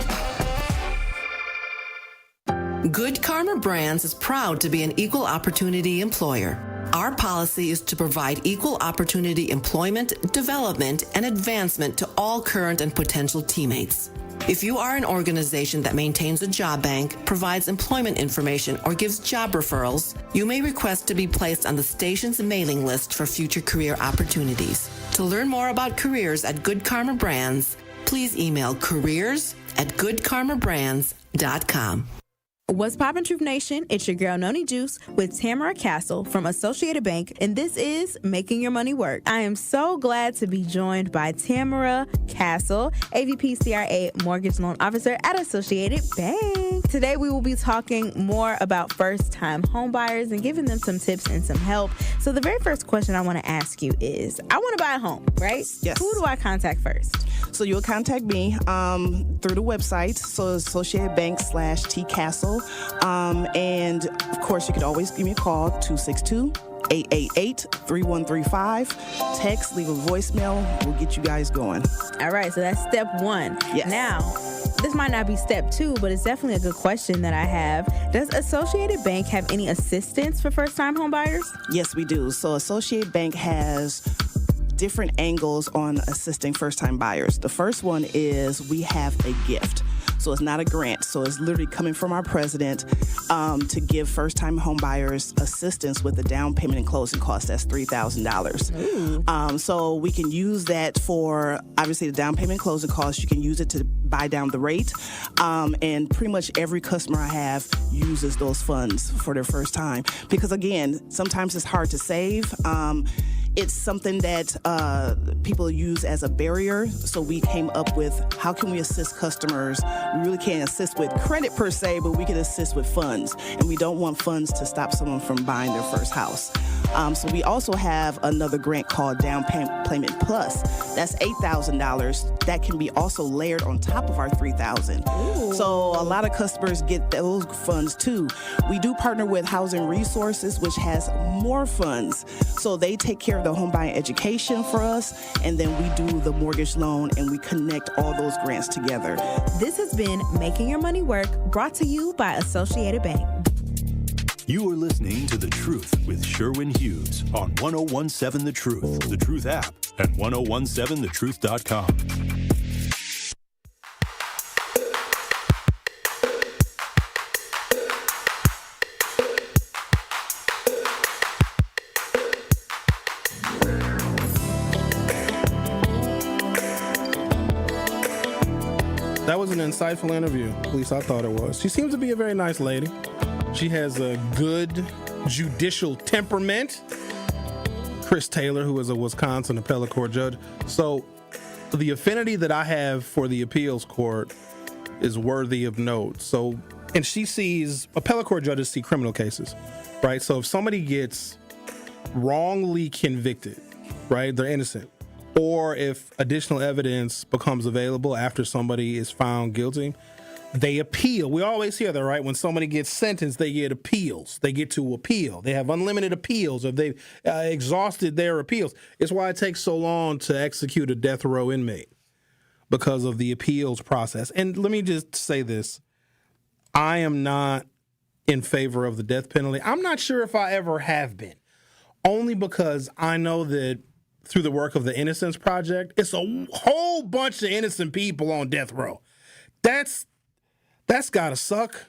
Good Karma Brands is proud to be an equal opportunity employer. Our policy is to provide equal opportunity employment, development, and advancement to all current and potential teammates. If you are an organization that maintains a job bank, provides employment information, or gives job referrals, you may request to be placed on the station's mailing list for future career opportunities. To learn more about careers at Good Karma Brands, please email careers@goodkarmabrands.com. What's poppin', Truth Nation? It's your girl, Noni Juice, with Tamara Castle from Associated Bank, and this is Making Your Money Work. I am so glad to be joined by Tamara Castle, AVP CRA Mortgage Loan Officer at Associated Bank. Today, we will be talking more about first-time homebuyers and giving them some tips and some help. So the very first question I want to ask you is, I want to buy a home, right? Yes. Who do I contact first? So you'll contact me through the website, so Associated Bank /T Castle. And of course, you could always give me a call, 262-888-3135. Text, leave a voicemail. We'll get you guys going. All right, so that's step one. Yes. Now, this might not be step two, but it's definitely a good question that I have. Does Associated Bank have any assistance for first-time home buyers? Yes, we do. So Associated Bank has different angles on assisting first-time buyers. The first one is we have a gift. So it's not a grant. So it's literally coming from our president to give first-time home buyers assistance with the down payment and closing costs. That's $3,000. So we can use that for, obviously, the down payment and closing costs. You can use it to buy down the rate. And pretty much every customer I have uses those funds for their first time. Because, again, sometimes it's hard to save. It's something that people use as a barrier. So we came up with, how can we assist customers? We really can't assist with credit per se, but we can assist with funds. And we don't want funds to stop someone from buying their first house. So we also have another grant called Down Payment Plus. That's $8,000. That can be also layered on top of our $3,000. So a lot of customers get those funds too. We do partner with Housing Resources, which has more funds. So they take care of the home buying education for us, and then we do the mortgage loan, and we connect all those grants together. This has been Making Your Money Work, brought to you by Associated Bank. You are listening to The Truth with Sherwin Hughes on 1017 The Truth, The Truth app, and 1017thetruth.com. That was an insightful interview. At least I thought it was. She seems to be a very nice lady. She has a good judicial temperament. Chris Taylor, who is a Wisconsin appellate court judge. So the affinity that I have for the appeals court is worthy of note. So, and she sees, appellate court judges see criminal cases, right? So if somebody gets wrongly convicted, right, they're innocent, or if additional evidence becomes available after somebody is found guilty, They appeal. We always hear that, right? When somebody gets sentenced, they get appeals. They get to appeal. They have unlimited appeals, or they've exhausted their appeals. It's why it takes so long to execute a death row inmate, because of the appeals process. And let me just say this. I am not in favor of the death penalty. I'm not sure if I ever have been, only because I know that through the work of the Innocence Project, it's a whole bunch of innocent people on death row. That's got to suck,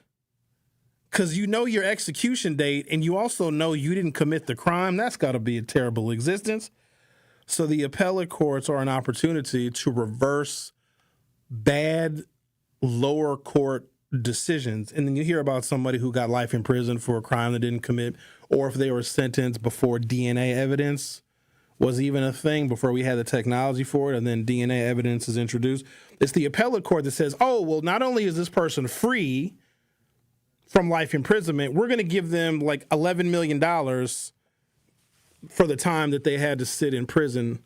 because you know your execution date and you also know you didn't commit the crime. That's got to be a terrible existence. So the appellate courts are an opportunity to reverse bad lower court decisions. And then you hear about somebody who got life in prison for a crime they didn't commit, or if they were sentenced before DNA evidence was even a thing, before we had the technology for it, and then DNA evidence is introduced. It's the appellate court that says, oh, well, not only is this person free from life imprisonment, we're going to give them like $11 million for the time that they had to sit in prison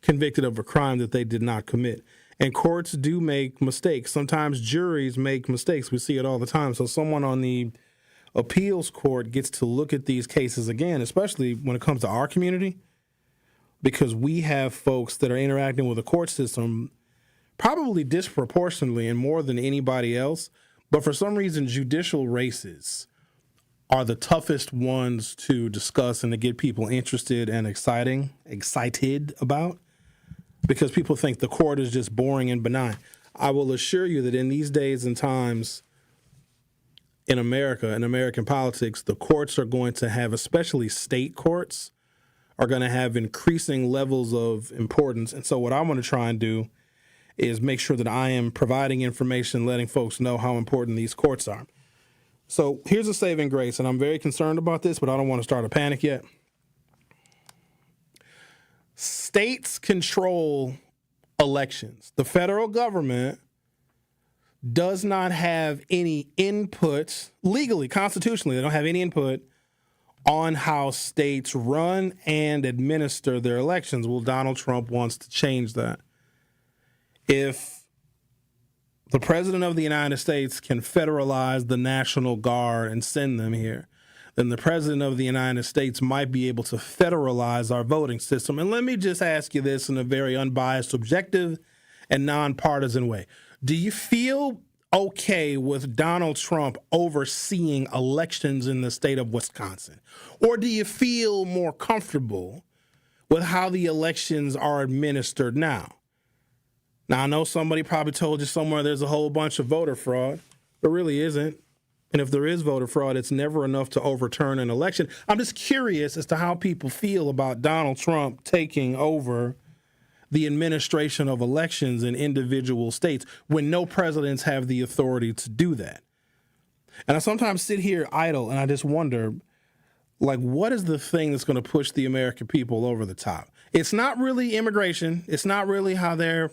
convicted of a crime that they did not commit. And courts do make mistakes. Sometimes juries make mistakes. We see it all the time. So someone on the appeals court gets to look at these cases again, especially when it comes to our community, because we have folks that are interacting with the court system probably disproportionately and more than anybody else. But for some reason, judicial races are the toughest ones to discuss and to get people interested and excited about, because people think the court is just boring and benign. I will assure you that in these days and times in America, in American politics, the courts are going to have, especially state courts, are going to have increasing levels of importance. And so what I want to try and do is make sure that I am providing information, letting folks know how important these courts are. So here's a saving grace, and I'm very concerned about this, but I don't want to start a panic yet. States control elections. The federal government does not have any input, legally, constitutionally, they don't have any input on how states run and administer their elections. Well, Donald Trump wants to change that. If the president of the United States can federalize the National Guard and send them here, then the president of the United States might be able to federalize our voting system. And let me just ask you this in a very unbiased, objective, and nonpartisan way. Do you feel okay with Donald Trump overseeing elections in the state of Wisconsin? Or do you feel more comfortable with how the elections are administered now? Now, I know somebody probably told you somewhere there's a whole bunch of voter fraud. There really isn't. And if there is voter fraud, it's never enough to overturn an election. I'm just curious as to how people feel about Donald Trump taking over the administration of elections in individual states when no presidents have the authority to do that. And I sometimes sit here idle and I just wonder, like, what is the thing that's going to push the American people over the top? It's not really immigration. It's not really how they're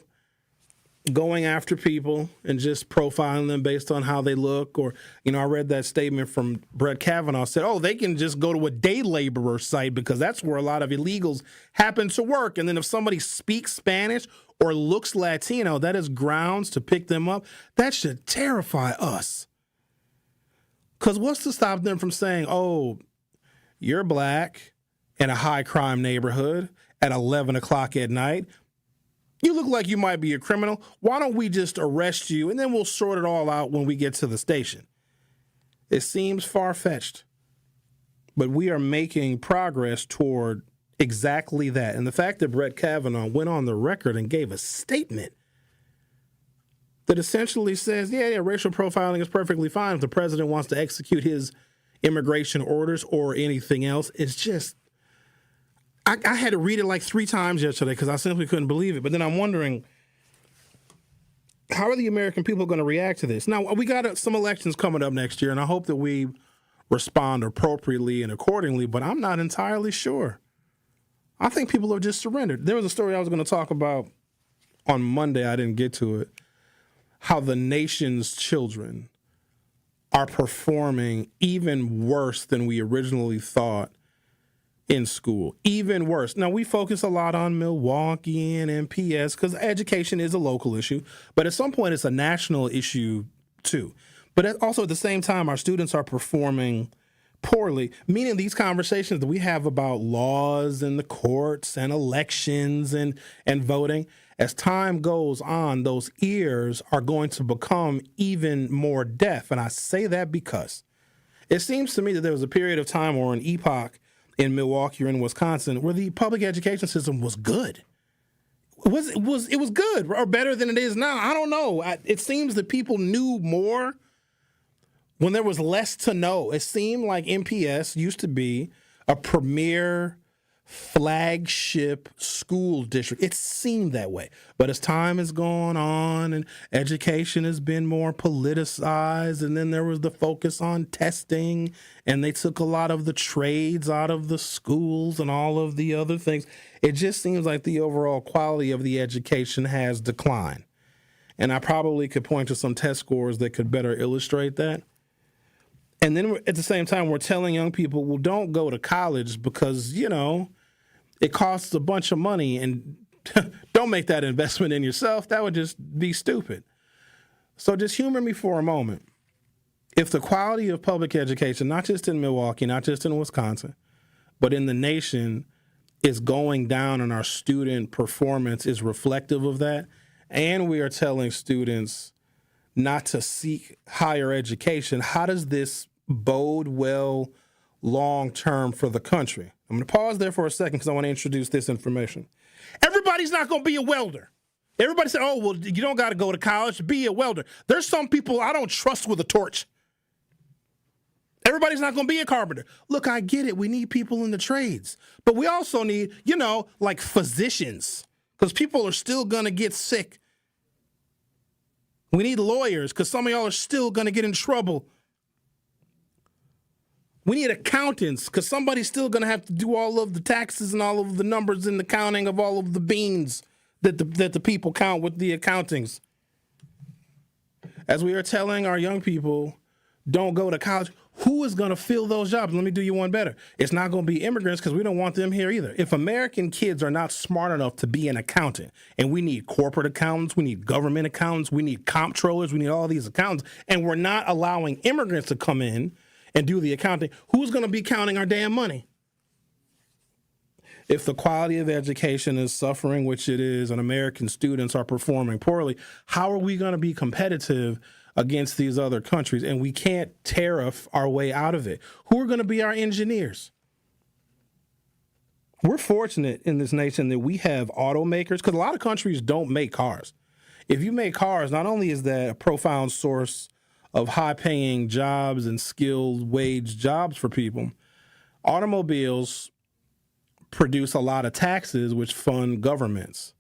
going after people and just profiling them based on how they look. Or, you know, I read that statement from Brett Kavanaugh, said, oh, they can just go to a day laborer site because that's where a lot of illegals happen to work. And then if somebody speaks Spanish or looks Latino, that is grounds to pick them up. That should terrify us. Because what's to stop them from saying, oh, you're black in a high crime neighborhood at 11 o'clock at night. You look like you might be a criminal. Why don't we just arrest you and then we'll sort it all out when we get to the station? It seems far-fetched, but we are making progress toward exactly that. And the fact that Brett Kavanaugh went on the record and gave a statement that essentially says, yeah, racial profiling is perfectly fine if the president wants to execute his immigration orders or anything else. It's just, I had to read it like 3 times yesterday because I simply couldn't believe it. But then I'm wondering, how are the American people going to react to this? Now, we got some elections coming up next year, and I hope that we respond appropriately and accordingly, but I'm not entirely sure. I think people have just surrendered. There was a story I was going to talk about on Monday. I didn't get to it. How the nation's children are performing even worse than we originally thought in school, even worse. Now, we focus a lot on Milwaukee and MPS because education is a local issue, but at some point it's a national issue too. But also at the same time, our students are performing poorly, meaning these conversations that we have about laws and the courts and elections and voting, as time goes on, those ears are going to become even more deaf. And I say that because it seems to me that there was a period of time or an epoch in Milwaukee or in Wisconsin where the public education system was good. It was good or better than it is now. I don't know. It seems that people knew more when there was less to know. It seemed like MPS used to be a premier flagship school district. It seemed that way. But as time has gone on and education has been more politicized, and then there was the focus on testing, and they took a lot of the trades out of the schools and all of the other things, it just seems like the overall quality of the education has declined. And I probably could point to some test scores that could better illustrate that. And then at the same time, we're telling young people, well, don't go to college because, it costs a bunch of money, and don't make that investment in yourself. That would just be stupid. So just humor me for a moment. If the quality of public education, not just in Milwaukee, not just in Wisconsin, but in the nation is going down and our student performance is reflective of that, and we are telling students not to seek higher education, how does this bode well long-term for the country? I'm going to pause there for a second because I want to introduce this information. Everybody's not going to be a welder. Everybody said, oh, well, you don't got to go to college to be a welder. There's some people I don't trust with a torch. Everybody's not going to be a carpenter. Look, I get it. We need people in the trades. But we also need, like physicians, because people are still going to get sick. We need lawyers because some of y'all are still going to get in trouble. We need accountants because somebody's still going to have to do all of the taxes and all of the numbers and the counting of all of the beans that the people count with the accountings. As we are telling our young people, don't go to college, who is going to fill those jobs? Let me do you one better. It's not going to be immigrants because we don't want them here either. If American kids are not smart enough to be an accountant, and we need corporate accountants, we need government accountants, we need comptrollers, we need all these accountants, and we're not allowing immigrants to come in and do the accounting, who's going to be counting our damn money? If the quality of education is suffering, which it is, and American students are performing poorly, how are we going to be competitive against these other countries? And we can't tariff our way out of it. Who are going to be our engineers? We're fortunate in this nation that we have automakers, because a lot of countries don't make cars. If you make cars, not only is that a profound source of high-paying jobs and skilled wage jobs for people, automobiles produce a lot of taxes which fund governments.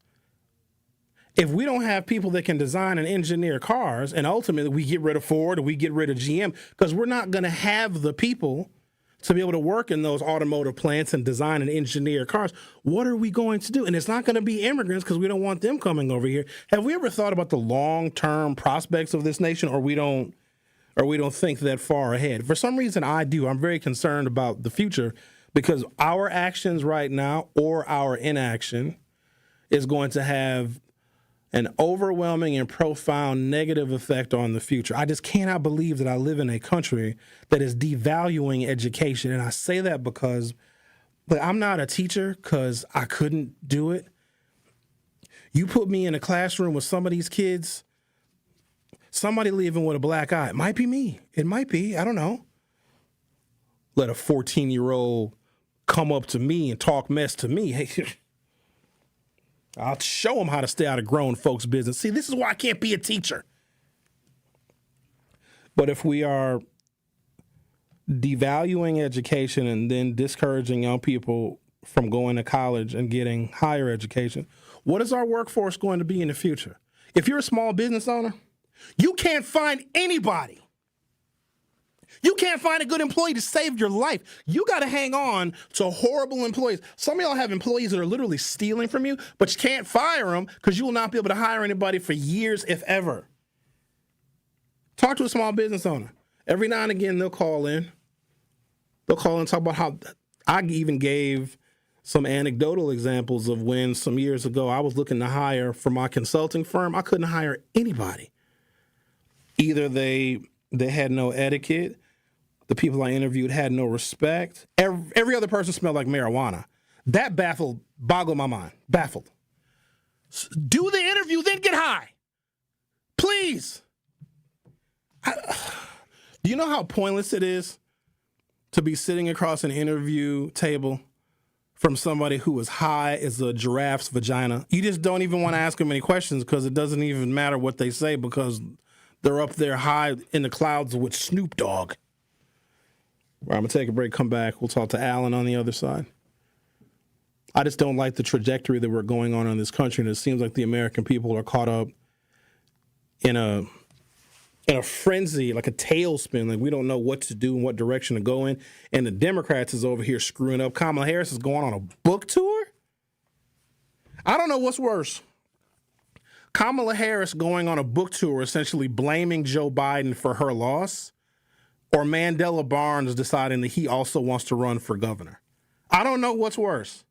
If we don't have people that can design and engineer cars, and ultimately we get rid of Ford or we get rid of GM, because we're not going to have the people to be able to work in those automotive plants and design and engineer cars, what are we going to do? And it's not going to be immigrants because we don't want them coming over here. Have we ever thought about the long-term prospects of this nation, or we don't think that far ahead? For some reason, I do. I'm very concerned about the future because our actions right now or our inaction is going to have an overwhelming and profound negative effect on the future. I just cannot believe that I live in a country that is devaluing education. And I say that because I'm not a teacher because I couldn't do it. You put me in a classroom with some of these kids, somebody leaving with a black eye. It might be me. It might be. I don't know. Let a 14-year-old come up to me and talk mess to me. Hey, I'll show them how to stay out of grown folks' business. See, this is why I can't be a teacher. But if we are devaluing education and then discouraging young people from going to college and getting higher education, what is our workforce going to be in the future? If you're a small business owner, you can't find anybody. You can't find a good employee to save your life. You got to hang on to horrible employees. Some of y'all have employees that are literally stealing from you, but you can't fire them because you will not be able to hire anybody for years, if ever. Talk to a small business owner. Every now and again, they'll call in. They'll call in and talk about how I even gave some anecdotal examples of when some years ago I was looking to hire for my consulting firm. I couldn't hire anybody. Either they had no etiquette, the people I interviewed had no respect. Every other person smelled like marijuana. That boggled my mind. Baffled. Do the interview, then get high. Please. Do you know how pointless it is to be sitting across an interview table from somebody who is high as a giraffe's vagina? You just don't even want to ask them any questions because it doesn't even matter what they say because they're up there high in the clouds with Snoop Dogg. All right, I'm going to take a break, come back. We'll talk to Allan on the other side. I just don't like the trajectory that we're going on in this country, and it seems like the American people are caught up in a frenzy, like a tailspin. Like we don't know what to do and what direction to go in. And the Democrats is over here screwing up. Kamala Harris is going on a book tour? I don't know what's worse. Kamala Harris going on a book tour, essentially blaming Joe Biden for her loss, or Mandela Barnes deciding that he also wants to run for governor. I don't know what's worse.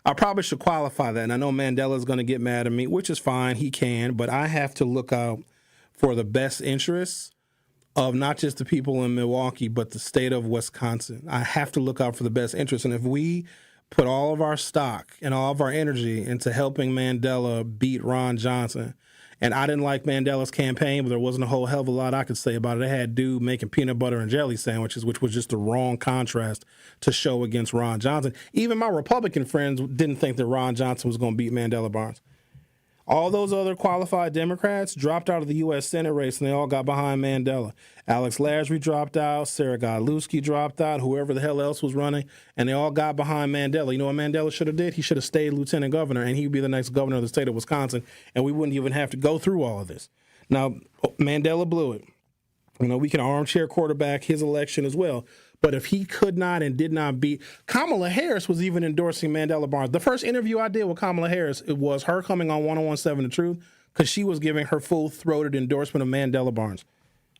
I probably should qualify that, and I know Mandela's going to get mad at me, which is fine. He can, but I have to look out for the best interests of not just the people in Milwaukee, but the state of Wisconsin. I have to look out for the best interests, and if we put all of our stock and all of our energy into helping Mandela beat Ron Johnson, and I didn't like Mandela's campaign, but there wasn't a whole hell of a lot I could say about it. They had dude making peanut butter and jelly sandwiches, which was just the wrong contrast to show against Ron Johnson. Even my Republican friends didn't think that Ron Johnson was going to beat Mandela Barnes. All those other qualified Democrats dropped out of the U.S. Senate race, and they all got behind Mandela. Alex Lasry dropped out. Sarah Godlewski dropped out. Whoever the hell else was running, and they all got behind Mandela. You know what Mandela should have did? He should have stayed lieutenant governor, and he'd be the next governor of the state of Wisconsin, and we wouldn't even have to go through all of this. Now, Mandela blew it. You know, we can armchair quarterback his election as well. But if he could not and did not beat, Kamala Harris was even endorsing Mandela Barnes. The first interview I did with Kamala Harris, it was her coming on 1017 The Truth because she was giving her full-throated endorsement of Mandela Barnes.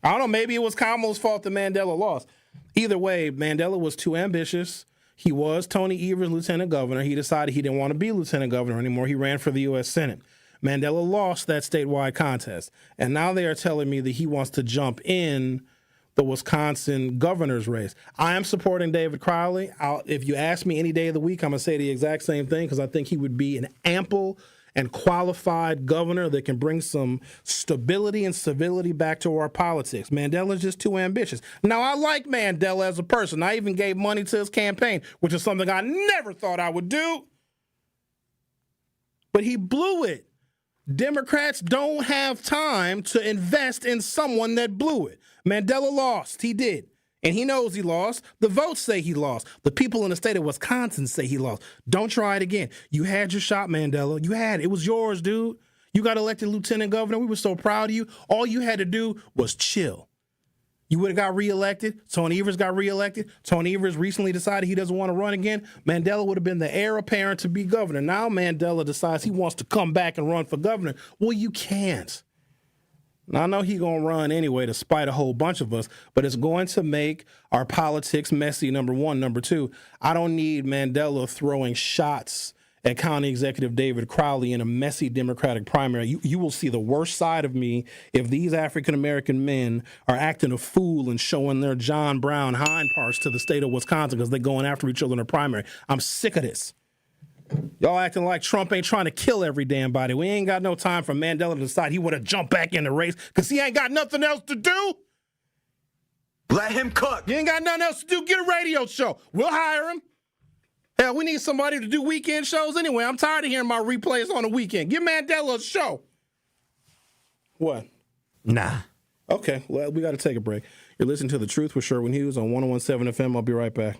I don't know, maybe it was Kamala's fault that Mandela lost. Either way, Mandela was too ambitious. He was Tony Evers' lieutenant governor. He decided he didn't want to be lieutenant governor anymore. He ran for the U.S. Senate. Mandela lost that statewide contest. And now they are telling me that he wants to jump in the Wisconsin governor's race. I am supporting David Crowley. If you ask me any day of the week, I'm going to say the exact same thing because I think he would be an ample and qualified governor that can bring some stability and civility back to our politics. Mandela's just too ambitious. Now, I like Mandela as a person. I even gave money to his campaign, which is something I never thought I would do. But he blew it. Democrats don't have time to invest in someone that blew it. Mandela lost. He did. And he knows he lost. The votes say he lost. The people in the state of Wisconsin say he lost. Don't try it again. You had your shot, Mandela. You had it. It was yours, dude. You got elected lieutenant governor. We were so proud of you. All you had to do was chill. You would have got reelected. Tony Evers got reelected. Tony Evers recently decided he doesn't want to run again. Mandela would have been the heir apparent to be governor. Now Mandela decides he wants to come back and run for governor. Well, you can't. Now, I know he's going to run anyway to spite a whole bunch of us, but it's going to make our politics messy, number one. Number two, I don't need Mandela throwing shots at County Executive David Crowley in a messy Democratic primary. You will see the worst side of me if these African-American men are acting a fool and showing their John Brown hind parts to the state of Wisconsin because they're going after each other in a primary. I'm sick of this. Y'all acting like Trump ain't trying to kill every damn body. We ain't got no time for Mandela to decide he want to jump back in the race because he ain't got nothing else to do. Let him cook. You ain't got nothing else to do. Get a radio show. We'll hire him. Hell, we need somebody to do weekend shows anyway. I'm tired of hearing my replays on the weekend. Give Mandela a show. What? Nah. Okay, well, we got to take a break. You're listening to The Truth with Sherwin Hughes on 1017 FM. I'll be right back.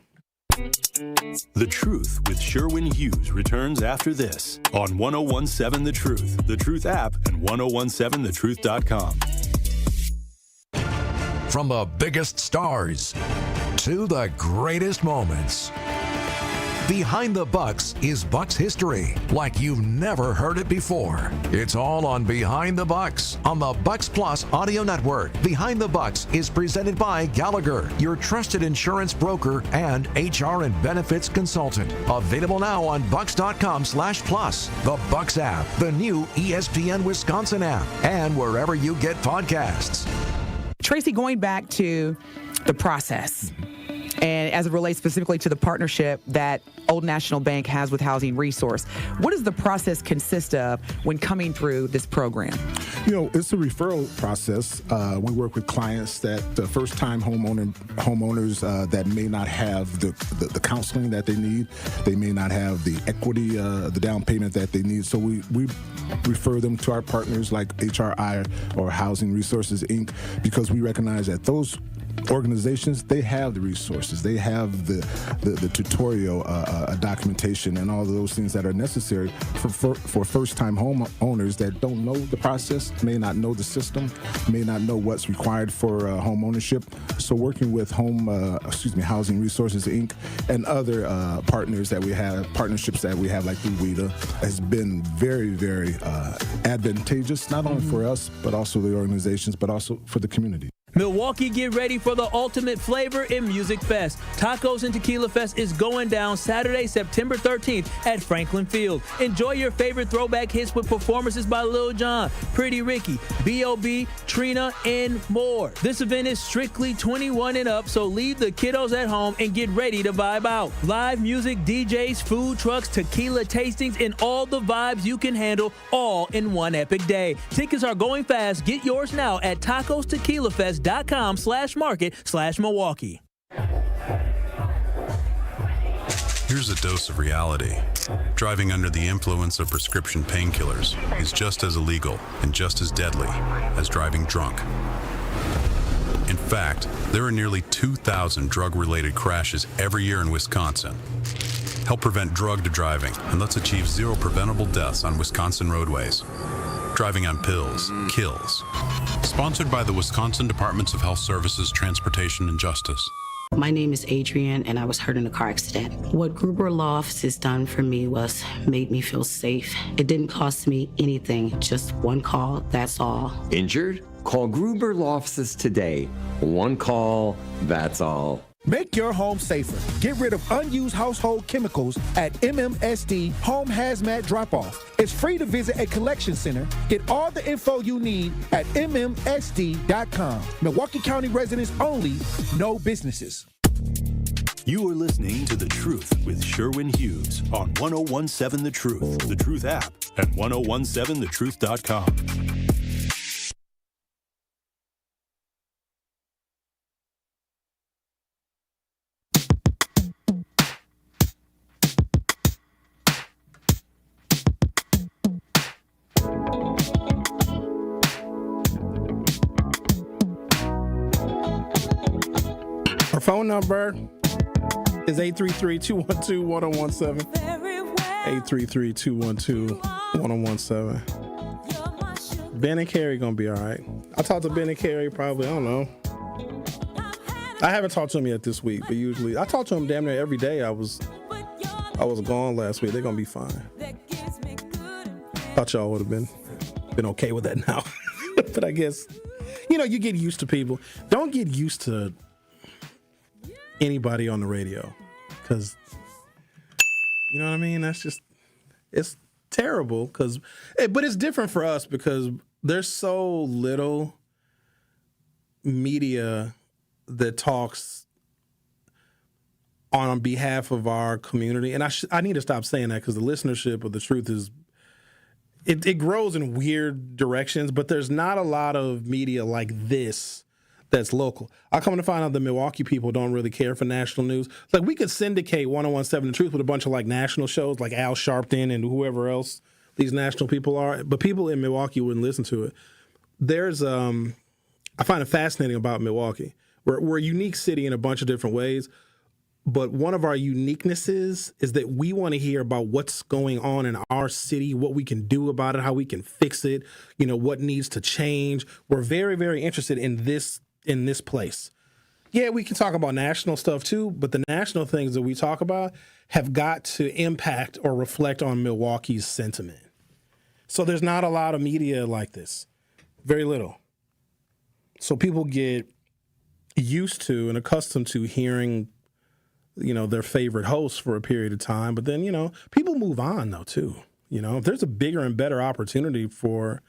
The Truth with Sherwin Hughes returns after this on 1017 The Truth, The Truth app, and 1017thetruth.com. From the biggest stars to the greatest moments, Behind the Bucks is Bucks history, like you've never heard it before. It's all on Behind the Bucks on the Bucks Plus audio network. Behind the Bucks is presented by Gallagher, your trusted insurance broker and HR and benefits consultant. Available now on bucks.com/plus, the Bucks app, the new ESPN Wisconsin app, and wherever you get podcasts. Tracy, going back to the process, and as it relates specifically to the partnership that Old National Bank has with Housing Resource, what does the process consist of when coming through this program? It's a referral process. We work with clients that first-time homeowners that may not have the counseling that they need. They may not have the equity, the down payment that they need. So we refer them to our partners like HRI or Housing Resources, Inc., because we recognize that those organizations, they have the resources, they have the tutorial documentation and all of those things that are necessary for first-time homeowners that don't know the process, may not know the system, may not know what's required for home ownership. So working with Housing Resources, Inc. and other partnerships that we have like through WIDA has been very, very advantageous, not only for us, but also the organizations, but also for the community. Milwaukee, get ready for the ultimate flavor in Music Fest. Tacos and Tequila Fest is going down Saturday, September 13th at Franklin Field. Enjoy your favorite throwback hits with performances by Lil Jon, Pretty Ricky, B.O.B., Trina, and more. This event is strictly 21 and up, so leave the kiddos at home and get ready to vibe out. Live music, DJs, food trucks, tequila tastings, and all the vibes you can handle all in one epic day. Tickets are going fast. Get yours now at tacostequilafest.com/market/Milwaukee. Here's a dose of reality. Driving under the influence of prescription painkillers is just as illegal and just as deadly as driving drunk. In fact, there are nearly 2,000 drug-related crashes every year in Wisconsin. Help prevent drug driving, and let's achieve zero preventable deaths on Wisconsin roadways. Driving on pills kills. Sponsored by the Wisconsin Departments of Health Services, Transportation, and Justice. My name is Adrienne, and I was hurt in a car accident. What Gruber Law Office has done for me was made me feel safe. It didn't cost me anything, just one call, that's all. Injured? Call Gruber Law Offices today. One call, that's all. Make your home safer. Get rid of unused household chemicals at MMSD Home Hazmat Drop-Off. It's free to visit a collection center. Get all the info you need at MMSD.com. Milwaukee County residents only, no businesses. You are listening to The Truth with Sherwin Hughes on 1017 The Truth, The Truth app, and 1017thetruth.com. Our phone number is 833-212-1017. 833-212-1017. Ben and Carrie gonna be all right. I talked to Ben and Carrie probably, I don't know. I haven't talked to him yet this week, but usually I talk to him damn near every day. I was gone last week. They're gonna be fine. Thought y'all would have been okay with that now. But I guess, you get used to people. Don't get used to anybody on the radio, because you know what I mean? That's just, it's terrible, but it's different for us because there's so little media that talks on behalf of our community. And I need to stop saying that, because the listenership of The Truth is, it grows in weird directions, but there's not a lot of media like this that's local. I come to find out the Milwaukee people don't really care for national news. Like, we could syndicate 1017 The Truth with a bunch of like national shows like Al Sharpton and whoever else these national people are, but people in Milwaukee wouldn't listen to it. There's I find it fascinating about Milwaukee. We're a unique city in a bunch of different ways, but one of our uniquenesses is that we want to hear about what's going on in our city, what we can do about it, how we can fix it, what needs to change. We're very, very interested in this place. Yeah, we can talk about national stuff too, but the national things that we talk about have got to impact or reflect on Milwaukee's sentiment. So there's not a lot of media like this. Very little. So people get used to and accustomed to hearing, their favorite hosts for a period of time. But then, people move on, though, too. If there's a bigger and better opportunity for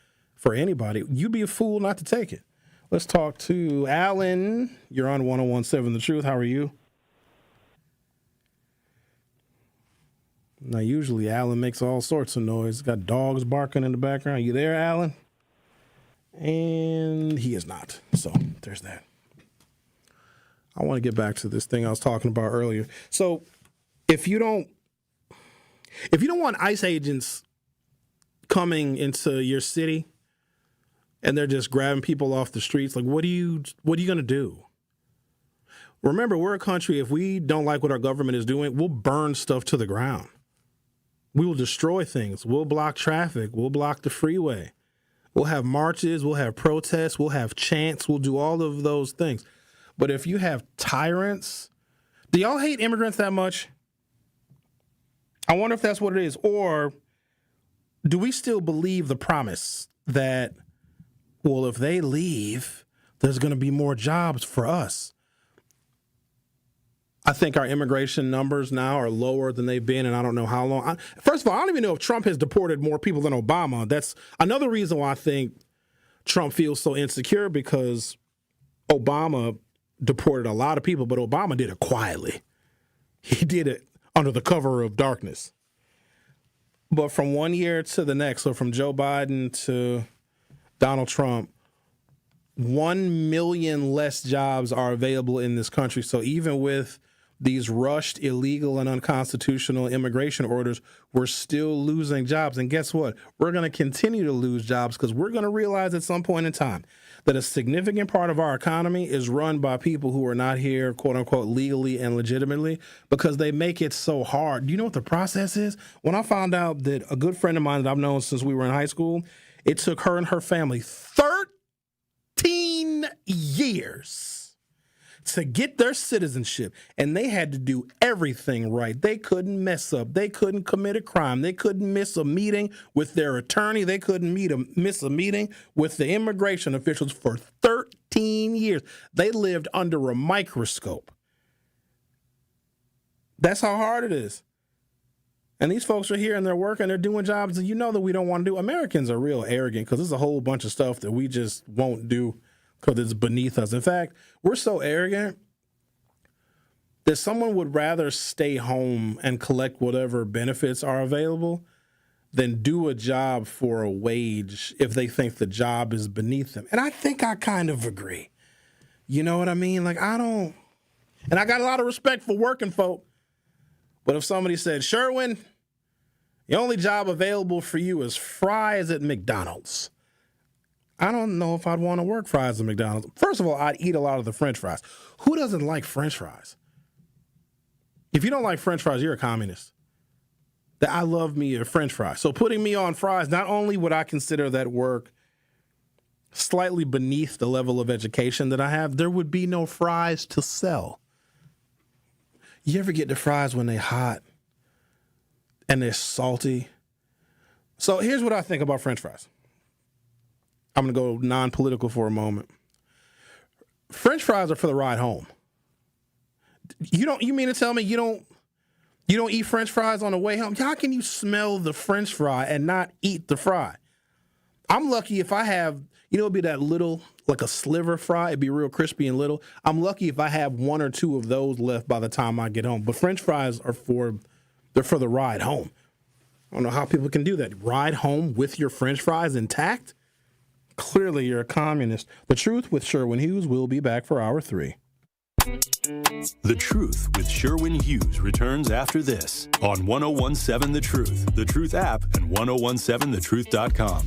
anybody, you'd be a fool not to take it. Let's talk to Allan. You're on 101.7 The Truth. How are you? Now, usually Allan makes all sorts of noise. Got dogs barking in the background. You there, Allan? And he is not. So there's that. I want to get back to this thing I was talking about earlier. So if you don't want ICE agents coming into your city and they're just grabbing people off the streets, like what are you going to do? Remember, we're a country, if we don't like what our government is doing, we'll burn stuff to the ground. We will destroy things. We'll block traffic. We'll block the freeway. We'll have marches. We'll have protests. We'll have chants. We'll do all of those things. But if you have tyrants, do y'all hate immigrants that much? I wonder if that's what it is. Or do we still believe the promise that, well, if they leave, there's going to be more jobs for us? I think our immigration numbers now are lower than they've been, and I don't know how long. First of all, I don't even know if Trump has deported more people than Obama. That's another reason why I think Trump feels so insecure, because Obama deported a lot of people, but Obama did it quietly. He did it under the cover of darkness. But from one year to the next, so from Joe Biden to Donald Trump, 1 million less jobs are available in this country. So even with these rushed, illegal, and unconstitutional immigration orders, we're still losing jobs. And guess what? We're going to continue to lose jobs because we're going to realize at some point in time that a significant part of our economy is run by people who are not here, quote unquote, legally and legitimately, because they make it so hard. Do you know what the process is? When I found out that a good friend of mine that I've known since we were in high school, it took her and her family 13 years to get their citizenship, and they had to do everything right. They couldn't mess up. They couldn't commit a crime. They couldn't miss a meeting with their attorney. They couldn't miss a meeting with the immigration officials for 13 years. They lived under a microscope. That's how hard it is. And these folks are here and they're working, they're doing jobs that that we don't want to do. Americans are real arrogant because there's a whole bunch of stuff that we just won't do because it's beneath us. In fact, we're so arrogant that someone would rather stay home and collect whatever benefits are available than do a job for a wage if they think the job is beneath them. And I think I kind of agree. You know what I mean? Like, and I got a lot of respect for working folk. But if somebody said, Sherwin, the only job available for you is fries at McDonald's, I don't know if I'd want to work fries at McDonald's. First of all, I'd eat a lot of the French fries. Who doesn't like French fries? If you don't like French fries, you're a communist. I love me a French fry. So putting me on fries, not only would I consider that work slightly beneath the level of education that I have, there would be no fries to sell. You ever get the fries when they're hot and they're salty? So here's what I think about French fries. I'm going to go non-political for a moment. French fries are for the ride home. You mean to tell me you don't eat French fries on the way home? How can you smell the French fry and not eat the fry? I'm lucky if I have, it'd be that little, like a sliver fry. It'd be real crispy and little. I'm lucky if I have one or two of those left by the time I get home. But French fries are for the ride home. I don't know how people can do that. Ride home with your French fries intact? Clearly, you're a communist. The Truth with Sherwin Hughes will be back for Hour 3. The Truth with Sherwin Hughes returns after this on 101.7 The Truth, The Truth app, and 1017thetruth.com.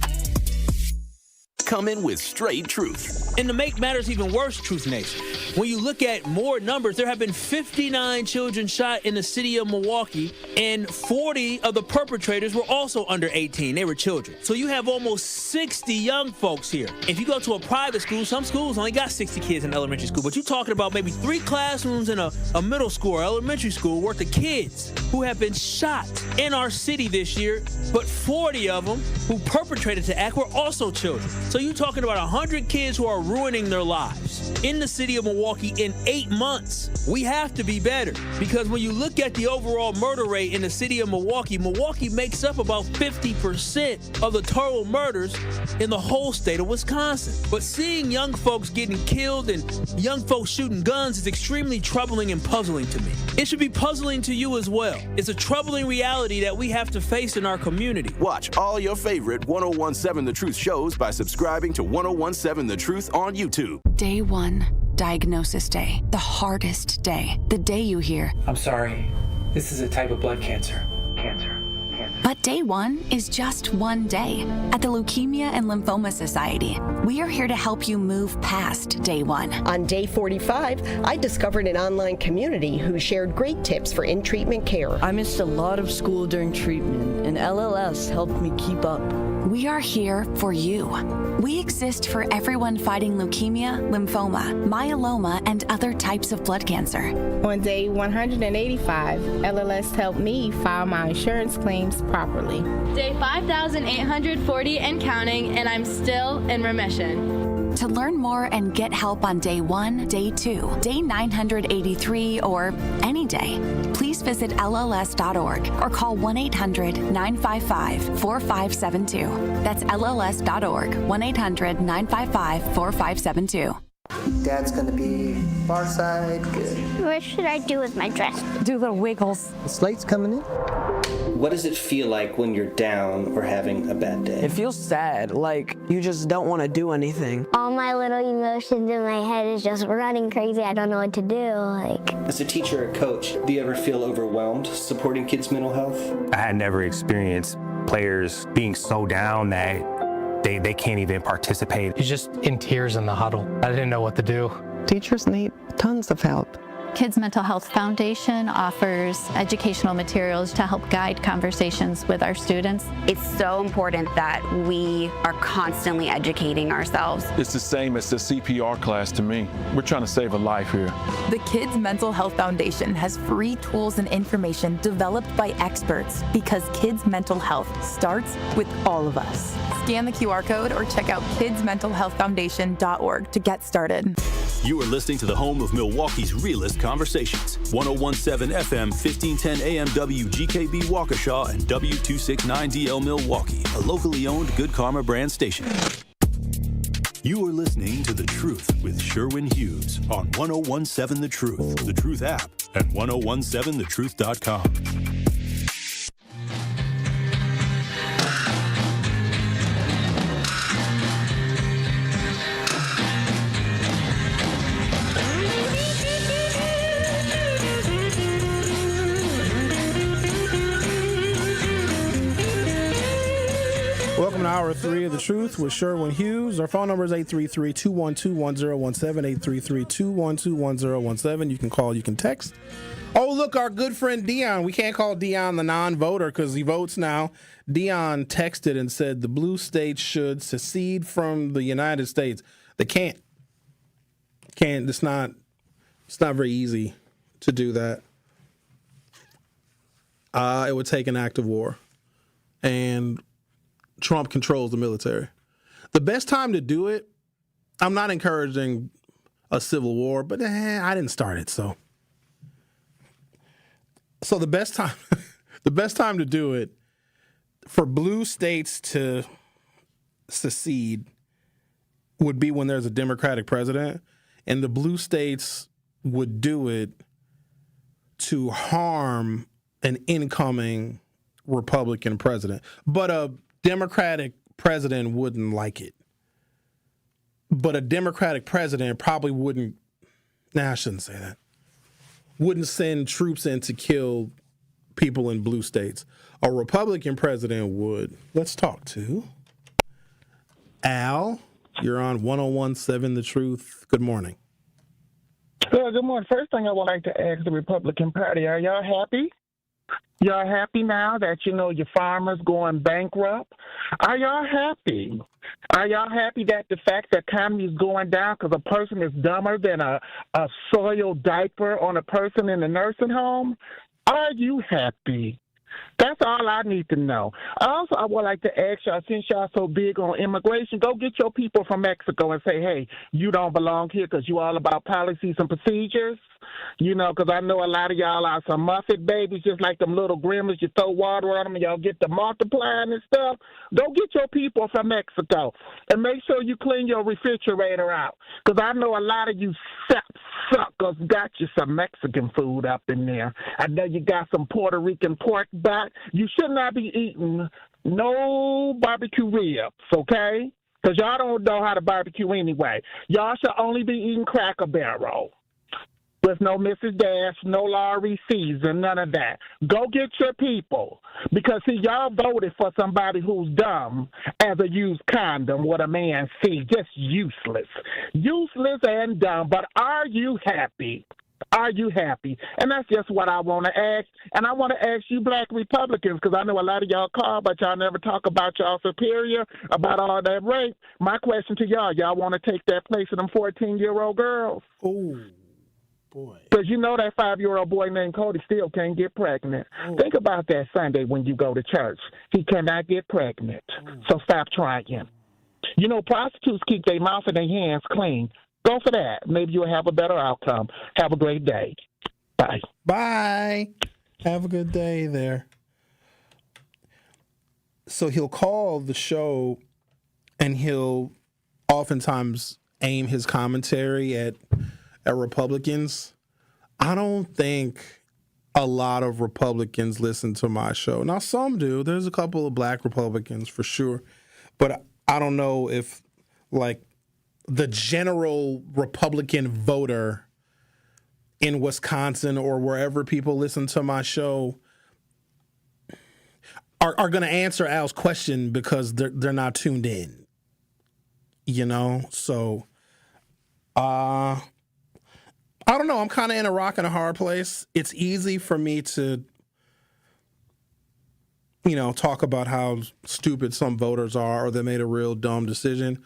come in with straight truth. And to make matters even worse, Truth Nation, when you look at more numbers, there have been 59 children shot in the city of Milwaukee, and 40 of the perpetrators were also under 18. They were children. So you have almost 60 young folks here. If you go to a private school, some schools only got 60 kids in elementary school, but you're talking about maybe 3 classrooms in a middle school or elementary school worth of kids who have been shot in our city this year, but 40 of them who perpetrated the act were also children. So you're talking about 100 kids who are ruining their lives in the city of Milwaukee in 8 months. We have to be better, because when you look at the overall murder rate in the city of Milwaukee, Milwaukee makes up about 50% of the total murders in the whole state of Wisconsin. But seeing young folks getting killed and young folks shooting guns is extremely troubling and puzzling to me. It should be puzzling to you as well. It's a troubling reality that we have to face in our community. Watch all your favorite 1017 The Truth shows by subscribing to 1017 The Truth on YouTube. Day 1, diagnosis day. The hardest day. The day you hear, I'm sorry, this is a type of blood cancer. But day 1 is just one day. At the Leukemia and Lymphoma Society, we are here to help you move past day 1. On day 45, I discovered an online community who shared great tips for in-treatment care. I missed a lot of school during treatment, and LLS helped me keep up. We are here for you. We exist for everyone fighting leukemia, lymphoma, myeloma, and other types of blood cancer. On day 185, LLS helped me file my insurance claims properly. Day 5,840 and counting, and I'm still in remission. To learn more and get help on day 1, day 2, day 983, or any day, please visit LLS.org or call 1-800-955-4572. That's LLS.org, 1-800-955-4572. Dad's gonna be far side, good. What should I do with my dress? Do little wiggles. The slate's coming in. What does it feel like when you're down or having a bad day? It feels sad, like you just don't want to do anything. All my little emotions in my head is just running crazy. I don't know what to do. As a teacher or coach, do you ever feel overwhelmed supporting kids' mental health? I had never experienced players being so down that they can't even participate. He's just in tears in the huddle. I didn't know what to do. Teachers need tons of help. Kids Mental Health Foundation offers educational materials to help guide conversations with our students. It's so important that we are constantly educating ourselves. It's the same as the CPR class to me. We're trying to save a life here. The Kids Mental Health Foundation has free tools and information developed by experts, because kids' mental health starts with all of us. Scan the QR code or check out kidsmentalhealthfoundation.org to get started. You are listening to the home of Milwaukee's realest conversations. 1017 FM, 1510 AM WGKB Waukesha and W269DL Milwaukee, a locally owned Good Karma brand station. You are listening to The Truth with Sherwin Hughes on 1017 The Truth, The Truth app, and 1017thetruth.com. Welcome to Hour 3 of The Truth with Sherwin Hughes. Our phone number is 833-212-1017, 833-212-1017. You can call, you can text. Oh, look, our good friend Dion. We can't call Dion the non-voter because he votes now. Dion texted and said the blue states should secede from the United States. They can't. It's not very easy to do that. It would take an act of war. And Trump controls the military. The best time to do it, I'm not encouraging a civil war, but I didn't start it, so the best time to do it for blue states to secede would be when there's a Democratic president, and the blue states would do it to harm an incoming Republican president. But a Democratic president wouldn't like it. But a Democratic president probably wouldn't, I shouldn't say that, wouldn't send troops in to kill people in blue states. A Republican president would. Let's talk to Al. You're on 101.7 The Truth. Good morning. Good morning. First thing I would like to ask the Republican Party, are y'all happy? Y'all happy now that, your farmers going bankrupt? Are y'all happy? Are y'all happy that the fact that economy is going down because a person is dumber than a soiled diaper on a person in a nursing home? Are you happy? That's all I need to know. Also, I would like to ask y'all, since y'all so big on immigration, go get your people from Mexico and say, hey, you don't belong here because you all about policies and procedures. Because I know a lot of y'all are some Muffet babies, just like them little grimmers. You throw water on them and y'all get to multiplying and stuff. Go get your people from Mexico and make sure you clean your refrigerator out. Because I know a lot of you suckers got you some Mexican food up in there. I know you got some Puerto Rican pork back. You should not be eating no barbecue ribs, okay? Because y'all don't know how to barbecue anyway. Y'all should only be eating Cracker Barrel. With no Mrs. Dash, no Laurie Season, none of that. Go get your people. Because, see, y'all voted for somebody who's dumb as a used condom, what a man sees. Just useless. Useless and dumb. But are you happy? Are you happy? And that's just what I want to ask. And I want to ask you black Republicans, because I know a lot of y'all call, but y'all never talk about y'all superior, about all that rape. My question to y'all want to take that place of them 14-year-old girls? Oh. Boy. Because that 5-year-old boy named Cody still can't get pregnant. Oh. Think about that Sunday when you go to church. He cannot get pregnant. Oh. So stop trying. Prostitutes keep their mouth and their hands clean. Go for that. Maybe you'll have a better outcome. Have a great day. Bye. Bye. Have a good day there. So he'll call the show and he'll oftentimes aim his commentary at Republicans. I don't think a lot of Republicans listen to my show. Now, some do. There's a couple of black Republicans for sure. But I don't know if, the general Republican voter in Wisconsin or wherever people listen to my show are going to answer Al's question because they're not tuned in. So I don't know. I'm kind of in a rock and a hard place. It's easy for me to, talk about how stupid some voters are or they made a real dumb decision.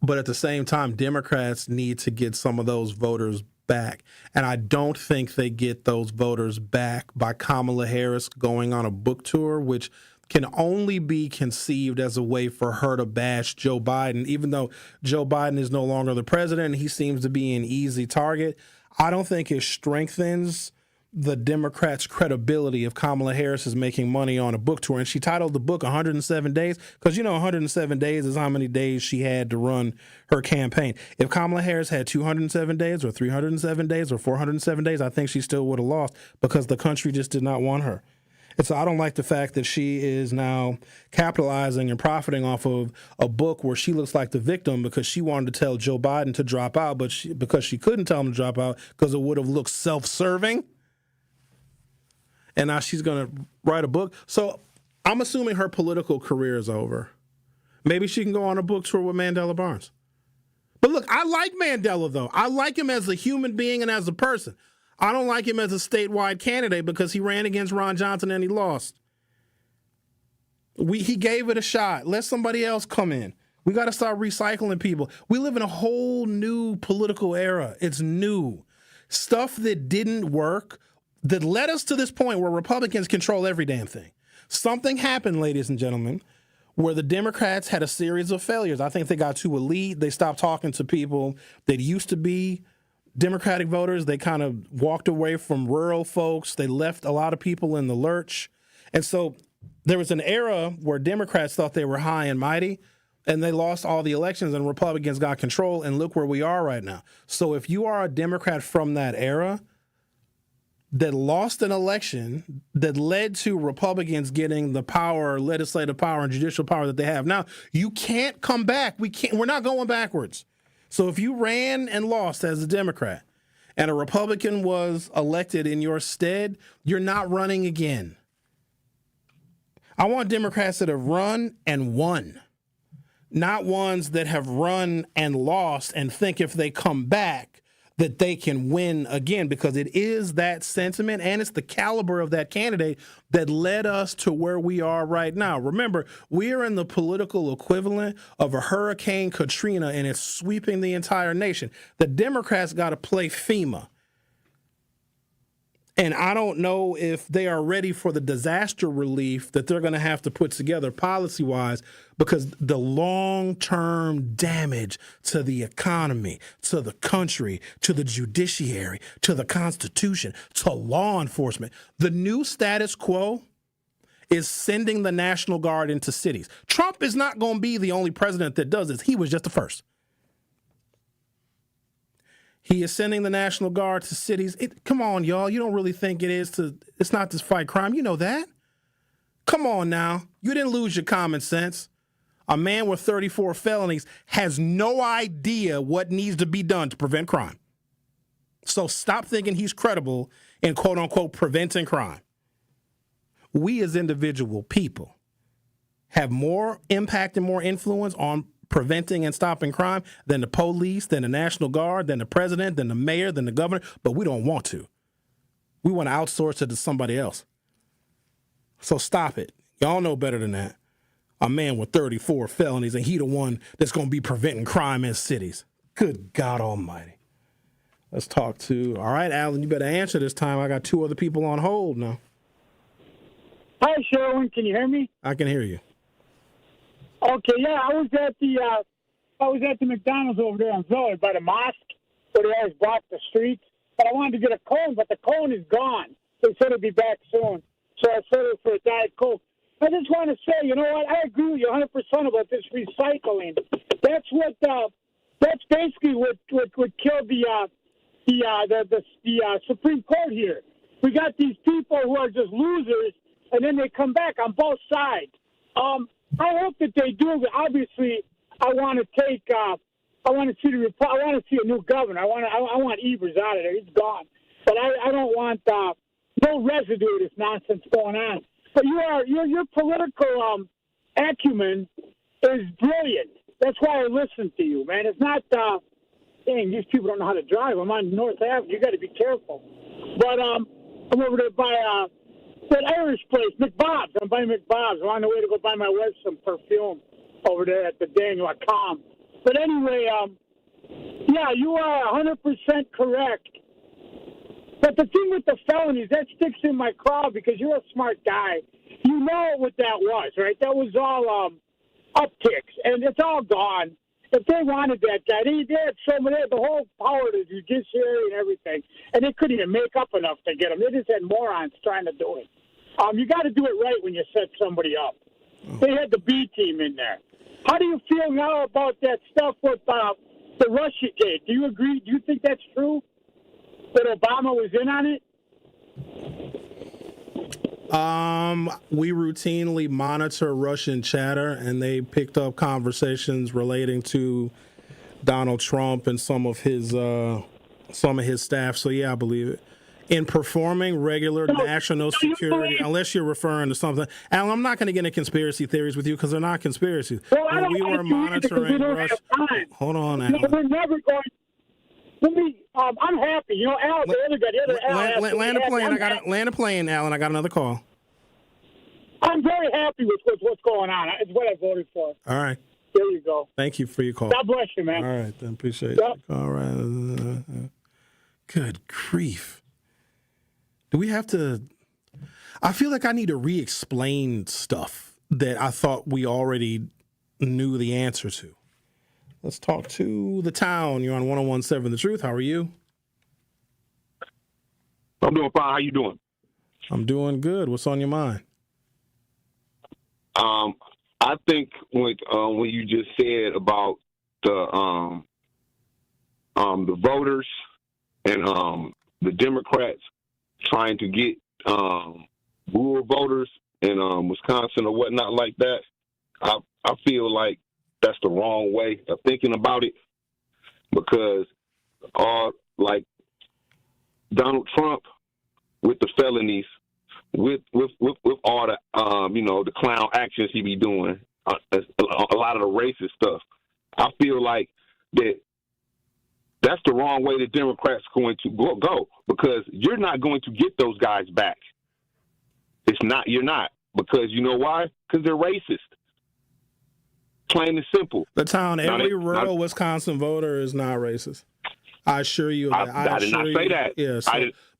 But at the same time, Democrats need to get some of those voters back. And I don't think they get those voters back by Kamala Harris going on a book tour, which can only be conceived as a way for her to bash Joe Biden. Even though Joe Biden is no longer the president, he seems to be an easy target. I don't think it strengthens the Democrats' credibility if Kamala Harris is making money on a book tour. And she titled the book 107 Days because, 107 days is how many days she had to run her campaign. If Kamala Harris had 207 days or 307 days or 407 days, I think she still would have lost because the country just did not want her. And so I don't like the fact that she is now capitalizing and profiting off of a book where she looks like the victim because she wanted to tell Joe Biden to drop out, but because she couldn't tell him to drop out because it would have looked self-serving. And now she's going to write a book. So I'm assuming her political career is over. Maybe she can go on a book tour with Mandela Barnes. But look, I like Mandela, though. I like him as a human being and as a person. I don't like him as a statewide candidate because he ran against Ron Johnson and he lost. He gave it a shot. Let somebody else come in. We got to start recycling people. We live in a whole new political era. It's new. Stuff that didn't work, that led us to this point where Republicans control every damn thing. Something happened, ladies and gentlemen, where the Democrats had a series of failures. I think they got too elite. They stopped talking to people that used to be Democratic voters. They kind of walked away from rural folks. They left a lot of people in the lurch. And so there was an era where Democrats thought they were high and mighty, and they lost all the elections and Republicans got control, and look where we are right now. So if you are a Democrat from that era that lost an election that led to Republicans getting the power, legislative power and judicial power that they have now, you can't come back. We're not going backwards. So if you ran and lost as a Democrat and a Republican was elected in your stead, you're not running again. I want Democrats that have run and won. not ones that have run and lost and think if they come back that they can win again, because it is that sentiment and it's the caliber of that candidate that led us to where we are right now. Remember, we are in the political equivalent of a Hurricane Katrina, and it's sweeping the entire nation. The Democrats got to play FEMA. And I don't know if they are ready for the disaster relief that they're going to have to put together policy-wise, because the long-term damage to the economy, to the country, to the judiciary, to the Constitution, to law enforcement. The new status quo is sending the National Guard into cities. Trump is not going to be the only president that does this. He was just the first. He is sending the National Guard to cities. Come on, y'all. You don't really think it's not to fight crime. You know that. Come on now. You didn't lose your common sense. A man with 34 felonies has no idea what needs to be done to prevent crime. So stop thinking he's credible in quote unquote preventing crime. We as individual people have more impact and more influence on preventing and stopping crime than the police, than the National Guard, than the president, than the mayor, than the governor, but we don't want to. We want to outsource it to somebody else. So stop it. Y'all know better than that. A man with 34 felonies, and he the one that's going to be preventing crime in cities. Good God almighty. Let's talk to, all right, Allan, you better answer this time. I got two other people on hold now. Hi, Sherwin. Can you hear me? I can hear you. Okay, yeah, I was at the McDonald's over there on Zoe by the mosque where they always block the streets. But I wanted to get a cone, but the cone is gone. They said it'd be back soon, so I settled for a Diet Coke. I just want to say, you know what? I agree with you 100% about this recycling. That's basically what killed the Supreme Court here. We got these people who are just losers, and then they come back on both sides. I hope that they do. But obviously, I want to see a new governor. I want Evers out of there. He's gone. But I don't want no residue of this nonsense going on. But your political acumen is brilliant. That's why I listen to you, man. It's not dang, these people don't know how to drive. I'm on North Avenue. You got to be careful. But I'm over there by that Irish place, McBob's. I'm by McBob's. I'm on the way to go buy my wife some perfume over there at the Daniel.com. But anyway, yeah, you are 100% correct. But the thing with the felonies, that sticks in my craw because you're a smart guy. You know what that was, right? That was all upticks, and it's all gone. If they wanted that guy, they had the whole power to the judiciary and everything, and they couldn't even make up enough to get him. They just had morons trying to do it. You got to do it right when you set somebody up. They had the B team in there. How do you feel now about that stuff with the Russiagate? Do you agree? Do you think that's true? That Obama was in on it? We routinely monitor Russian chatter, and they picked up conversations relating to Donald Trump and some of his staff. So yeah, I believe it. In performing regular national security, unless you're referring to something, Allan, I'm not going to get into conspiracy theories with you because they're not conspiracies. Well, when we were monitoring Russia, hold on, Allan. No, we're never going. I'm happy. You know, Al, the other guy, land a plane, Allan. I got another call. I'm very happy with what's going on. It's what I voted for. All right. There you go. Thank you for your call. God bless you, man. All right, then. Appreciate it. All right. Good grief. Do we have to... I feel like I need to re-explain stuff that I thought we already knew the answer to. Let's talk to the town. You're on 101.7 The Truth. How are you? I'm doing fine. How you doing? I'm doing good. What's on your mind? I think when you just said about the voters and the Democrats trying to get rural voters in Wisconsin or whatnot like that, I feel like that's the wrong way of thinking about it, because like Donald Trump with the felonies, with all the the clown actions he be doing, a lot of the racist stuff. I feel like that's the wrong way the Democrats are going to go because you're not going to get those guys back. You're not. Because you know why? Because they're racist. Plain and simple. The town, every rural Wisconsin voter is not racist. I assure you of that. I did not say that. Yeah,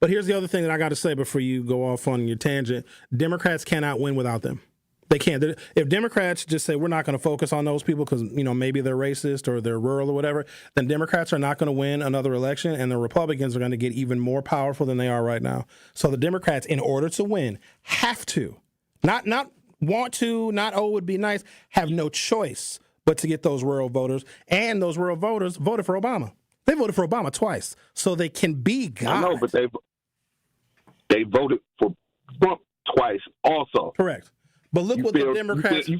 but here's the other thing that I got to say before you go off on your tangent. Democrats cannot win without them. They can't. If Democrats just say we're not going to focus on those people because maybe they're racist or they're rural or whatever, then Democrats are not going to win another election, and the Republicans are going to get even more powerful than they are right now. So the Democrats, in order to win, have to. Not want to, not would be nice, have no choice but to get those rural voters. And those rural voters voted for Obama. They voted for Obama twice, so they can be God. I know, but they voted for Trump twice also. Correct. But look what the Democrats...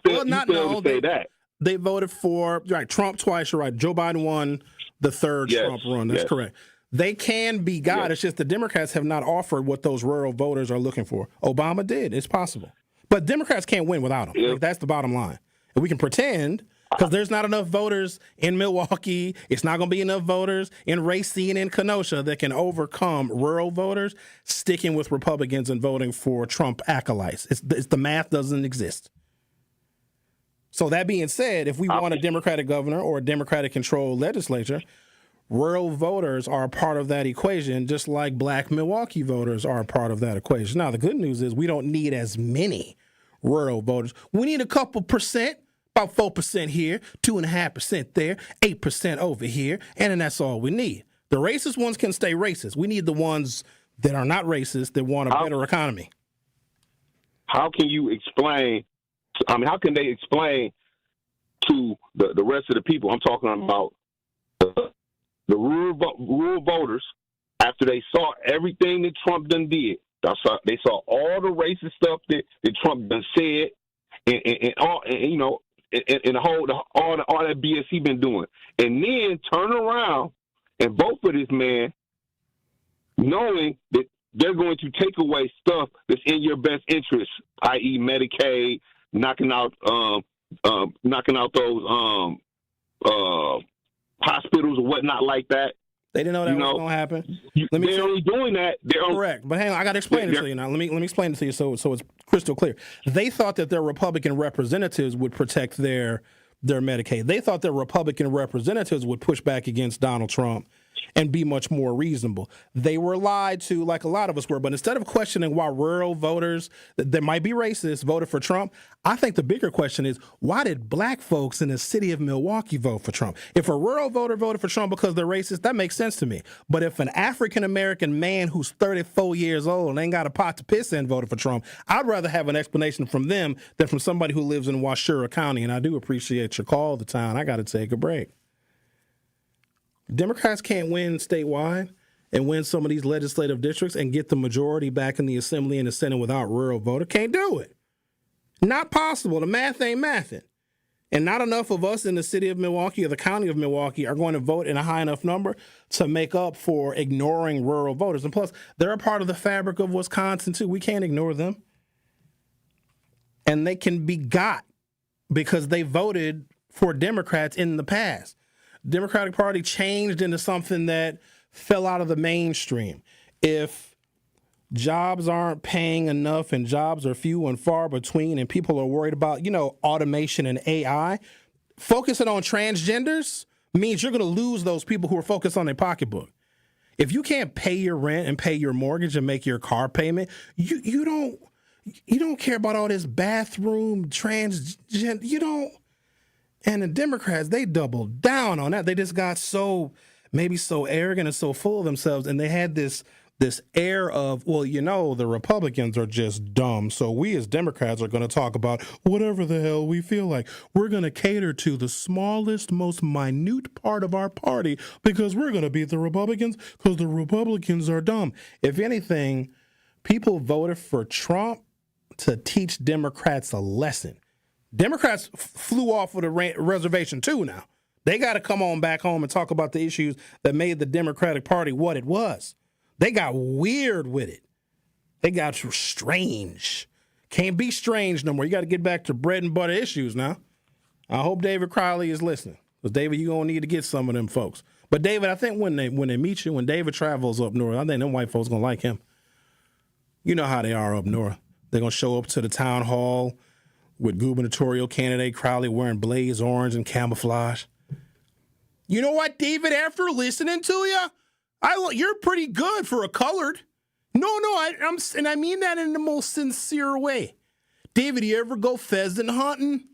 They voted for Trump twice, you're right. Joe Biden won the third Trump run. That's correct. They can be God. It's just the Democrats have not offered what those rural voters are looking for. Obama did. It's possible. But Democrats can't win without them. Like, that's the bottom line. And we can pretend because there's not enough voters in Milwaukee. It's not going to be enough voters in Racine and Kenosha that can overcome rural voters sticking with Republicans and voting for Trump acolytes. It's the math doesn't exist. So that being said, if we want a Democratic governor or a Democratic-controlled legislature, rural voters are a part of that equation, just like black Milwaukee voters are a part of that equation. Now, the good news is we don't need as many rural voters. We need a couple percent, about 4% here, 2.5% there, 8% over here, and then that's all we need. The racist ones can stay racist. We need the ones that are not racist that want a better economy. How can you explain? How can they explain to the rest of the people? I'm talking about the rural voters after they saw everything that Trump done did. They saw all the racist stuff that Trump done said, and all that BS he been doing, and then turn around and vote for this man, knowing that they're going to take away stuff that's in your best interest, i.e., Medicaid, knocking out those hospitals or whatnot like that. They didn't know that was going to happen. They're only doing that. Correct. But hang on, I got to explain it to you now. Let me explain it to you so it's crystal clear. They thought that their Republican representatives would protect their Medicaid. They thought their Republican representatives would push back against Donald Trump and be much more reasonable. They were lied to like a lot of us were. But instead of questioning why rural voters that might be racist voted for Trump, I think the bigger question is, why did black folks in the city of Milwaukee vote for Trump? If a rural voter voted for Trump because they're racist, that makes sense to me. But if an African-American man who's 34 years old and ain't got a pot to piss in voted for Trump, I'd rather have an explanation from them than from somebody who lives in Washura County. And I do appreciate your call to town. I got to take a break. Democrats can't win statewide and win some of these legislative districts and get the majority back in the Assembly and the Senate without rural voter. Can't do it. Not possible. The math ain't mathing. And not enough of us in the city of Milwaukee or the county of Milwaukee are going to vote in a high enough number to make up for ignoring rural voters. And plus, they're a part of the fabric of Wisconsin, too. We can't ignore them. And they can be got because they voted for Democrats in the past. Democratic Party changed into something that fell out of the mainstream. If jobs aren't paying enough and jobs are few and far between and people are worried about, automation and AI, focusing on transgenders means you're going to lose those people who are focused on their pocketbook. If you can't pay your rent and pay your mortgage and make your car payment, you don't care about all this bathroom transgender. You don't. And the Democrats, they doubled down on that. They just got so arrogant and so full of themselves. And they had this air of, the Republicans are just dumb. So we as Democrats are going to talk about whatever the hell we feel like. We're going to cater to the smallest, most minute part of our party because we're going to beat the Republicans because the Republicans are dumb. If anything, people voted for Trump to teach Democrats a lesson. Democrats flew off with a reservation, too, now. They got to come on back home and talk about the issues that made the Democratic Party what it was. They got weird with it. They got strange. Can't be strange no more. You got to get back to bread and butter issues now. I hope David Crowley is listening. Because, David, you're going to need to get some of them folks. But, David, I think when they meet you, when David travels up north, I think them white folks going to like him. You know how they are up north. They're going to show up to the town hall with gubernatorial candidate Crowley wearing blaze orange and camouflage. You know what, David, after listening to you, you're pretty good for a colored. No, I mean that in the most sincere way. David, you ever go pheasant hunting?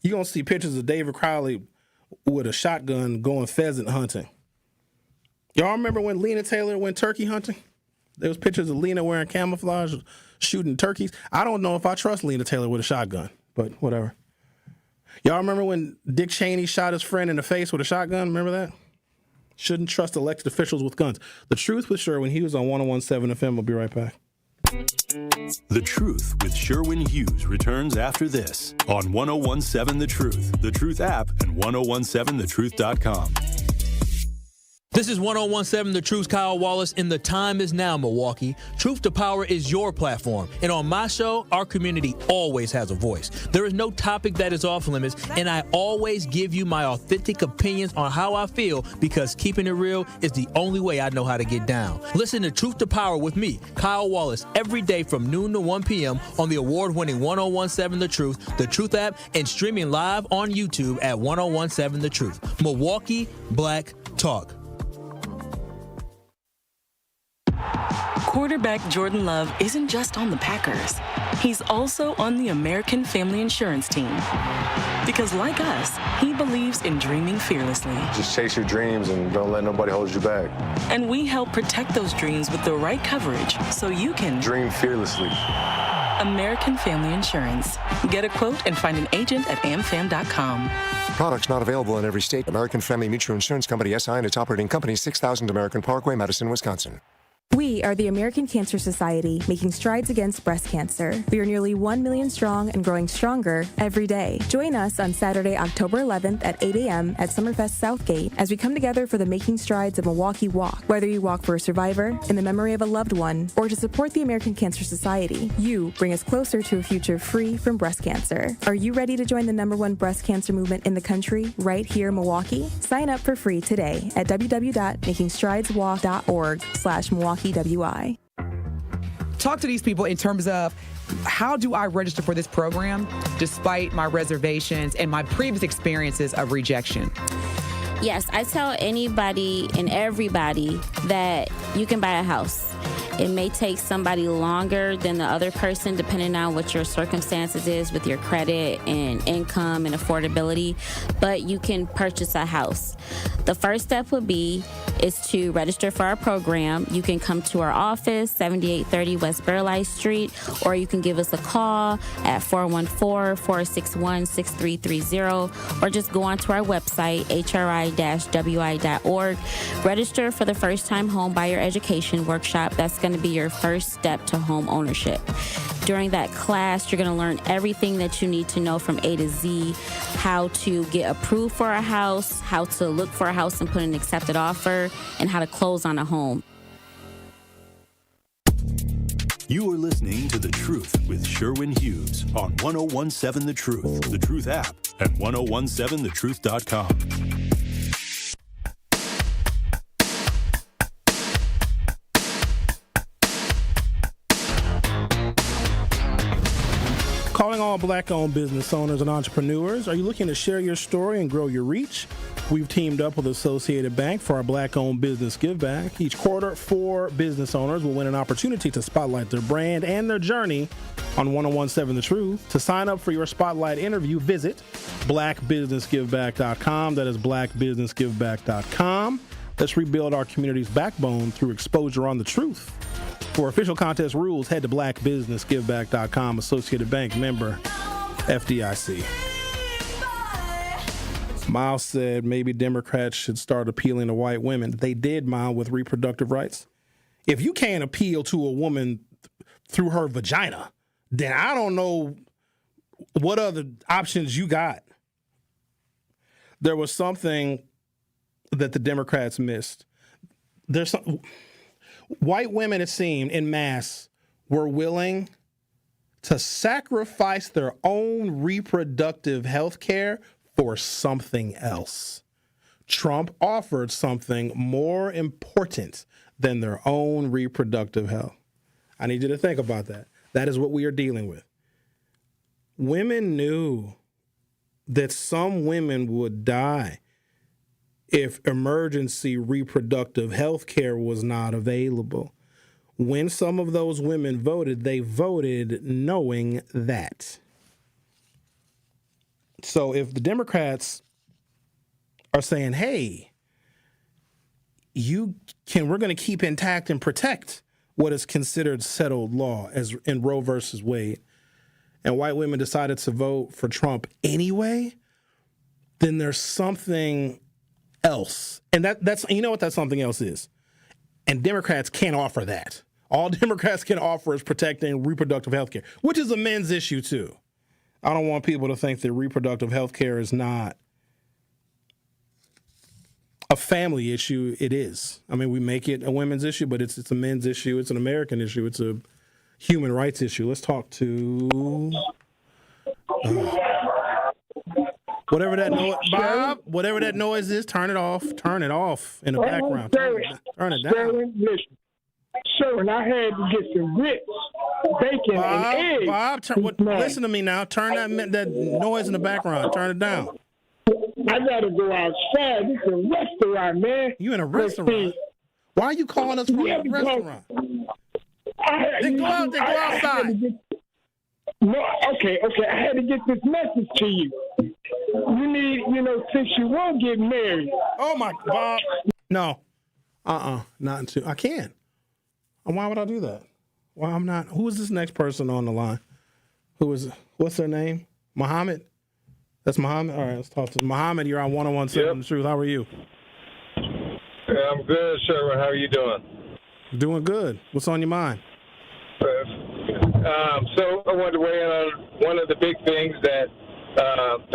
You're going to see pictures of David Crowley with a shotgun going pheasant hunting. Y'all remember when Lena Taylor went turkey hunting? There was pictures of Lena wearing camouflage, shooting turkeys. I don't know if I trust Lena Taylor with a shotgun, but whatever. Y'all remember when Dick Cheney shot his friend in the face with a shotgun? Remember that? Shouldn't trust elected officials with guns. The Truth with Sherwin Hughes on 101.7 FM. We'll be right back. The Truth with Sherwin Hughes returns after this on 101.7 The Truth, The Truth app, and 1017thetruth.com. This is 101.7 The Truth's Kyle Wallace, and the time is now, Milwaukee. Truth to Power is your platform, and on my show, our community always has a voice. There is no topic that is off limits, and I always give you my authentic opinions on how I feel, because keeping it real is the only way I know how to get down. Listen to Truth to Power with me, Kyle Wallace, every day from noon to 1 p.m. on the award-winning 101.7 The Truth app, and streaming live on YouTube at 101.7 The Truth. Milwaukee Black Talk. Quarterback Jordan Love isn't just on the Packers. He's also on the American Family Insurance team. Because like us, he believes in dreaming fearlessly. Just chase your dreams and don't let nobody hold you back. And we help protect those dreams with the right coverage so you can dream fearlessly. American Family Insurance. Get a quote and find an agent at amfam.com. Products not available in every state. American Family Mutual Insurance Company, SI, and its operating company, 6000 American Parkway, Madison, Wisconsin. We are the American Cancer Society, making strides against breast cancer. We are nearly 1 million strong and growing stronger every day. Join us on Saturday, October 11th at 8 a.m. at Summerfest Southgate as we come together for the Making Strides of Milwaukee Walk. Whether you walk for a survivor, in the memory of a loved one, or to support the American Cancer Society, you bring us closer to a future free from breast cancer. Are you ready to join the #1 breast cancer movement in the country right here in Milwaukee? Sign up for free today at www.makingstrideswalk.org/Milwaukee WI. Talk to these people in terms of how do I register for this program despite my reservations and my previous experiences of rejection? Yes, I tell anybody and everybody that you can buy a house. It may take somebody longer than the other person depending on what your circumstances is with your credit and income and affordability, but you can purchase a house. The first step would be is to register for our program. You can come to our office, 7830 West Burleigh Street, or you can give us a call at 414-461-6330, or just go onto our website, hri-wi.org. Register for the first-time home buyer education workshop. That's going to be your first step to home ownership. During that class, you're going to learn everything that you need to know from A to Z, how to get approved for a house, how to look for a house and put an accepted offer, and how to close on a home. You are listening to The Truth with Sherwin Hughes on 101.7 The Truth, The Truth app, and 1017thetruth.com. Calling all Black-owned business owners and entrepreneurs. Are you looking to share your story and grow your reach? We've teamed up with Associated Bank for our Black-owned business give back. Each quarter, 4 business owners will win an opportunity to spotlight their brand and their journey on 101.7 The Truth. To sign up for your spotlight interview, visit blackbusinessgiveback.com. That is blackbusinessgiveback.com. Let's rebuild our community's backbone through exposure on the truth. For official contest rules, head to blackbusinessgiveback.com. Associated Bank, member FDIC. Miles said maybe Democrats should start appealing to white women. They did, Miles, with reproductive rights. If you can't appeal to a woman through her vagina, then I don't know what other options you got. There was something that the Democrats missed. White women, it seemed, en masse, were willing to sacrifice their own reproductive health care for something else. Trump offered something more important than their own reproductive health. I need you to think about that. That is what we are dealing with. Women knew that some women would die if emergency reproductive health care was not available. When some of those women voted, they voted knowing that. So if the Democrats are saying, hey, we're going to keep intact and protect what is considered settled law, as in Roe versus Wade, and white women decided to vote for Trump anyway, then there's something else. And that's you know what that something else is. And Democrats can't offer that. All Democrats can offer is protecting reproductive health care, which is a men's issue too. I don't want people to think that reproductive health care is not a family issue. It is. I mean, we make it a women's issue, but it's a men's issue. It's an American issue. It's a human rights issue. Let's talk to whatever that noise, Bob. Whatever that noise is, turn it off. Turn it off in the background. Turn it down. Sherwin, I had to get some grits, bacon, and eggs. Bob, listen to me now. Turn that noise in the background. Turn it down. I gotta go outside. This is a restaurant, man. You in a restaurant? Why are you calling us from a restaurant? Then go outside. Okay. I had to get this message to you. You need, since you won't get married. Oh my God. No. Not until I can. And why would I do that? Why I'm not? Who is this next person on the line? What's their name? Mohammed? That's Mohammed? All right, let's talk to Mohammed. You're on 101.7 The Truth. How are you? Yeah, I'm good, Sherwin. How are you doing? Doing good. What's on your mind? So I wanted to weigh in on one of the big things that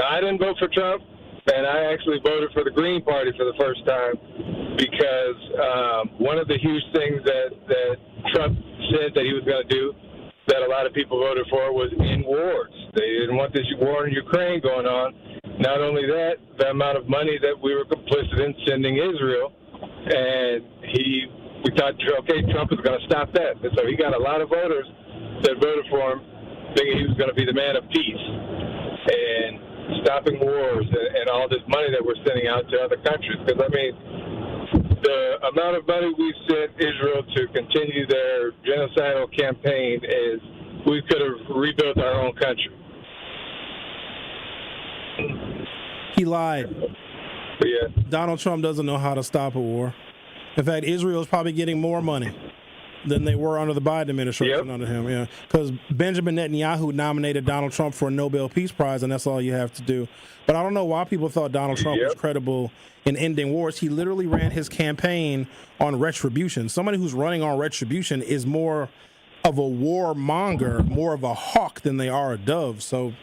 I didn't vote for Trump, and I actually voted for the Green Party for the first time because one of the huge things that Trump said that he was going to do that a lot of people voted for was end wars. They didn't want this war in Ukraine going on. Not only that, the amount of money that we were complicit in sending Israel, and we thought, okay, Trump is going to stop that. And so he got a lot of voters that voted for him thinking he was going to be the man of peace and stopping wars and all this money that we're sending out to other countries. Because, I mean, the amount of money we sent Israel to continue their genocidal campaign is we could have rebuilt our own country. He lied. Yeah. Donald Trump doesn't know how to stop a war. In fact, Israel is probably getting more money than they were under the Biden administration under him. Yeah, because Benjamin Netanyahu nominated Donald Trump for a Nobel Peace Prize, and that's all you have to do. But I don't know why people thought Donald Trump was credible in ending wars. He literally ran his campaign on retribution. Somebody who's running on retribution is more of a warmonger, more of a hawk than they are a dove. So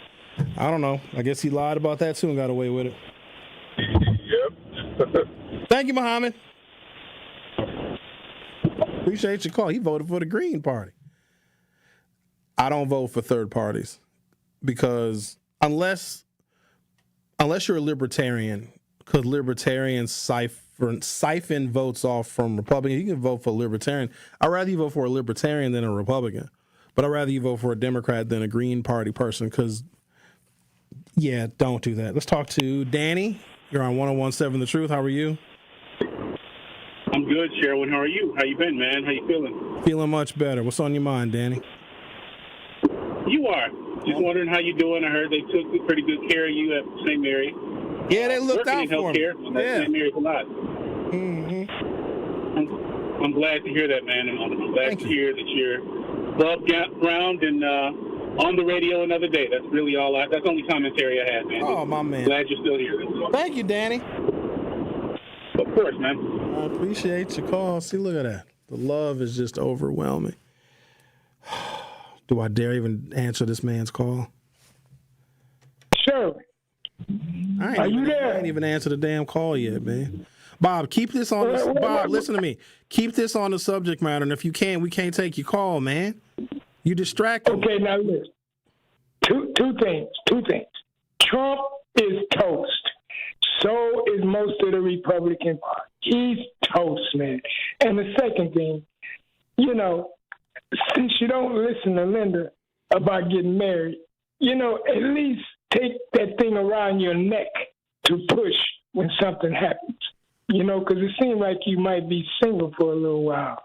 I don't know. I guess he lied about that too and got away with it. Yep. Thank you, Mohammed. Appreciate your call. He voted for the Green Party. I don't vote for third parties because unless you're a libertarian, because libertarians siphon votes off from Republicans, you can vote for a libertarian. I'd rather you vote for a libertarian than a Republican, but I'd rather you vote for a Democrat than a Green Party person because, yeah, don't do that. Let's talk to Danny. You're on 101.7 The Truth. How are you? I'm good, Sherwin. How are you? How you been, man? How you feeling? Feeling much better. What's on your mind, Danny? You are. Just wondering how you doing. I heard they took pretty good care of you at St. Mary. Yeah, they looked out for me. Yeah. St. Mary's a lot. Mm-hmm. I'm glad to hear that, man. And I'm glad to hear that you're above ground and on the radio another day. That's really all. That's the only commentary I had, man. Oh, my man. Glad you're still here. Thank you, Danny. Of course, man. I appreciate your call. See, look at that. The love is just overwhelming. Do I dare even answer this man's call? Sure. I ain't even answered the damn call yet, man. Bob, keep this on the, Bob, listen to me. Keep this on the subject matter, and if you can't, we can't take your call, man. You distracted. Okay, now listen. Two things. Trump is toast. So is most of the Republican Party. He's toast, man. And the second thing, since you don't listen to Linda about getting married, at least take that thing around your neck to push when something happens, because it seems like you might be single for a little while,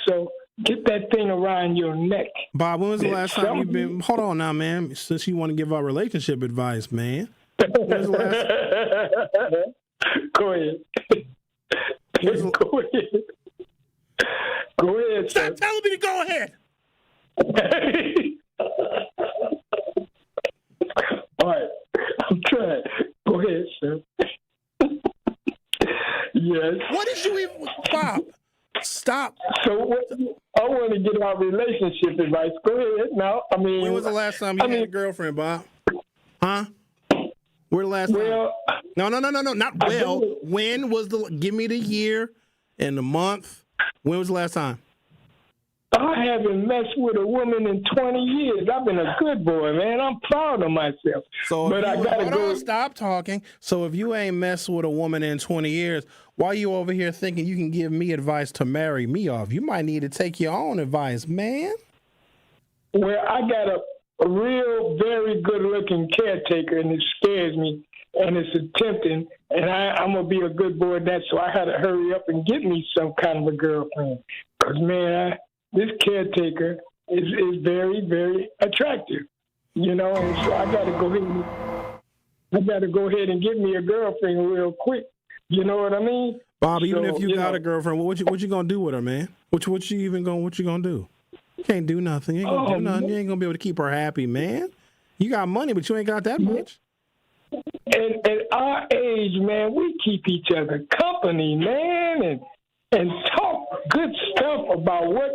so get that thing around your neck. Bob, when was the last time you've been, hold on now, man, since you want to give our relationship advice, man. When was the last... Go ahead. Go ahead. Stop telling me to go ahead. All right. I'm trying. Go ahead, sir. Yes. What did you even... Bob, stop. So I want to get our relationship advice. Go ahead. Now, when was the last time you had a girlfriend, Bob? Huh? Where the last time? No, not well. When was give me the year and the month. When was the last time? I haven't messed with a woman in 20 years. I've been a good boy, man. I'm proud of myself. But I gotta go. Stop talking. So if you ain't messed with a woman in 20 years, why you over here thinking you can give me advice to marry me off? You might need to take your own advice, man. Well, I got a real, very good-looking caretaker, and it scares me, and it's tempting, and I'm going to be a good boy at that, so I had to hurry up and get me some kind of a girlfriend. Because, man, this caretaker is very, very attractive, and so I got to go ahead and get me a girlfriend real quick. You know what I mean? Bob, even if you got a girlfriend, what you going to do with her, man? What you going to do? You can't do nothing. You ain't gonna do nothing. You ain't gonna be able to keep her happy, man. You got money, but you ain't got that much. And at our age, man, we keep each other company, man, and talk good stuff about what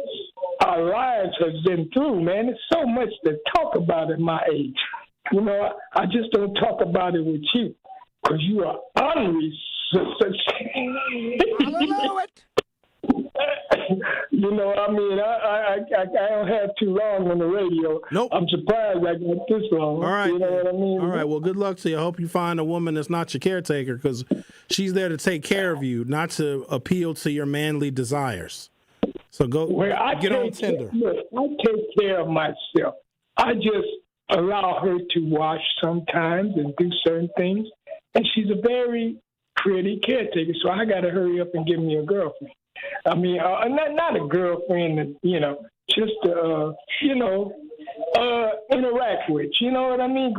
our lives have been through, man. There's so much to talk about at my age. I just don't talk about it with you because you are honorary. I know it. I don't have too long on the radio. Nope. I'm surprised I got this long. All right. You know what I mean? All right. Well, good luck to you. I hope you find a woman that's not your caretaker because she's there to take care of you, not to appeal to your manly desires. So get on Tinder. I take care of myself. I just allow her to wash sometimes and do certain things. And she's a very pretty caretaker, so I got to hurry up and get me a girlfriend. Not a girlfriend that, just interact with. You know what I mean?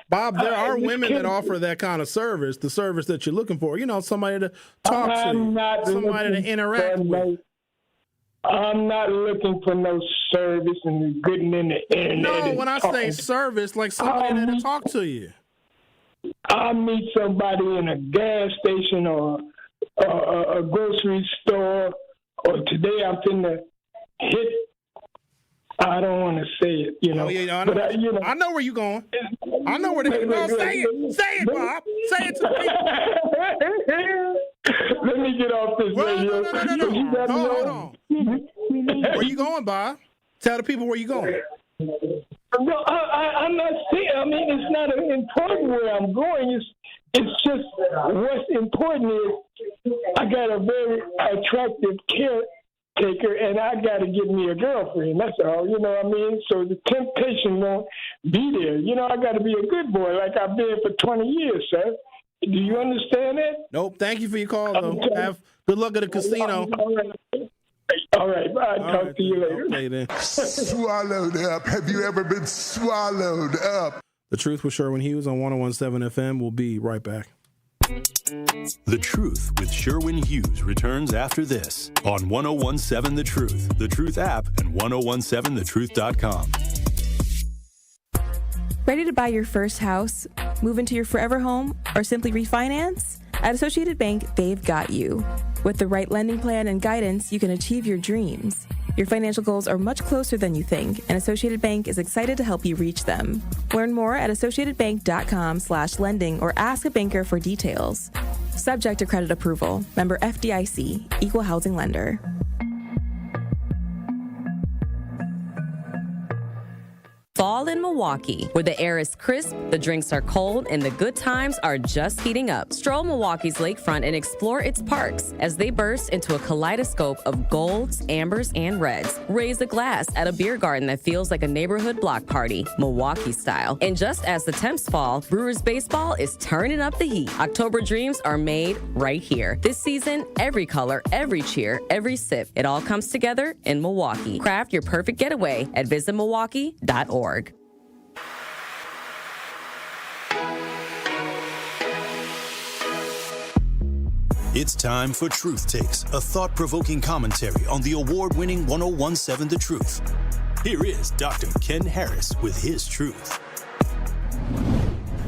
Bob, there are women that offer that kind of service, the service that you're looking for. Somebody to talk to, somebody to interact with. I'm not looking for no service and getting in the internet. No, when I say service, like somebody that'll talk to you. I'll meet somebody in a gas station or a grocery store, or today I'm finna hit. I don't want to say it, I know where you're going. I know where they're going. Say it, Bob. Say it to me. Let me get off this radio. No. Hold on. Where you going, Bob? Tell the people where you going. No, I'm not saying. It's not important where I'm going. It's just what's important is I got a very attractive caretaker, and I got to get me a girlfriend. That's all. You know what I mean? So the temptation won't be there. I got to be a good boy like I've been for 20 years, sir. Do you understand that? Nope. Thank you for your call, though. Have good luck at the casino. All right. Bye. Talk to you later. Okay, then. Swallowed up. Have you ever been swallowed up? The Truth with Sherwin Hughes on 101.7 FM. We'll be right back. The Truth with Sherwin Hughes returns after this on 101.7 The Truth, The Truth app, and 1017thetruth.com. Ready to buy your first house, move into your forever home, or simply refinance? At Associated Bank, they've got you. With the right lending plan and guidance, you can achieve your dreams. Your financial goals are much closer than you think, and Associated Bank is excited to help you reach them. Learn more at associatedbank.com/lending or ask a banker for details. Subject to credit approval. Member FDIC. Equal housing lender. Fall all in Milwaukee, where the air is crisp, the drinks are cold, and the good times are just heating up. Stroll Milwaukee's lakefront and explore its parks as they burst into a kaleidoscope of golds, ambers, and reds. Raise a glass at a beer garden that feels like a neighborhood block party, Milwaukee style. And just as the temps fall, Brewers baseball is turning up the heat. October dreams are made right here. This season, every color, every cheer, every sip, it all comes together in Milwaukee. Craft your perfect getaway at visitmilwaukee.org. It's time for Truth Takes, a thought-provoking commentary on the award-winning 1017 The Truth. Here is Dr. Ken Harris with his truth.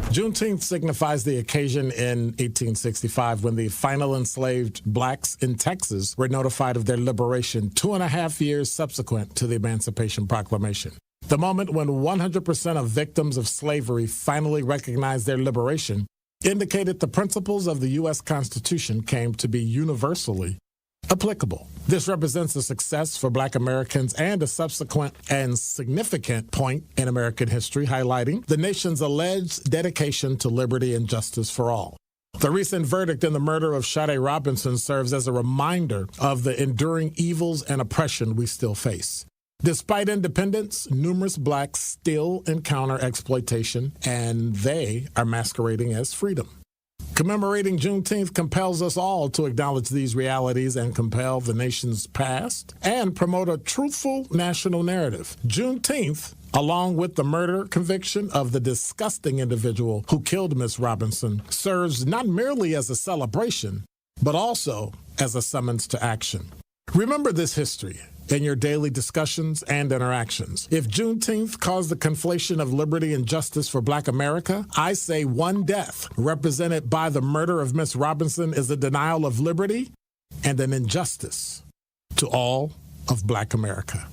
Juneteenth signifies the occasion in 1865 when the final enslaved blacks in Texas were notified of their liberation 2.5 years subsequent to the Emancipation Proclamation. The moment when 100% of victims of slavery finally recognized their liberation indicated the principles of the U.S. Constitution came to be universally applicable. This represents a success for Black Americans and a subsequent and significant point in American history, highlighting the nation's alleged dedication to liberty and justice for all. The recent verdict in the murder of Sade Robinson serves as a reminder of the enduring evils and oppression we still face. Despite independence, numerous blacks still encounter exploitation, and they are masquerading as freedom. Commemorating Juneteenth compels us all to acknowledge these realities and compel the nation's past and promote a truthful national narrative. Juneteenth, along with the murder conviction of the disgusting individual who killed Miss Robinson, serves not merely as a celebration, but also as a summons to action. Remember this history in your daily discussions and interactions. If Juneteenth caused the conflation of liberty and justice for Black America, I say one death represented by the murder of Miss Robinson is a denial of liberty and an injustice to all of Black America.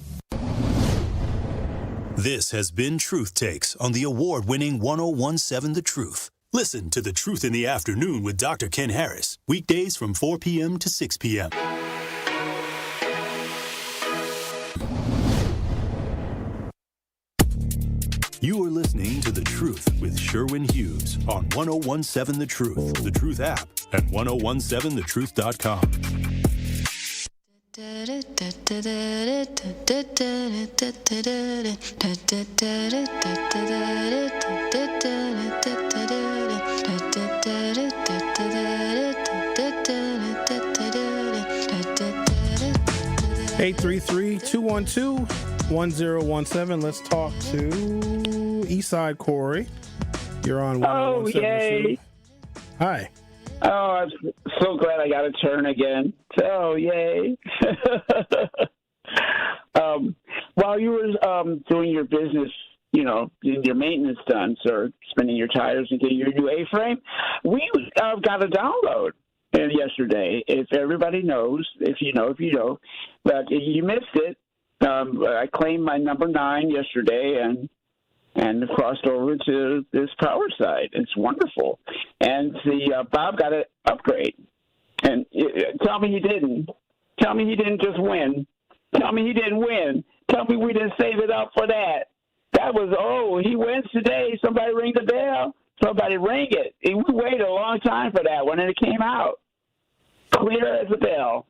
This has been Truth Takes on the award-winning 1017 The Truth. Listen to The Truth in the Afternoon with Dr. Ken Harris, weekdays from 4 p.m. to 6 p.m. You are listening to The Truth with Sherwin Hughes on 1017 The Truth, The Truth app, and 1017thetruth.com. Eight 833-212-1017. Let's talk to Eastside Cory. You're on 1017. Oh, yay. Hi. Oh, I'm so glad I got a turn again. Oh, yay. While you were doing your business, getting your maintenance done, or spinning your tires and getting your new A-frame, we got a download yesterday. If everybody knows, if you know, but you missed it. I claimed my number 9 yesterday and crossed over to this power side. It's wonderful. And Bob got an upgrade. And tell me he didn't. Tell me he didn't just win. Tell me he didn't win. Tell me we didn't save it up for that. That was, he wins today. Somebody ring the bell. Somebody ring it. And we waited a long time for that one, and it came out clear as a bell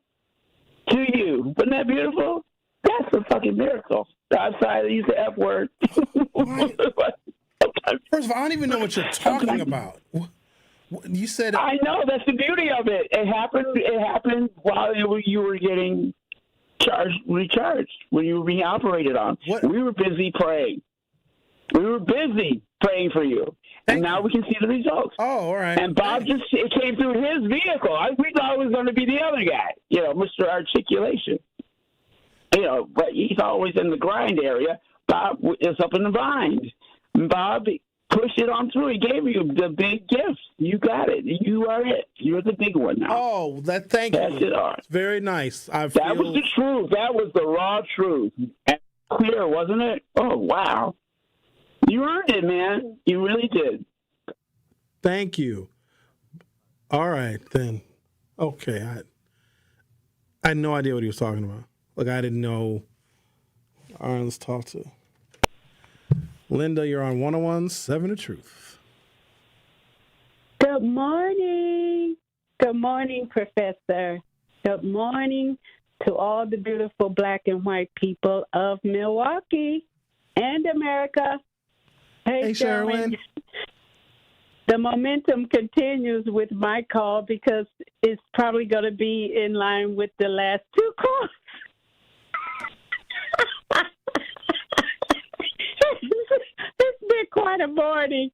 to you. Wasn't that beautiful? That's a fucking miracle. Outside, I use the F word. First of all, I don't even know what you're talking about. You said I know. That's the beauty of it. It happened while you were getting recharged, when you were being operated on. What? We were busy praying. We were busy praying for you. And now we can see the results. Oh, all right. And Bob it came through his vehicle. We thought it was going to be the other guy, Mr. Articulation. But he's always in the grind area. Bob is up in the bind. Bob pushed it on through. He gave you the big gift. You got it. You are it. You're the big one now. Oh, thank you. That's it. It's very nice. That was the truth. That was the raw truth. And clear, wasn't it? Oh, wow. You earned it, man. You really did. Thank you. All right, then. Okay. I had no idea what he was talking about. Like, I didn't know. All right, let's talk to Linda, you're on 101.7 The Truth. Good morning. Good morning, Professor. Good morning to all the beautiful black and white people of Milwaukee and America. Hey, Sherwin. The momentum continues with my call because it's probably going to be in line with the last two calls. It's been quite a morning.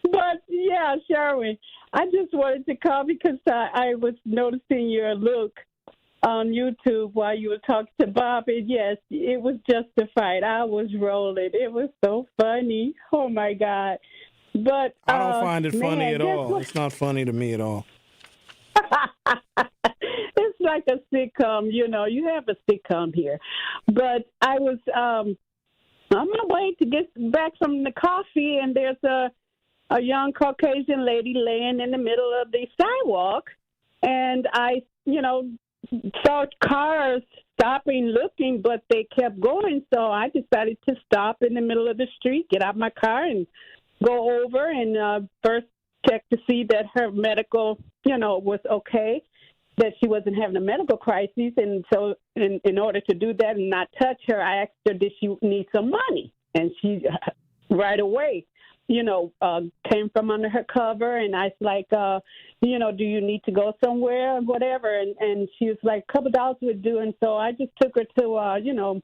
But, yeah, Sherwin, I just wanted to call because I was noticing your look on YouTube while you were talking to Bob. And, yes, it was justified. I was rolling. It was so funny. Oh, my God. But I don't find it funny at all. It's not funny to me at all. It's like a sitcom, you know. You have a sitcom here. But I was on my way to get back from the coffee, and there's a young Caucasian lady laying in the middle of the sidewalk. And I, saw cars stopping, looking, but they kept going. So I decided to stop in the middle of the street, get out my car, and go over and first check to see that her medical, was okay, that she wasn't having a medical crisis. And so in order to do that and not touch her, I asked her, did she need some money? And she right away, came from under her cover. And I was like, do you need to go somewhere or whatever? And she was like, a couple of dollars would do. And so I just took her to,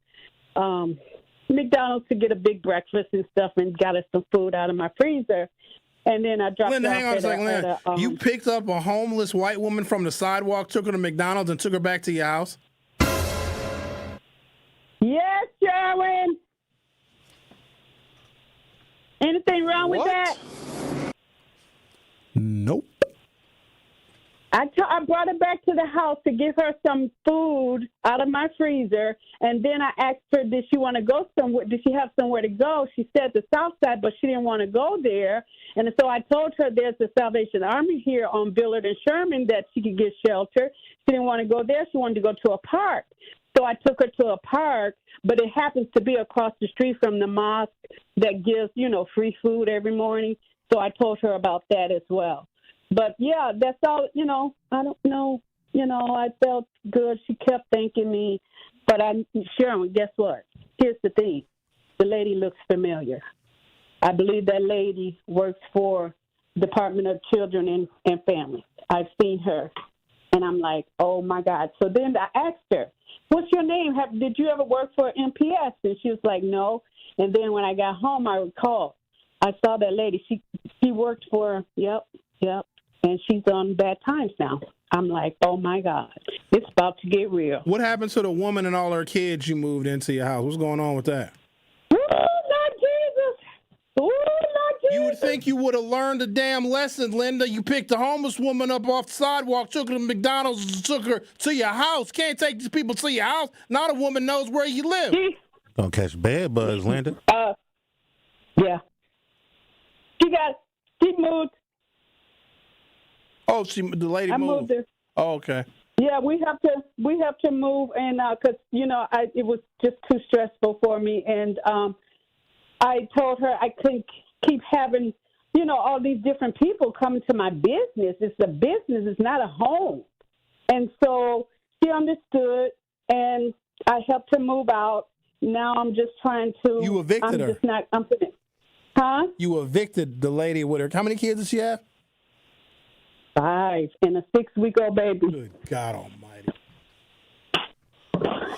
McDonald's to get a big breakfast and stuff and got us some food out of my freezer. And then I dropped Linda, her hang off on a second, Linda. You picked up a homeless white woman from the sidewalk, took her to McDonald's, and took her back to your house? Yes, Sherwin. Anything wrong with that? Nope. I brought her back to the house to give her some food out of my freezer, and then I asked her, did she want to go somewhere? Did she have somewhere to go? She said the south side, but she didn't want to go there. And so I told her there's the Salvation Army here on Billard and Sherman that she could get shelter. She didn't want to go there. She wanted to go to a park. So I took her to a park, but it happens to be across the street from the mosque that gives, free food every morning. So I told her about that as well. But, yeah, that's all, I don't know. I felt good. She kept thanking me. But Sherwin, guess what? Here's the thing. The lady looks familiar. I believe that lady works for Department of Children and Families. I've seen her. And I'm like, oh, my God. So then I asked her, what's your name? Did you ever work for MPS? And she was like, no. And then when I got home, I recalled. I saw that lady. She worked for, yep. And she's on Bad Times now. I'm like, oh, my God. It's about to get real. What happened to the woman and all her kids you moved into your house? What's going on with that? Oh, Lord Jesus. Oh, Lord Jesus. You would think you would have learned a damn lesson, Linda. You picked a homeless woman up off the sidewalk, took her to McDonald's, and took her to your house. Can't take these people to your house. Now the woman knows where you live. Gonna catch bad buzz, Linda. Yeah. She moved. Oh, the lady moved. I moved her. Oh, okay. Yeah, we have to move, and because it was just too stressful for me, and I told her I couldn't keep having all these different people coming to my business. It's a business, it's not a home, and so she understood, and I helped her move out. Now I'm just trying to. You evicted her. Huh? You evicted the lady with her. How many kids does she have? 5 and a 6-week-old baby. Good God Almighty.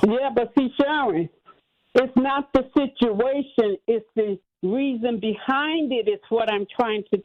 Yeah, but see, Sharon, it's not the situation; it's the reason behind it. It's what I'm trying to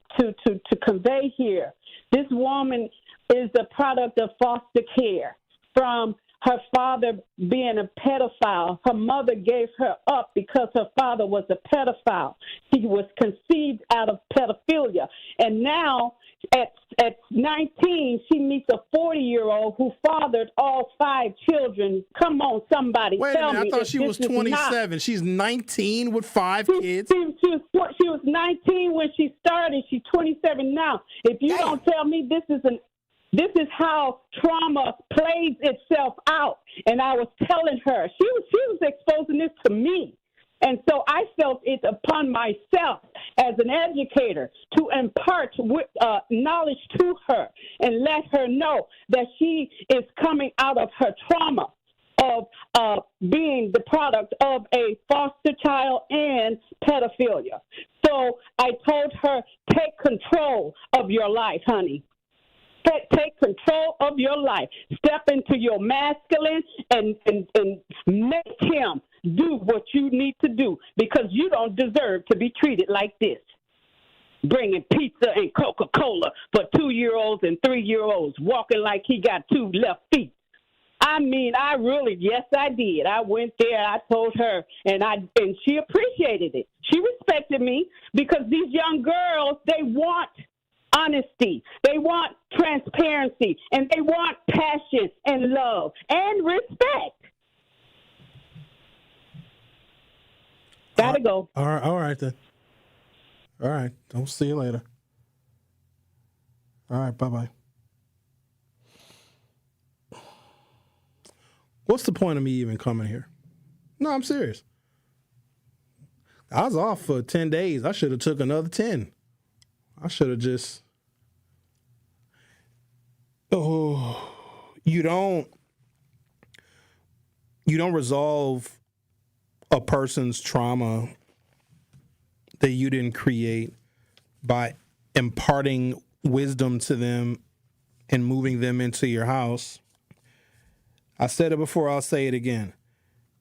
convey here. This woman is the product of foster care from her father being a pedophile. Her mother gave her up because her father was a pedophile. She was conceived out of pedophilia. And now, at 19, she meets a 40-year-old who fathered all 5 children. Come on, somebody Wait tell a minute, me. I thought she was 27. She's 19 with 5 kids. She was 19 when she started. She's 27 now. If you don't tell me this is how trauma plays itself out. And I was telling her, she was exposing this to me. And so I felt it upon myself as an educator to impart knowledge to her and let her know that she is coming out of her trauma of being the product of a foster child and pedophilia. So I told her, take control of your life, honey. Take control of your life. Step into your masculine and make him do what you need to do, because you don't deserve to be treated like this. Bringing pizza and Coca-Cola for 2-year-olds and 3-year-olds, walking like he got 2 left feet. I mean, yes, I did. I went there, I told her, and she appreciated it. She respected me, because these young girls, they want honesty, they want transparency, and they want passion and love and respect. Gotta go. All right then. All right. I'll see you later. All right. Bye-bye. What's the point of me even coming here? No, I'm serious. I was off for 10 days. I should have took another 10. I should have just... You don't resolve a person's trauma that you didn't create by imparting wisdom to them and moving them into your house. I said it before, I'll say it again.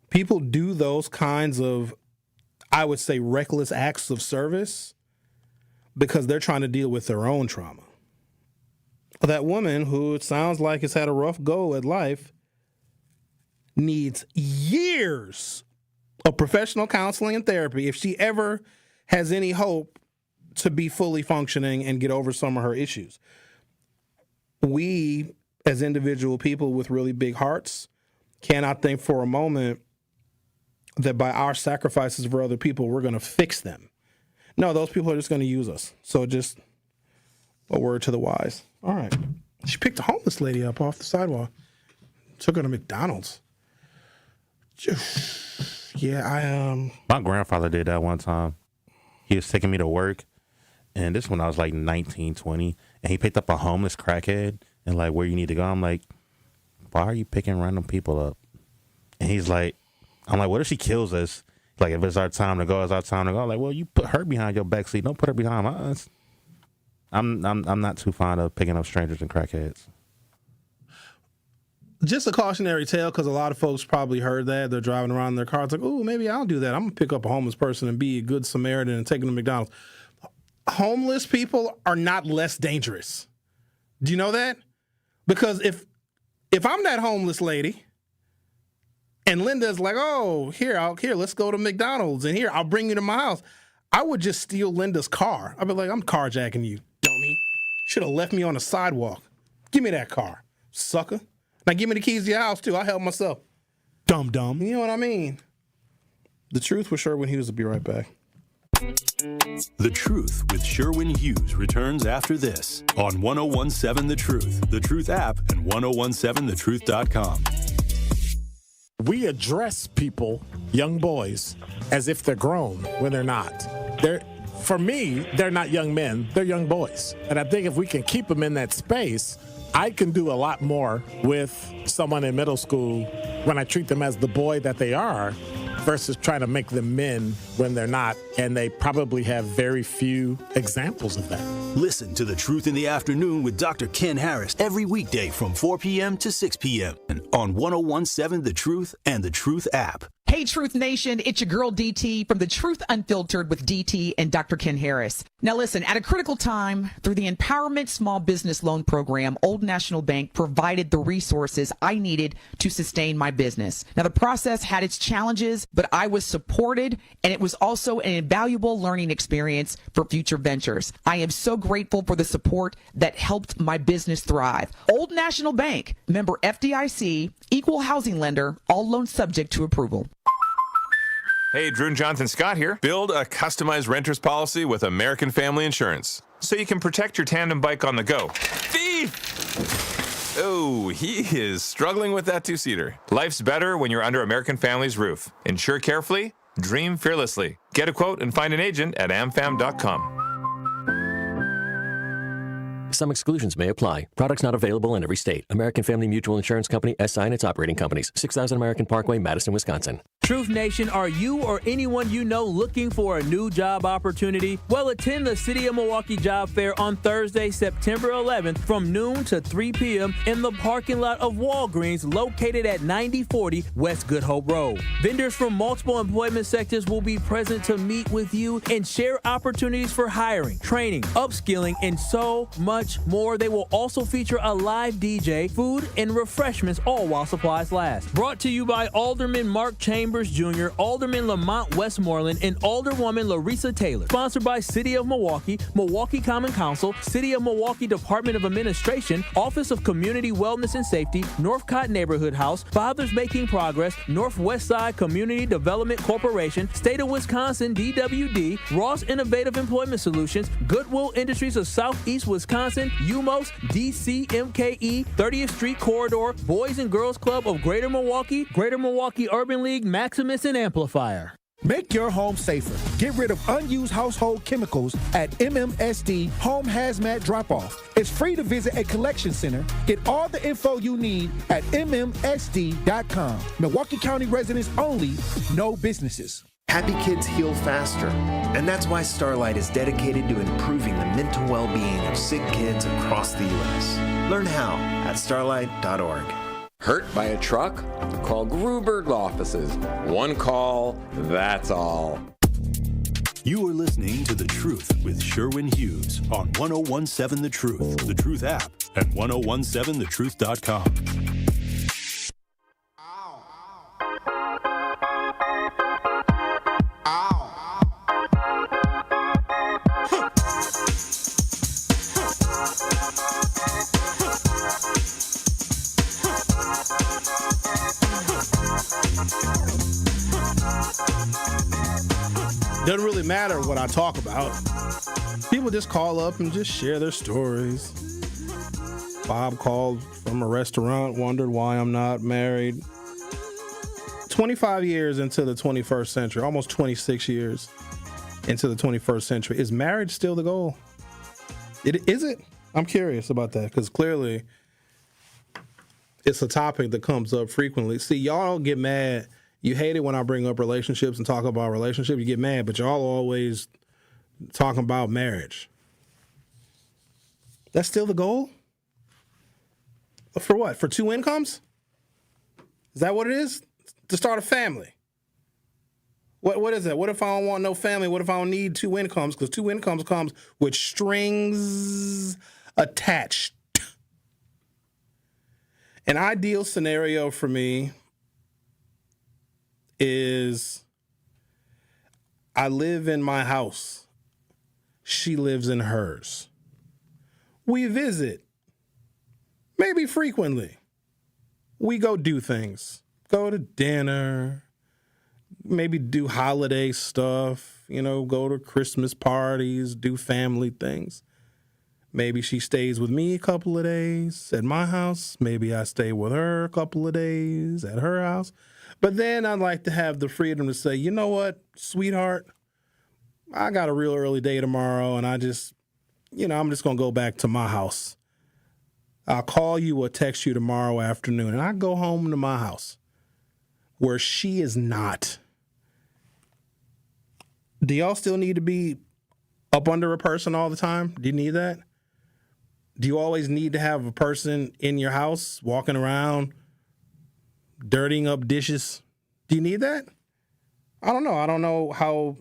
People do those kinds of, I would say, reckless acts of service because they're trying to deal with their own trauma. That woman, who it sounds like has had a rough go at life, needs years of professional counseling and therapy if she ever has any hope to be fully functioning and get over some of her issues. We, as individual people with really big hearts, cannot think for a moment that by our sacrifices for other people, we're going to fix them. No, those people are just going to use us. So just a word to the wise. All right. She picked a homeless lady up off the sidewalk. Took her to McDonald's. Yeah, My grandfather did that one time. He was taking me to work, and this when I was like 19, 20, and he picked up a homeless crackhead and like, where you need to go? I'm like, why are you picking random people up? And he's like, I'm like, what if she kills us? Like, if it's our time to go, it's our time to go. I'm like, well, you put her behind your backseat. Don't put her behind us. I'm not too fond of picking up strangers and crackheads. Just a cautionary tale, because a lot of folks probably heard that. They're driving around in their car. It's like, oh, maybe I'll do that. I'm going to pick up a homeless person and be a good Samaritan and take them to McDonald's. Homeless people are not less dangerous. Do you know that? Because if I'm that homeless lady and Linda's like, oh, here, let's go to McDonald's, and here, I'll bring you to my house, I would just steal Linda's car. I'd be like, I'm carjacking you, dummy. Should have left me on the sidewalk. Give me that car, sucker. Now give me the keys to your house, too. I'll help myself. Dumb. You know what I mean? The Truth with Sherwin Hughes will be right back. The Truth with Sherwin Hughes returns after this on 1017 The Truth, The Truth app, and 1017thetruth.com. We address people, young boys, as if they're grown when they're not. For me, they're not young men, they're young boys. And I think if we can keep them in that space, I can do a lot more with someone in middle school when I treat them as the boy that they are versus trying to make them men when they're not, and they probably have very few examples of that. Listen to The Truth in the Afternoon with Dr. Ken Harris every weekday from 4 p.m. to 6 p.m. and on 1017 The Truth and The Truth app. Hey, Truth Nation, it's your girl DT from The Truth Unfiltered with DT and Dr. Ken Harris. Now listen, at a critical time, through the Empowerment Small Business Loan Program, Old National Bank provided the resources I needed to sustain my business. Now the process had its challenges, but I was supported, and it was also an invaluable learning experience for future ventures. I am so grateful for the support that helped my business thrive. Old National Bank, member FDIC, equal housing lender, all loans subject to approval. Hey, Drew and Jonathan Scott here. Build a customized renter's policy with American Family Insurance so you can protect your tandem bike on the go. Thief! Oh, he is struggling with that two-seater. Life's better when you're under American Family's roof. Insure carefully, Dream fearlessly. Get a quote and find an agent at amfam.com. Some exclusions may apply. Products not available in every state. American Family Mutual Insurance Company, SI and its operating companies. 6000 American Parkway, Madison, Wisconsin. Truth Nation, are you or anyone you know looking for a new job opportunity? Well, attend the City of Milwaukee Job Fair on Thursday, September 11th from noon to 3 p.m. in the parking lot of Walgreens located at 9040 West Good Hope Road. Vendors from multiple employment sectors will be present to meet with you and share opportunities for hiring, training, upskilling, and so much more. They will also feature a live DJ, food, and refreshments, all while supplies last. Brought to you by Alderman Mark Chambers Jr., Alderman Lamont Westmoreland, and Alderwoman Larissa Taylor. Sponsored by City of Milwaukee, Milwaukee Common Council, City of Milwaukee Department of Administration, Office of Community Wellness and Safety, Northcott Neighborhood House, Fathers Making Progress, Northwest Side Community Development Corporation, State of Wisconsin DWD, Ross Innovative Employment Solutions, Goodwill Industries of Southeast Wisconsin, UMOS, DCMKE, 30th Street Corridor, Boys and Girls Club of Greater Milwaukee Urban League, Maximus, and Amplifier. Make your home safer. Get rid of unused household chemicals at MMSD Home Hazmat Drop-Off. It's free to visit a collection center. Get all the info you need at MMSD.com. Milwaukee County residents only, no businesses. Happy kids heal faster, and that's why Starlight is dedicated to improving the mental well-being of sick kids across the U.S. Learn how at starlight.org. Hurt by a truck? Call Gruberg offices. One call, that's all. You are listening to The Truth with Sherwin Hughes on 1017 The Truth, The Truth app, and 1017thetruth.com. Doesn't really matter what I talk about. People just call up and just share their stories. Bob called from a restaurant, wondered why I'm not married. 25 years into the 21st century, almost 26 years into the 21st century. Is marriage still the goal? Is it? I'm curious about that because clearly it's a topic that comes up frequently. See, y'all get mad. You hate it when I bring up relationships and talk about relationships. You get mad, but y'all always talking about marriage. That's still the goal? For what? For 2 incomes? Is that what it is? To start a family? What is that? What if I don't want no family? What if I don't need 2 incomes? Because 2 incomes comes with strings attached. An ideal scenario for me is I live in my house. She lives in hers. We visit, maybe frequently. We go do things. Go to dinner, maybe do holiday stuff, go to Christmas parties, do family things. Maybe she stays with me a couple of days at my house. Maybe I stay with her a couple of days at her house. But then I'd like to have the freedom to say, you know what, sweetheart, I got a real early day tomorrow, and I'm just going to go back to my house. I'll call you or text you tomorrow afternoon, and I go home to my house where she is not. Do y'all still need to be up under a person all the time? Do you need that? Do you always need to have a person in your house walking around dirtying up dishes? Do you need that? I don't know. I don't know how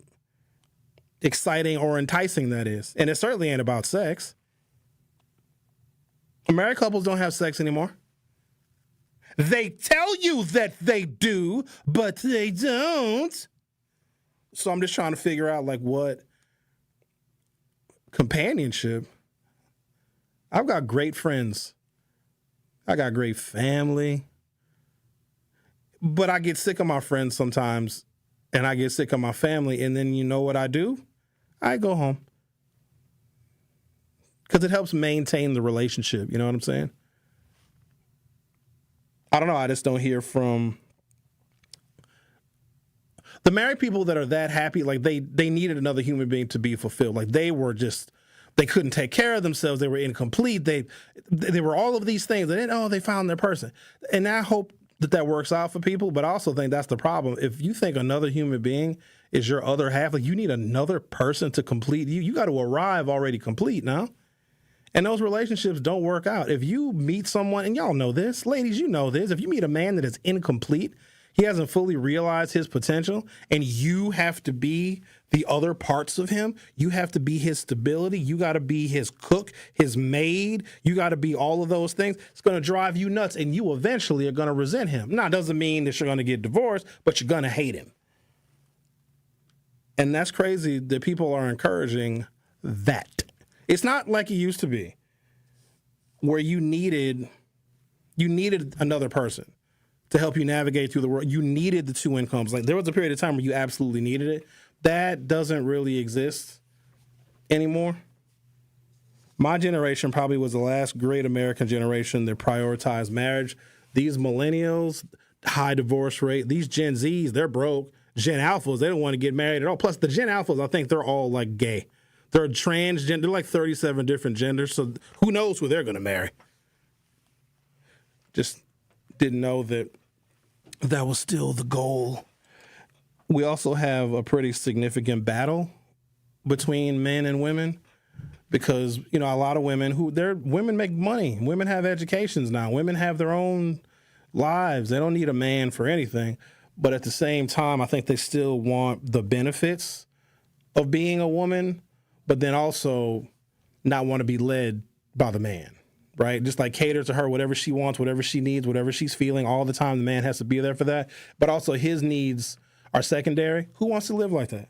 exciting or enticing that is. And it certainly ain't about sex. Married couples don't have sex anymore. They tell you that they do, but they don't. So I'm just trying to figure out what companionship. I've got great friends. I got great family. But I get sick of my friends sometimes, and I get sick of my family, and then you know what I do? I go home. Because it helps maintain the relationship, you know what I'm saying? I don't know, I just don't hear from... The married people that are that happy, like they needed another human being to be fulfilled. Like they couldn't take care of themselves. They were incomplete. They were all of these things. And then, they found their person. And I hope that works out for people, but I also think that's the problem. If you think another human being is your other half, like you need another person to complete you, you got to arrive already complete now. And those relationships don't work out. If you meet someone, and y'all know this, ladies, you know this, if you meet a man that is incomplete, he hasn't fully realized his potential, and you have to be the other parts of him. You have to be his stability. You got to be his cook, his maid. You got to be all of those things. It's going to drive you nuts, and you eventually are going to resent him. Now, it doesn't mean that you're going to get divorced, but you're going to hate him. And that's crazy that people are encouraging that. It's not like it used to be, where you needed another person to help you navigate through the world. You needed the two incomes. Like there was a period of time where you absolutely needed it. That doesn't really exist anymore. My generation probably was the last great American generation that prioritized marriage. These millennials, high divorce rate. These Gen Zs, they're broke. Gen Alphas, they don't want to get married at all. Plus the Gen Alphas, I think they're all like gay. They're transgender, they're like 37 different genders. So who knows who they're going to marry? Just didn't know that was still the goal. We also have a pretty significant battle between men and women because, a lot of women women make money. Women have educations now. Women have their own lives. They don't need a man for anything. But at the same time, I think they still want the benefits of being a woman, but then also not want to be led by the man. Right? Just like cater to her, whatever she wants, whatever she needs, whatever she's feeling all the time. The man has to be there for that. But also his needs are secondary. Who wants to live like that?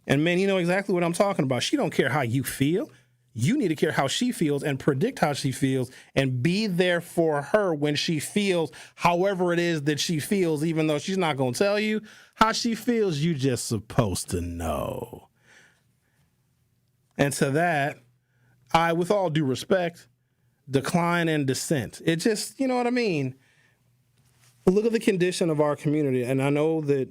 And men, you know exactly what I'm talking about. She don't care how you feel. You need to care how she feels and predict how she feels and be there for her when she feels however it is that she feels, even though she's not going to tell you how she feels. You just supposed to know. And to that, I, with all due respect, decline and dissent. It just, you know what I mean? Look at the condition of our community, and I know that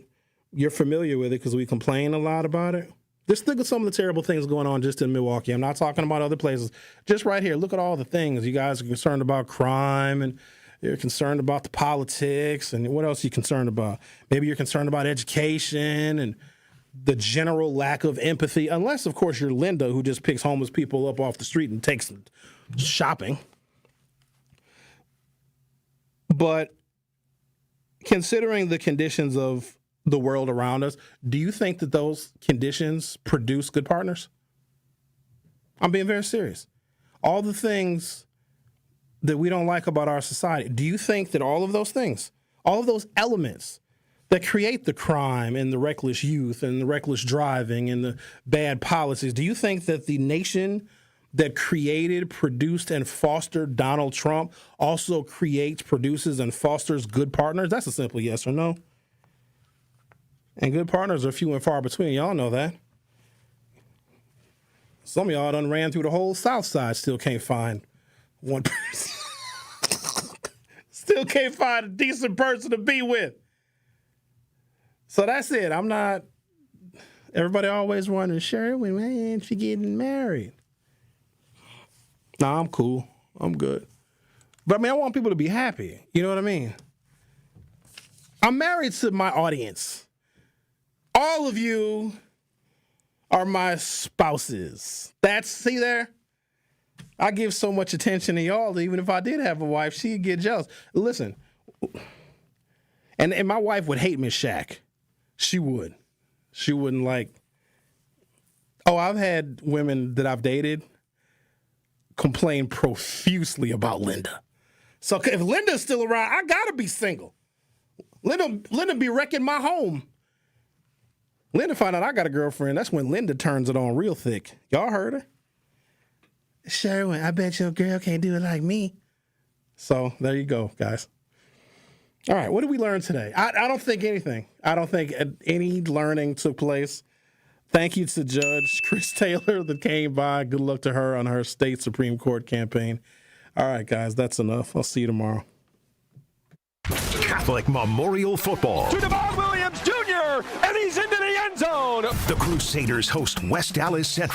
you're familiar with it because we complain a lot about it. Just look at some of the terrible things going on just in Milwaukee. I'm not talking about other places. Just right here, look at all the things. You guys are concerned about crime, and you're concerned about the politics, and what else are you concerned about? Maybe you're concerned about education and the general lack of empathy, unless, of course, you're Linda, who just picks homeless people up off the street and takes them shopping. But considering the conditions of the world around us, do you think that those conditions produce good partners? I'm being very serious. All the things that we don't like about our society, do you think that all of those things, all of those elements that create the crime and the reckless youth and the reckless driving and the bad policies, do you think that the nation that created, produced, and fostered Donald Trump also creates, produces, and fosters good partners? That's a simple yes or no. And good partners are few and far between. Y'all know that. Some of y'all done ran through the whole South Side, still can't find one person. Still can't find a decent person to be with. So that's it. I'm not. Everybody always wondering, Sherwin, man, she getting married. Nah, I'm cool. I'm good. But I mean, I want people to be happy. You know what I mean? I'm married to my audience. All of you are my spouses. See there? I give so much attention to y'all, even if I did have a wife, she'd get jealous. Listen, and my wife would hate Miss Shaq. She would. She wouldn't like. Oh, I've had women that I've dated complain profusely about Linda. So if Linda's still around, I gotta be single. Linda be wrecking my home. Linda find out I got a girlfriend. That's when Linda turns it on real thick. Y'all heard her? Sherwin, I bet your girl can't do it like me. So there you go, guys. All right, what did we learn today? I don't think anything. I don't think any learning took place. Thank you to Judge Chris Taylor that came by. Good luck to her on her state Supreme Court campaign. All right, guys, that's enough. I'll see you tomorrow. Catholic Memorial Football. To Devon Williams Jr., and he's into the end zone. The Crusaders host West Dallas Central.